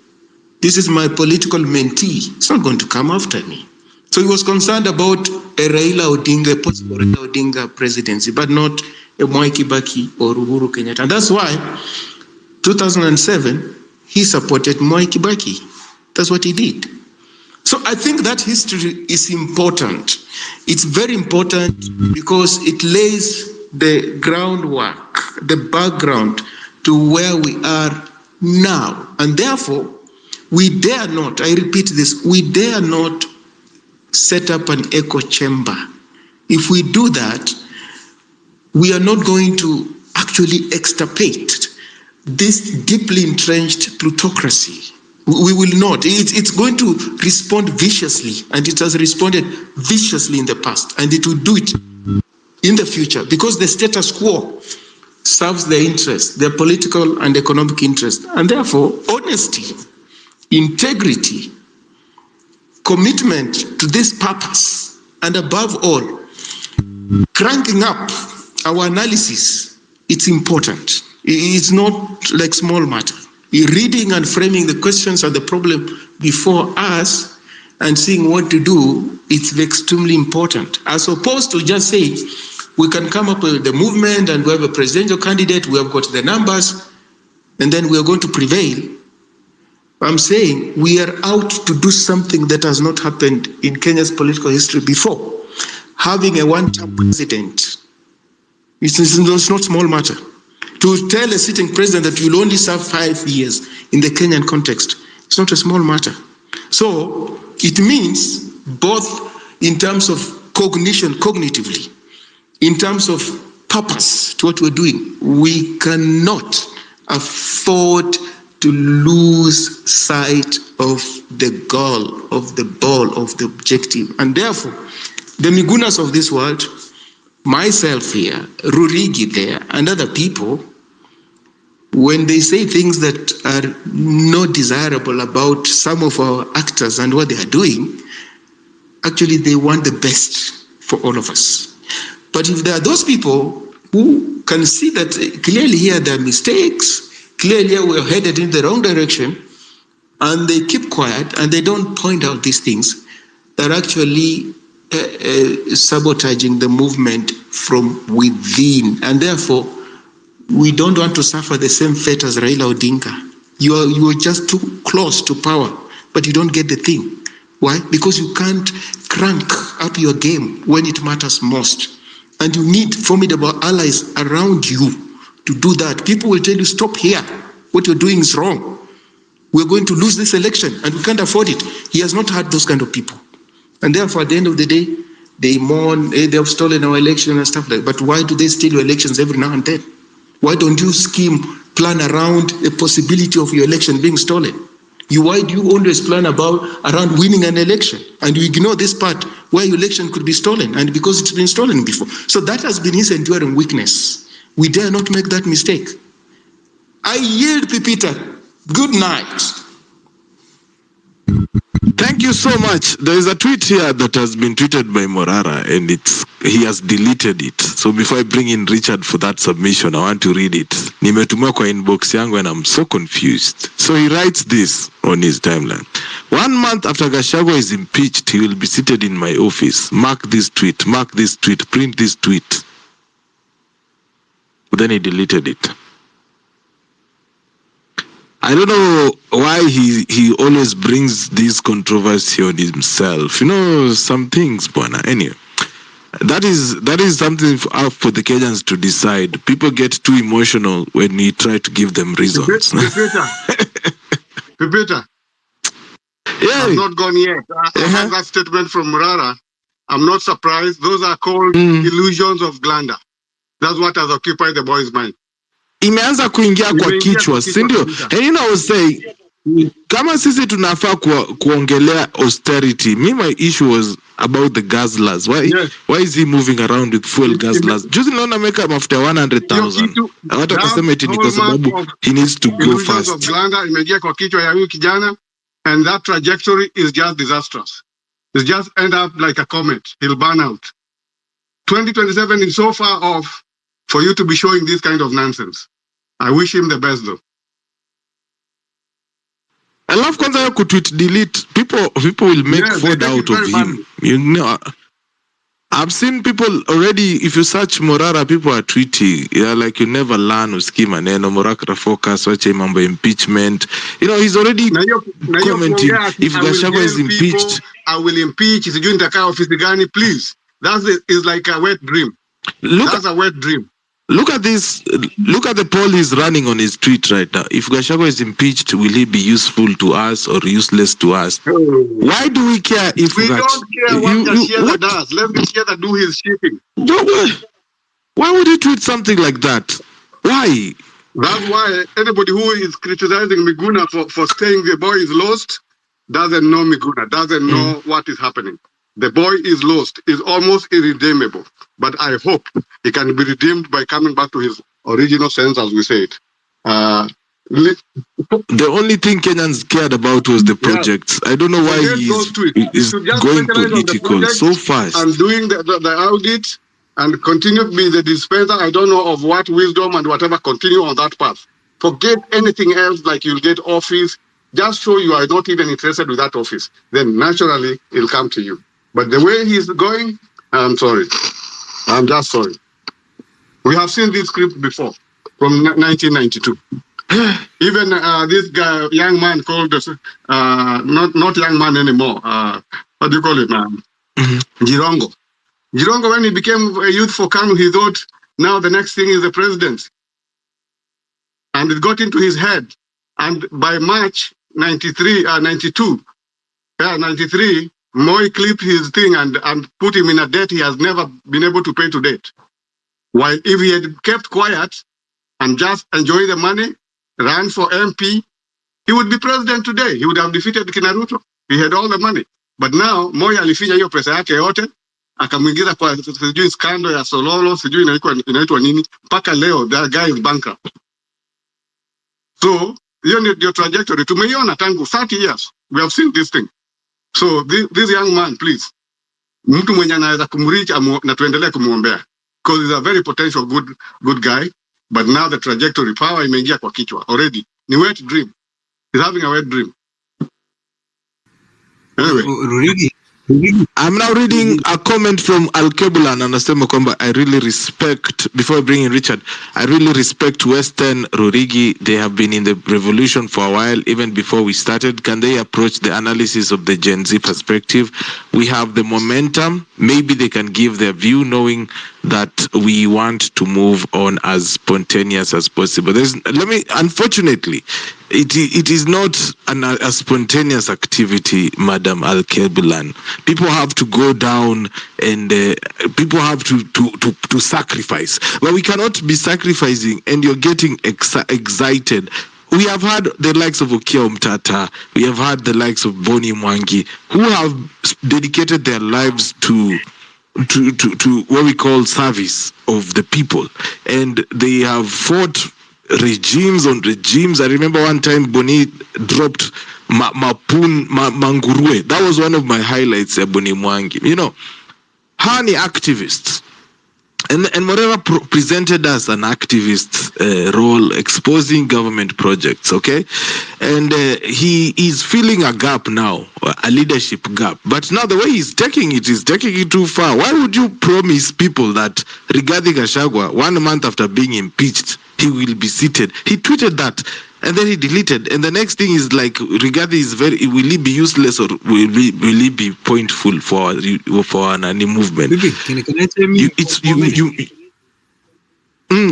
This is my political mentee. It's not going to come after me. So he was concerned about a Raila Odinga, possible Raila Odinga presidency, but not a Moi Kibaki or Uhuru Kenyatta. And that's why 2007, he supported Moi Kibaki. That's what he did. So I think that history is important. It's very important because it lays the groundwork, the background to where we are now. And therefore, we dare not, I repeat this, we dare not set up an echo chamber. If we do that, we are not going to actually extirpate this deeply entrenched plutocracy. We will not. It's going to respond viciously, and it has responded viciously in the past, and it will do it in the future, because the status quo serves their interests, their political and economic interests. And therefore, honesty, integrity, commitment to this purpose, and above all, cranking up our analysis, it's important. It's not like small matter. Reading and framing the questions and the problem before us and seeing what to do, it's extremely important. As opposed to just saying, we can come up with the movement and we have a presidential candidate, we have got the numbers, and then we are going to prevail. I'm saying we are out to do something that has not happened in Kenya's political history before. Having a one-term president, it's not small matter. To tell a sitting president that you'll only serve 5 years in the Kenyan context, it's not a small matter. So it means both in terms of cognition, cognitively, in terms of purpose to what we're doing, we cannot afford to lose sight of the goal, of the ball, of the objective. And therefore, the Migunas of this world, myself here, Rurigi there, and other people, when they say things that are not desirable about some of our actors and what they are doing, actually they want the best for all of us. But if there are those people who can see that clearly here there are mistakes, clearly we're headed in the wrong direction, and they keep quiet and they don't point out these things, they're actually sabotaging the movement from within. And therefore, we don't want to suffer the same fate as Raila Odinga. You are just too close to power, but you don't get the thing. Why? Because you can't crank up your game when it matters most. And you need formidable allies around you to do that. People will tell you, stop here. What you're doing is wrong. We're going to lose this election and we can't afford it. He has not had those kind of people. And therefore, at the end of the day, they mourn, they have stolen our election and stuff like that. But why do they steal your elections every now and then? Why don't you plan around the possibility of your election being stolen? Why do you always plan around winning an election? And you ignore this part where your election could be stolen, and because it's been stolen before. So that has been his enduring weakness. We dare not make that mistake. I yield, Pipita. Good night. Thank you so much. There is a tweet here that has been tweeted by Morara, and he has deleted it. So before I bring in Richard for that submission, I want to read it. Nimetumwa kwa inbox yangu and I'm so confused. So he writes this on his timeline. 1 month after Gachagua is impeached, he will be seated in my office. Mark this tweet, print this tweet. But then he deleted it. I don't know why he always brings this controversy on himself. You know, some things, Bwana. Anyway, that is something for the Kenyans to decide. People get too emotional when we try to give them reasons. Pipita. Yeah. I've not gone yet. I have that statement from Murara. I'm not surprised. Those are called illusions of grandeur. That's what has occupied the boy's mind. Imeanza kuingia kwa kichwa, si ndio? And you know, I was saying, kama sisi tunafaa kuongelea austerity. My issue was about the guzzlers. Why is he moving around with fuel guzzlers? Juzi naona ameweka mafuta 100,000. Watu wakasema eti ni kwa sababu he needs to go fast. Of Glanda imeingia kwa kichwa ya huyu kijana, and that trajectory is just disastrous. It's just end up like a comet. He'll burn out. 2027 is so far off for you to be showing this kind of nonsense. I wish him the best though. I love kwanza kutweet delete. People will make fun out of him. You know, I've seen people already. If you search Morara, people are tweeting. Yeah, like you never learn uski maneno. Morara focus wache mambo impeachment. You know, he's already commenting. If Gachagua is impeached, I will impeach. Sijui nitakaa ofisi gani, please. Is like a wet dream. That's a wet dream. Look at this. Look at the poll he's running on his tweet right now. If Gachagua is impeached, will he be useful to us or useless to us? Why do we care if we don't care what Gachagua does? Let Gachagua do his shipping. Why would he tweet something like that? Why? That's why anybody who is criticizing Miguna for saying the boy is lost doesn't know Miguna, doesn't know what is happening. The boy is lost, is almost irredeemable. But I hope he can be redeemed by coming back to his original sense, as we said. The only thing Kenyans cared about was the projects. I don't know why he's going political so fast. And doing the audit and continue to be the dispenser, I don't know of what wisdom and whatever, continue on that path. Forget anything else, like you'll get office. Just show you are not even interested with that office. Then naturally, it'll come to you. But the way he's going, I'm sorry. I'm just sorry. We have seen this script before from 1992. Even this guy, young man called, not young man anymore. What do you call it, man? Girongo. Girongo, when he became a youth for KANU, he thought, now the next thing is the presidency. And it got into his head. And by March 93, Moi clipped his thing and put him in a debt he has never been able to pay to date. While if he had kept quiet and just enjoy the money, ran for MP, he would be president today. He would have defeated Kinaruto. He had all the money. But now, Moi alifinya hiyo pesa yake yote, akamwingiza kwa sijui scandal ya Sololo, sijui inaitwa nini, mpaka leo, that guy is bankrupt. So, hiyo ndio trajectory. Tumeiona tangu 30 years. We have seen this thing. So, this young man, please, mtu mwenye anaweza kumreach na tuendelee kumuombea. Because he's a very potential good guy. But now the trajectory, power imeingia kwa kichwa already. Ni wet dream. He's having a wet dream. Anyway. I'm now reading a comment from Al-Kebulan and anasema kwamba I really respect, before I bring in Richard, I really respect Western Rurigi. They have been in the revolution for a while, even before we started. Can they approach the analysis of the Gen Z perspective? We have the momentum. Maybe they can give their view, knowing that we want to move on as spontaneous as possible. Unfortunately, it is not a spontaneous activity, Madam Al-Kebulan. People have to go down and people have to sacrifice. But we cannot be sacrificing and you're getting excited. We have had the likes of Okia Umtata, we have had the likes of Boni Mwangi, who have dedicated their lives to what we call service of the people. And they have fought regimes on regimes. I remember one time Boni dropped Mangurue. That was one of my highlights, Boni Mwangi. You know, honey activists. And Morera presented us an activist role, exposing government projects, okay? And he is filling a gap now, a leadership gap. But now the way he's taking it is taking it too far. Why would you promise people that Rigathi Gachagua, 1 month after being impeached, he will be seated? He tweeted that. And then he deleted. And the next thing is like, Rigathi is will he be useless or will he be pointful for any movement? Can I tell you?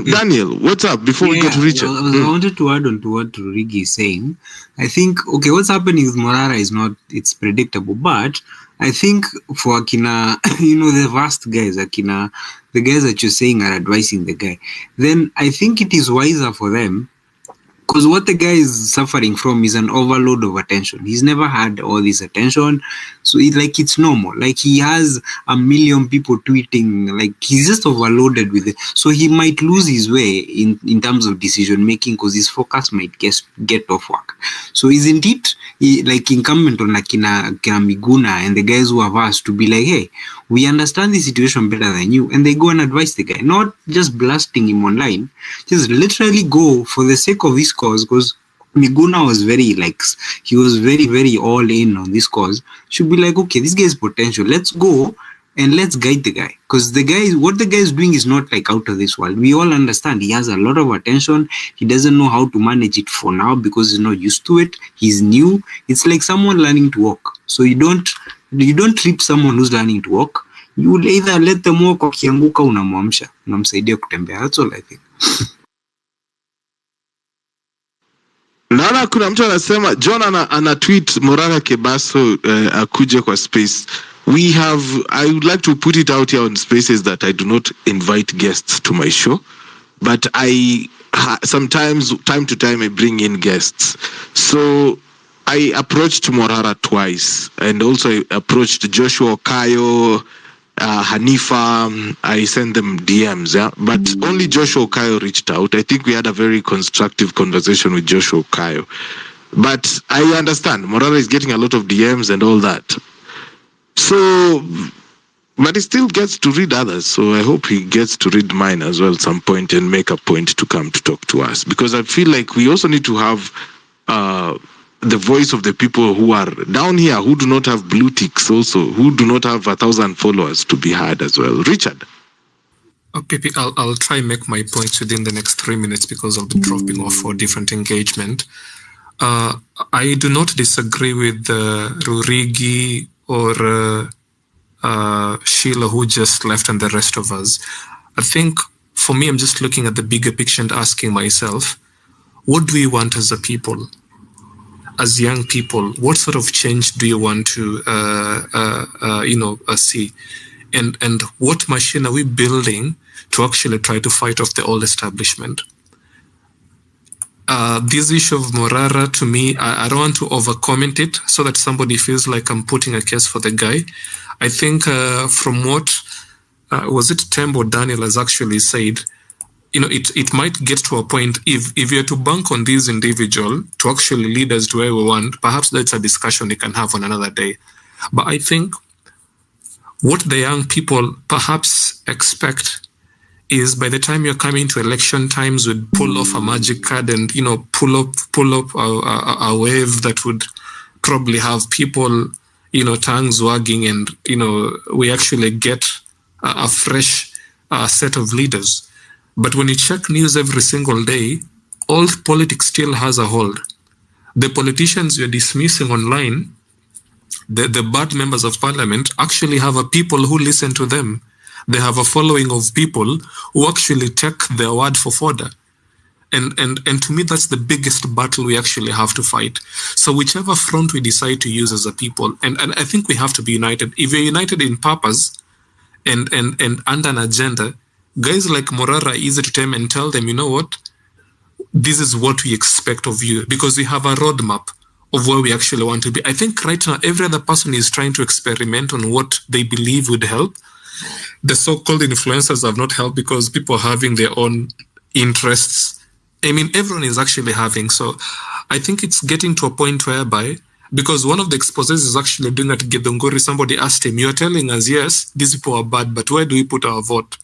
Daniel, what's up? Before we go to Richard. I wanted to add on to what Rigi is saying. I think, okay, what's happening with Morara is it's predictable, but I think for Akina, the vast guys, Akina, the guys that you're saying are advising the guy, then I think it is wiser for them. Because what the guy is suffering from is an overload of attention. He's never had all this attention. So it's normal. Like he has 1 million people tweeting. Like he's just overloaded with it. So he might lose his way in terms of decision making because his focus might get off work. So isn't it like incumbent on Kina Miguna and the guys who have asked to be like, hey, we understand the situation better than you. And they go and advise the guy. Not just blasting him online. Just literally go for the sake of his cause, because Miguna was he was very, very all in on this cause. Should be like, okay, this guy is potential. Let's go and let's guide the guy. Because what the guy is doing is not like out of this world. We all understand he has a lot of attention. He doesn't know how to manage it for now because he's not used to it. He's new. It's like someone learning to walk. So you don't trip someone who's learning to walk. You will either let them walk or kianguka unamwamsha. Unamsaidia kutembea. That's all I think. Naona kuna mtu anasema John ana tweet Morara Kebaso akuje kwa space. I would like to put it out here on spaces that I do not invite guests to my show, but sometimes time to time I bring in guests. So I approached Morara twice, and also I approached Joshua Okayo, Hanifa, I sent them DMs, yeah. But only Joshua Okayo reached out. I think we had a very constructive conversation with Joshua Okayo. But I understand Morara is getting a lot of DMs and all that. So, but he still gets to read others. So I hope he gets to read mine as well at some point and make a point to come to talk to us. Because I feel like we also need to have the voice of the people who are down here, who do not have blue ticks also, who do not have 1,000 followers to be heard as well. Richard. PP, I'll try and make my points within the next 3 minutes because I'll be dropping off for different engagement. I do not disagree with Rurigi or Sheila who just left and the rest of us. I think for me, I'm just looking at the bigger picture and asking myself, what do we want as a people? As young people, what sort of change do you want to, see? And what machine are we building to actually try to fight off the old establishment? This issue of Morara, to me, I don't want to over-comment it so that somebody feels like I'm putting a case for the guy. I think from what, was it Tembo Daniel has actually said, it might get to a point if you're to bank on this individual to actually lead us to where we want, perhaps that's a discussion we can have on another day. But I think what the young people perhaps expect is by the time you're coming to election times, we'd pull off a magic card and, pull up a wave that would probably have people, tongues wagging and, we actually get a fresh set of leaders. But when you check news every single day, old politics still has a hold. The politicians you're dismissing online, the bad members of parliament actually have a people who listen to them. They have a following of people who actually take their word for fodder. And to me, that's the biggest battle we actually have to fight. So whichever front we decide to use as a people, and I think we have to be united. If we're united in purpose and under an agenda, guys like Morara are easy to tame and tell them, you know what, this is what we expect of you, because we have a roadmap of where we actually want to be. I think right now, every other person is trying to experiment on what they believe would help. The so-called influencers have not helped because people are having their own interests. I mean, everyone is actually having. So I think it's getting to a point whereby, because one of the exposés is actually doing at Githunguri, somebody asked him, you're telling us, yes, these people are bad, but where do we put our vote?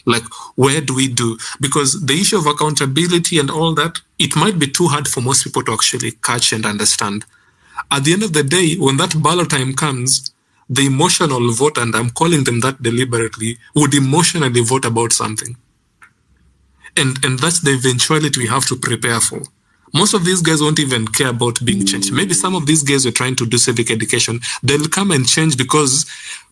Like, where do we do? Because the issue of accountability and all that, it might be too hard for most people to actually catch and understand. At the end of the day, when that ballot time comes, the emotional vote, and I'm calling them that deliberately, would emotionally vote about something. And that's the eventuality we have to prepare for. Most of these guys won't even care about being changed. Maybe some of these guys are trying to do civic education. They'll come and change because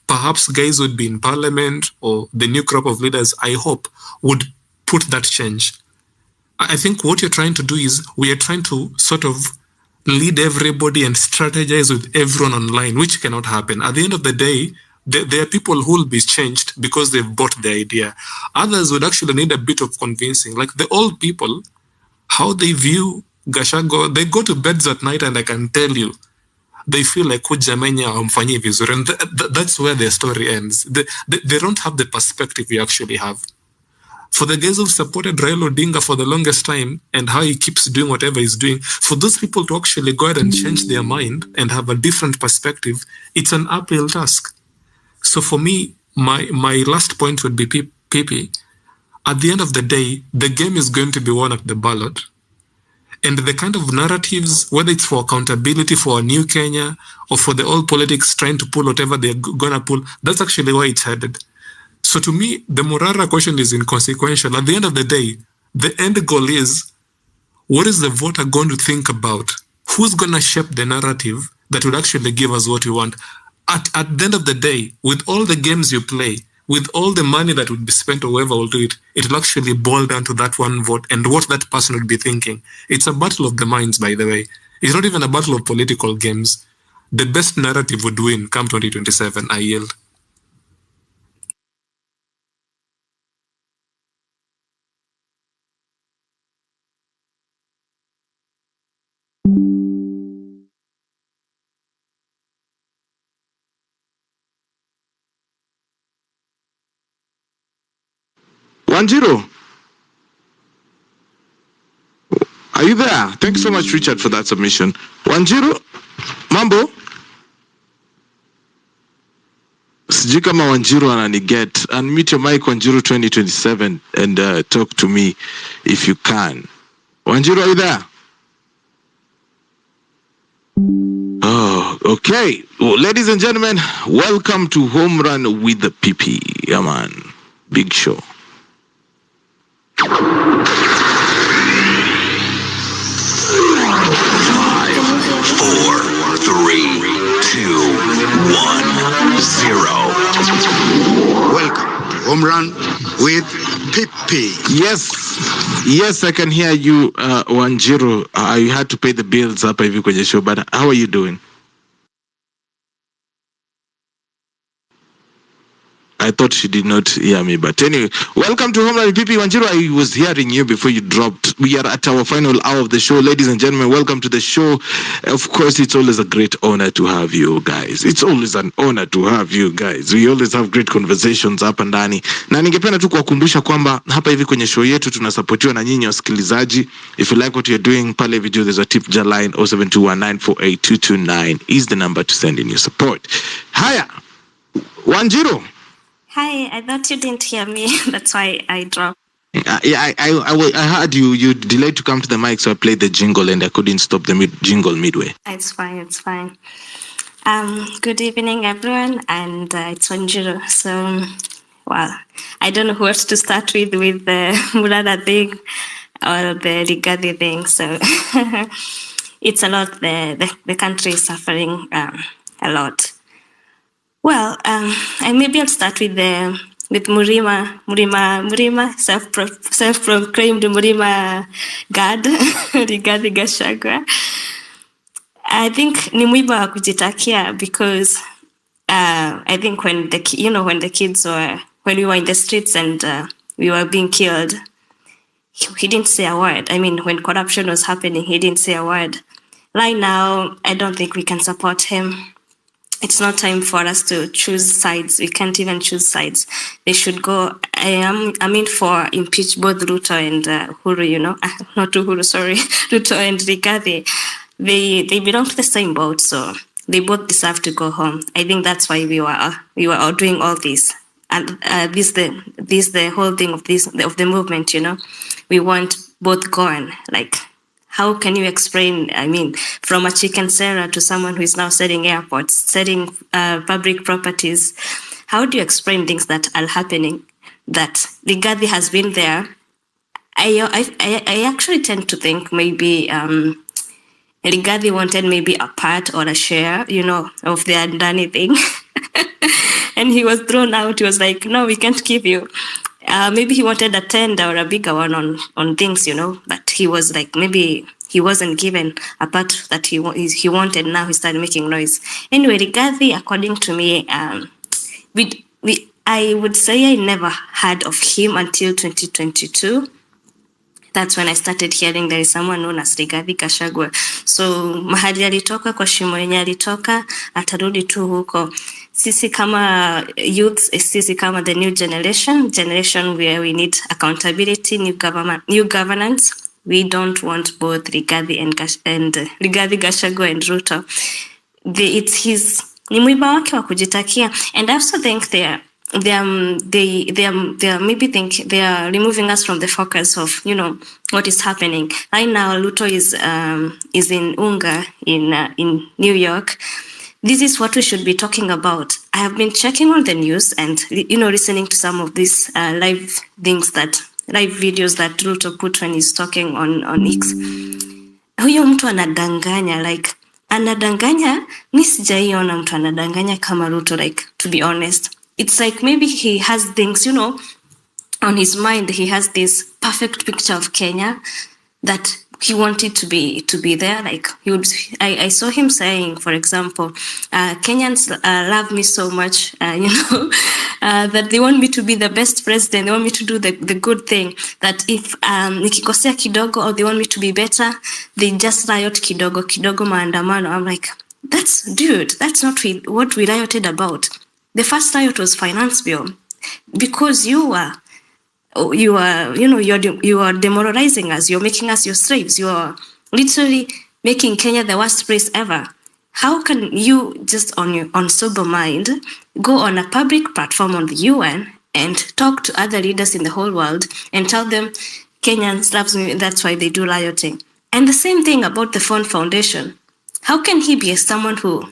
perhaps guys would be in parliament or the new crop of leaders, I hope, would put that change. I think what you're trying to do is we are trying to sort of lead everybody and strategize with everyone online, which cannot happen. At the end of the day, there are people who will be changed because they've bought the idea. Others would actually need a bit of convincing. Like the old people, how they view Gachagua, they go to beds at night and I can tell you, they feel like Kujamenya amfanyi vizuri, and that's where their story ends. They don't have the perspective we actually have. For the guys who've supported Raila Odinga for the longest time and how he keeps doing whatever he's doing, for those people to actually go ahead and change their mind and have a different perspective, it's an uphill task. So for me, my last point would be PP. At the end of the day, the game is going to be won at the ballot. And the kind of narratives, whether it's for accountability for a new Kenya or for the old politics trying to pull whatever they're going to pull, that's actually where it's headed. So to me, the Morara question is inconsequential. At the end of the day, the end goal is, what is the voter going to think about? Who's going to shape the narrative that will actually give us what we want? At the end of the day, with all the games you play, with all the money that would be spent or whoever will do it, it will actually boil down to that one vote and what that person would be thinking. It's a battle of the minds, by the way. It's not even a battle of political games. The best narrative would win come 2027. I yield. 1-0. Are you there? Thank you so much, Richard, for that submission. 1-0. Mambo? Sijui kama Wanjiru ananiget. Unmute your mic, Wanjiru 2027, and talk to me if you can. Wanjiru, are you there? Oh, okay. Well, ladies and gentlemen, welcome to Home Run with the PP. Yeah, man. Big show. 0. Welcome to Home Run with Pipi. Yes, I can hear you, 1-0. You had to pay the bills up hivi kwenye show, but how are you doing? I thought she did not hear me, but anyway, welcome to Home Run with PP. 1-0, I was hearing you before you dropped. We are at our final hour of the show. Ladies and gentlemen, welcome to the show. Of course, it's always a great honor to have you guys. It's always an honor to have you guys. We always have great conversations hapa ndani. Na ningependa tu kuwakumbusha kwamba hapa hivi kwenye show yetu tunasapotiwa na nyinyi wasikilizaji. If you like what you're doing, pale video there's a tip line 0721948229 is the number to send in your support. Haya, 1-0. Hi, I thought you didn't hear me. That's why I dropped. I heard you delayed to come to the mic, so I played the jingle and I couldn't stop the jingle midway. It's fine. Good evening, everyone, and it's 1-0. So, well, I don't know what to start with the Murada thing or the Rigathi thing. So, it's a lot. The country is suffering a lot. Well, and maybe I'll start with Murima, self-proclaimed Murima God, Rigathi Gachagua. I think ni mwiba wa kujitakia because I think when the kids when we were in the streets and we were being killed, he didn't say a word. I mean, when corruption was happening, he didn't say a word. Right now, I don't think we can support him. It's not time for us to choose sides. We can't even choose sides. They should go. I mean, for impeach both Ruto and Uhuru, not Uhuru, sorry, Ruto and Rigathi. They belong to the same boat, so they both deserve to go home. I think that's why we were all doing all this, and this the whole thing of the movement. We want both gone. Like, how can you explain, I mean, from a chicken seller to someone who is now selling airports, selling public properties? How do you explain things that are happening? That Rigathi has been there. I actually tend to think maybe Rigathi wanted maybe a part or a share, of the Andani thing. And he was thrown out. He was like, no, we can't give you. Maybe he wanted a tender or a bigger one on things, but he was like, maybe he wasn't given a part that he wanted. Now he started making noise. Anyway, Rigathi, according to me, I would say I never heard of him until 2022. That's when I started hearing there is someone known as Rigathi Gachagua. So mahali alitoka kwa shimo yenye alitoka, atarudi tu huko. Sisi kama youths, sisi kama the new generation where we need accountability, new governance. We don't want both Rigathi and Rigathi Gachagua and Ruto. It's his ni mwiba wake wa kujitakia, and I also think they maybe think they are removing us from the focus of what is happening right now. Ruto is in Unga in New York. This is what we should be talking about. I have been checking on the news and listening to some of these live videos that Ruto put when he's talking on X. Huyo mtu anadanganya, like anadanganya. Mi sijaiona mtu anadanganya kama Ruto, like, to be honest. It's like maybe he has things, on his mind. He has this perfect picture of Kenya that he wanted to be there. Like I saw him saying, for example, Kenyans love me so much, that they want me to be the best president. They want me to do the good thing. That if nikikosea kidogo, or they want me to be better, they just riot kidogo maandamano. I'm like, that's not what we rioted about. The first riot was finance bill, because you were you are, you are demoralizing us. You're making us your slaves. You are literally making Kenya the worst place ever. How can you just on sober mind go on a public platform on the UN and talk to other leaders in the whole world and tell them Kenyans loves me, that's why they do rioting? And the same thing about the Fund Foundation. How can he be someone who,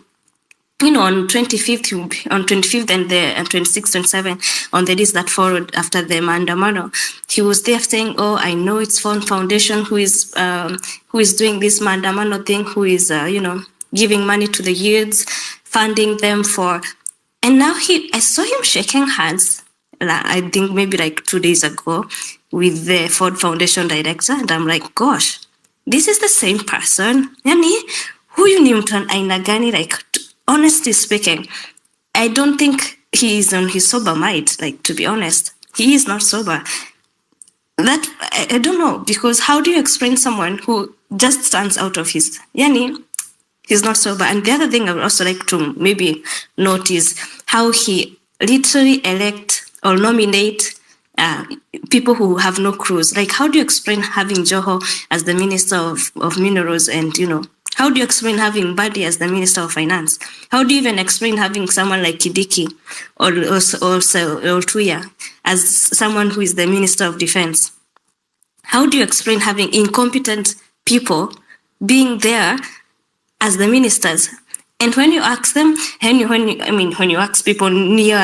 on 25th and the 26th, 27th, on the days that followed after the Mandamano, he was there saying, "Oh, I know it's Fund Foundation who is doing this Mandamano thing, who is giving money to the youths, funding them for." And now I saw him shaking hands. I think maybe like 2 days ago with the Ford Foundation director, and I'm like, gosh, this is the same person. Yani, huyu ni mtu aina gani? Like, honestly speaking, I don't think he is on his sober mind. Like, to be honest, he is not sober. That I don't know, because how do you explain someone who just stands out of his he's not sober? And the other thing I would also like to maybe note is how he literally elect or nominate people who have no crews. Like, how do you explain having Joho as the Minister of Minerals, and how do you explain having Badi as the Minister of Finance? How do you even explain having someone like Kidiki or Tuya as someone who is the Minister of Defense? How do you explain having incompetent people being there as the ministers? And when you ask them, when you ask people near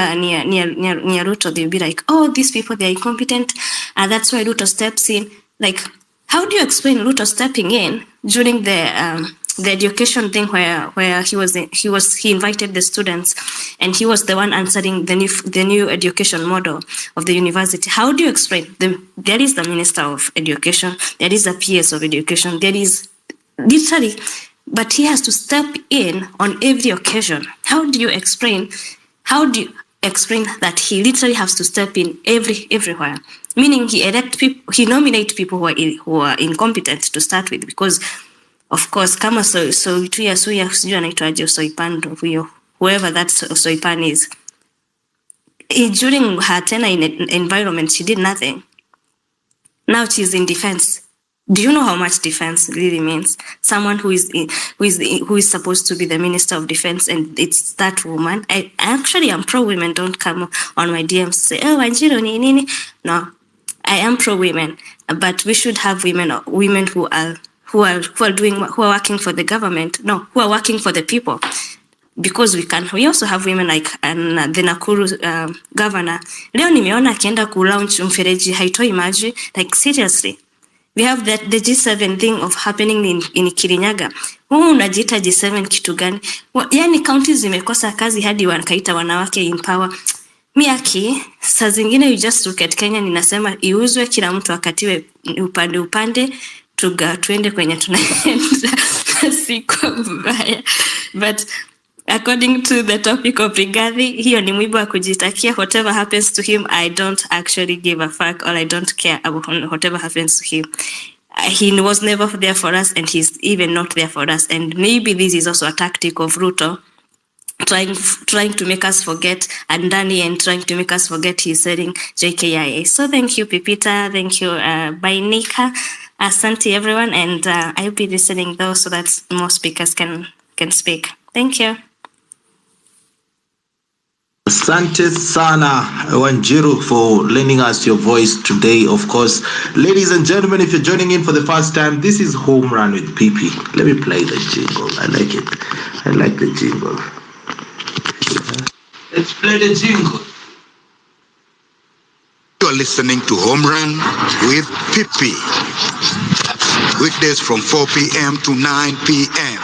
Ruto, they'll be like, "Oh, these people, they're incompetent, and that's why Ruto steps in." Like, how do you explain Ruto stepping in during the education thing where he invited the students and he was the one answering the new education model of the university? How do you explain them? There is the Minister of Education, there is the PS of Education, there is literally, but he has to step in on every occasion. How do you explain that he literally has to step in everywhere? Meaning he nominate people who are incompetent to start with, because of course, kama Soituya sijui anaitwaje Soipando huyo, whoever that Soipan is, during her tenure in environment, she did nothing. Now she's in defense. Do you know how much defense really means? Someone who is supposed to be the Minister of Defense, and it's that woman. I actually am pro women. Don't come on my DMs say, "Oh, Wanjiru ni nini." No, I am pro women, but we should have women who are working for the government. No, who are working for the people, because we also have women like the Nakuru governor. Leo nimeona akienda kulaunch mfereji haitoi maji. Like, seriously. We have the G7 thing of happening in Kirinyaga. Unajiita G7 kitu gani? Yani counties zimekosa kazi hadi wanakaita wanawake in power. Miaki, saa zingine you just look at Kenya, ninasema iuzwe kila mtu akatiwe upande tuende kwenye tunaenda siku mbaya. But according to the topic of Rigathi, hiyo ni mwiba wa kujitakia. Whatever happens to him, I don't actually give a fuck, or I don't care about whatever happens to him. He was never there for us, and he's even not there for us. And maybe this is also a tactic of Ruto, trying to make us forget Andani and trying to make us forget he's selling JKIA. So thank you, Pipita. Thank you, Bainika. Asante, everyone. And I'll be listening though, so that more speakers can speak. Thank you. Asante sana, Wanjiru, for lending us your voice today. Of course, ladies and gentlemen, if you're joining in for the first time, this is Home Run with PP. Let me play the jingle. I like it. I like the jingle. Let's play the jingle. You're listening to Home Run with PP. Weekdays from 4 p.m. to 9 p.m.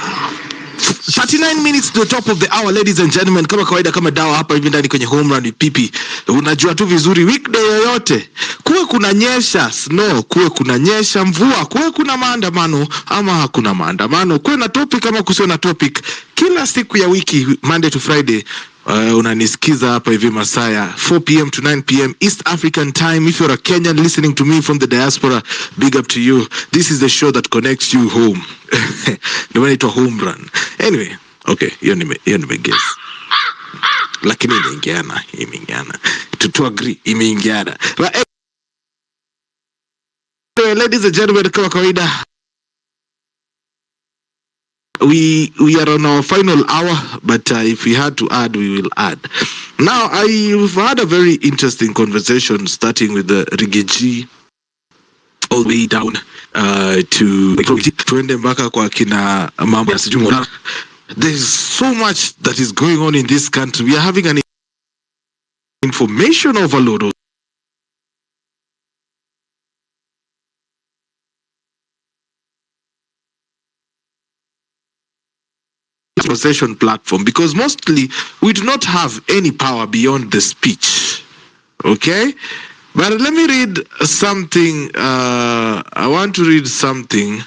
39 minutes to the top of the hour, ladies and gentlemen. Kama kawaida, kama dawa hapa hivi ndani kwenye Home Run with PP. Unajua tu vizuri, weekday yoyote kuwe kuna nyesha snow, kuwe kuna nyesha mvua, kuwe kuna maandamano ama hakuna maandamano, kuwe na topic ama kusiwe na topic, kila siku ya wiki, Monday to Friday, unanisikiza hapa hivi masaa 4 p.m. to 9 p.m. East African time. If you're a Kenyan listening to me from the diaspora, big up to you. This is the show that connects you home. Ndio inaitwa Home Run. Anyway, okay, hiyo nimeguess. Lakini imeingiana. To agree, imeingiana. But ladies and gentlemen, kama kawaida, we are on our final hour, but if we had to add, we will add. Now, I've had a very interesting conversation starting with the Rigathi all the way down to tuende mpaka kwa kina mambo ya sijui Morara. There's so much that is going on in this country. We are having an information overload. Conversation platform, because mostly we do not have any power beyond the speech. Okay, but let me read something. I want to read something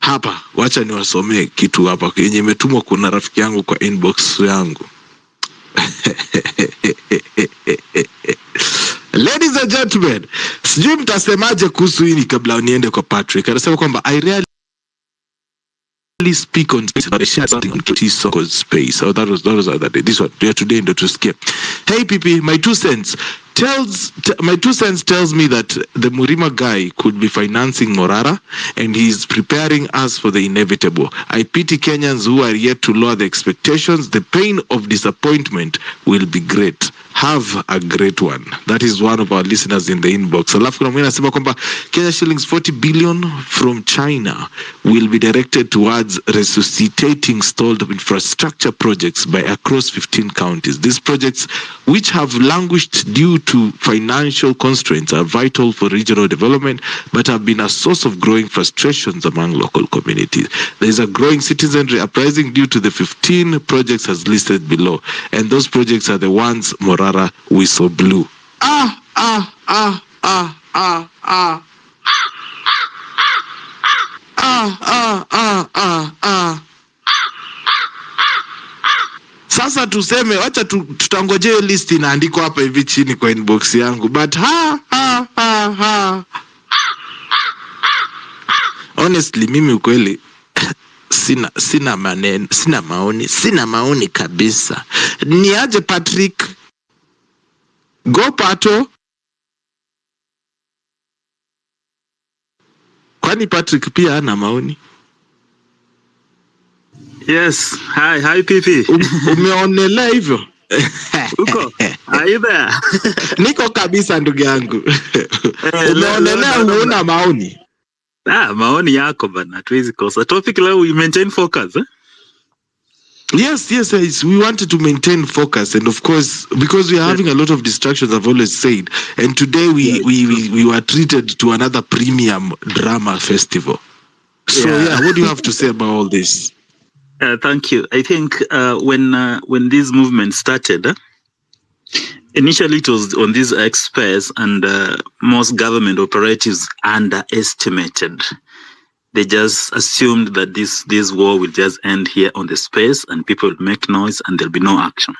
hapa. Wacha niwasomee kitu hapa yenye imetumwa kuna rafiki yangu kwa inbox yangu. Ladies and gentlemen, sijui mtasemaje kuhusu hili kabla niende kwa Patrick. Anasema kwamba I really speak on space, but I share something on called space. Oh, that was the other day. This one, yeah, today in the Tuesday. Hey, PP, my 2 cents tells me that the Murima guy could be financing Morara, and he's preparing us for the inevitable. I pity Kenyans who are yet to lower the expectations. The pain of disappointment will be great. Have a great one. That is one of our listeners in the inbox. Alafu kuna mwingine anasema kwamba Kenya shillings 40 billion from China will be directed towards resuscitating stalled infrastructure projects by across 15 counties. These projects, which have languished due to financial constraints, are vital for regional development but have been a source of growing frustrations among local communities. There is a growing citizenry uprising due to the 15 projects as listed below, and those projects are the ones Morara whistle blew. Sasa tuseme, wacha tutangojee list inaandikwa hapa hivi chini kwa inbox yangu, but honestly mimi ukweli sina maneno, sina maoni kabisa. Ni aje Patrick? Go Pato. Kwani Patrick pia ana maoni? Yes. Hi PP. Umeonelea hivyo? Uko? Are you there? Niko kabisa ndugu yangu. Umeonelea huna maoni? Maoni yako bana, hatuwezi kosa. Topic leo, we maintain focus, eh? Yes. We wanted to maintain focus, and of course, because we are having a lot of distractions, I've always said. And today we were treated to another premium drama festival. So what do you have to say about all this? Thank you. I think when this movement started, initially it was on these experts, and most government operatives underestimated. They just assumed that this war will just end here on the space and people will make noise and there'll be no action.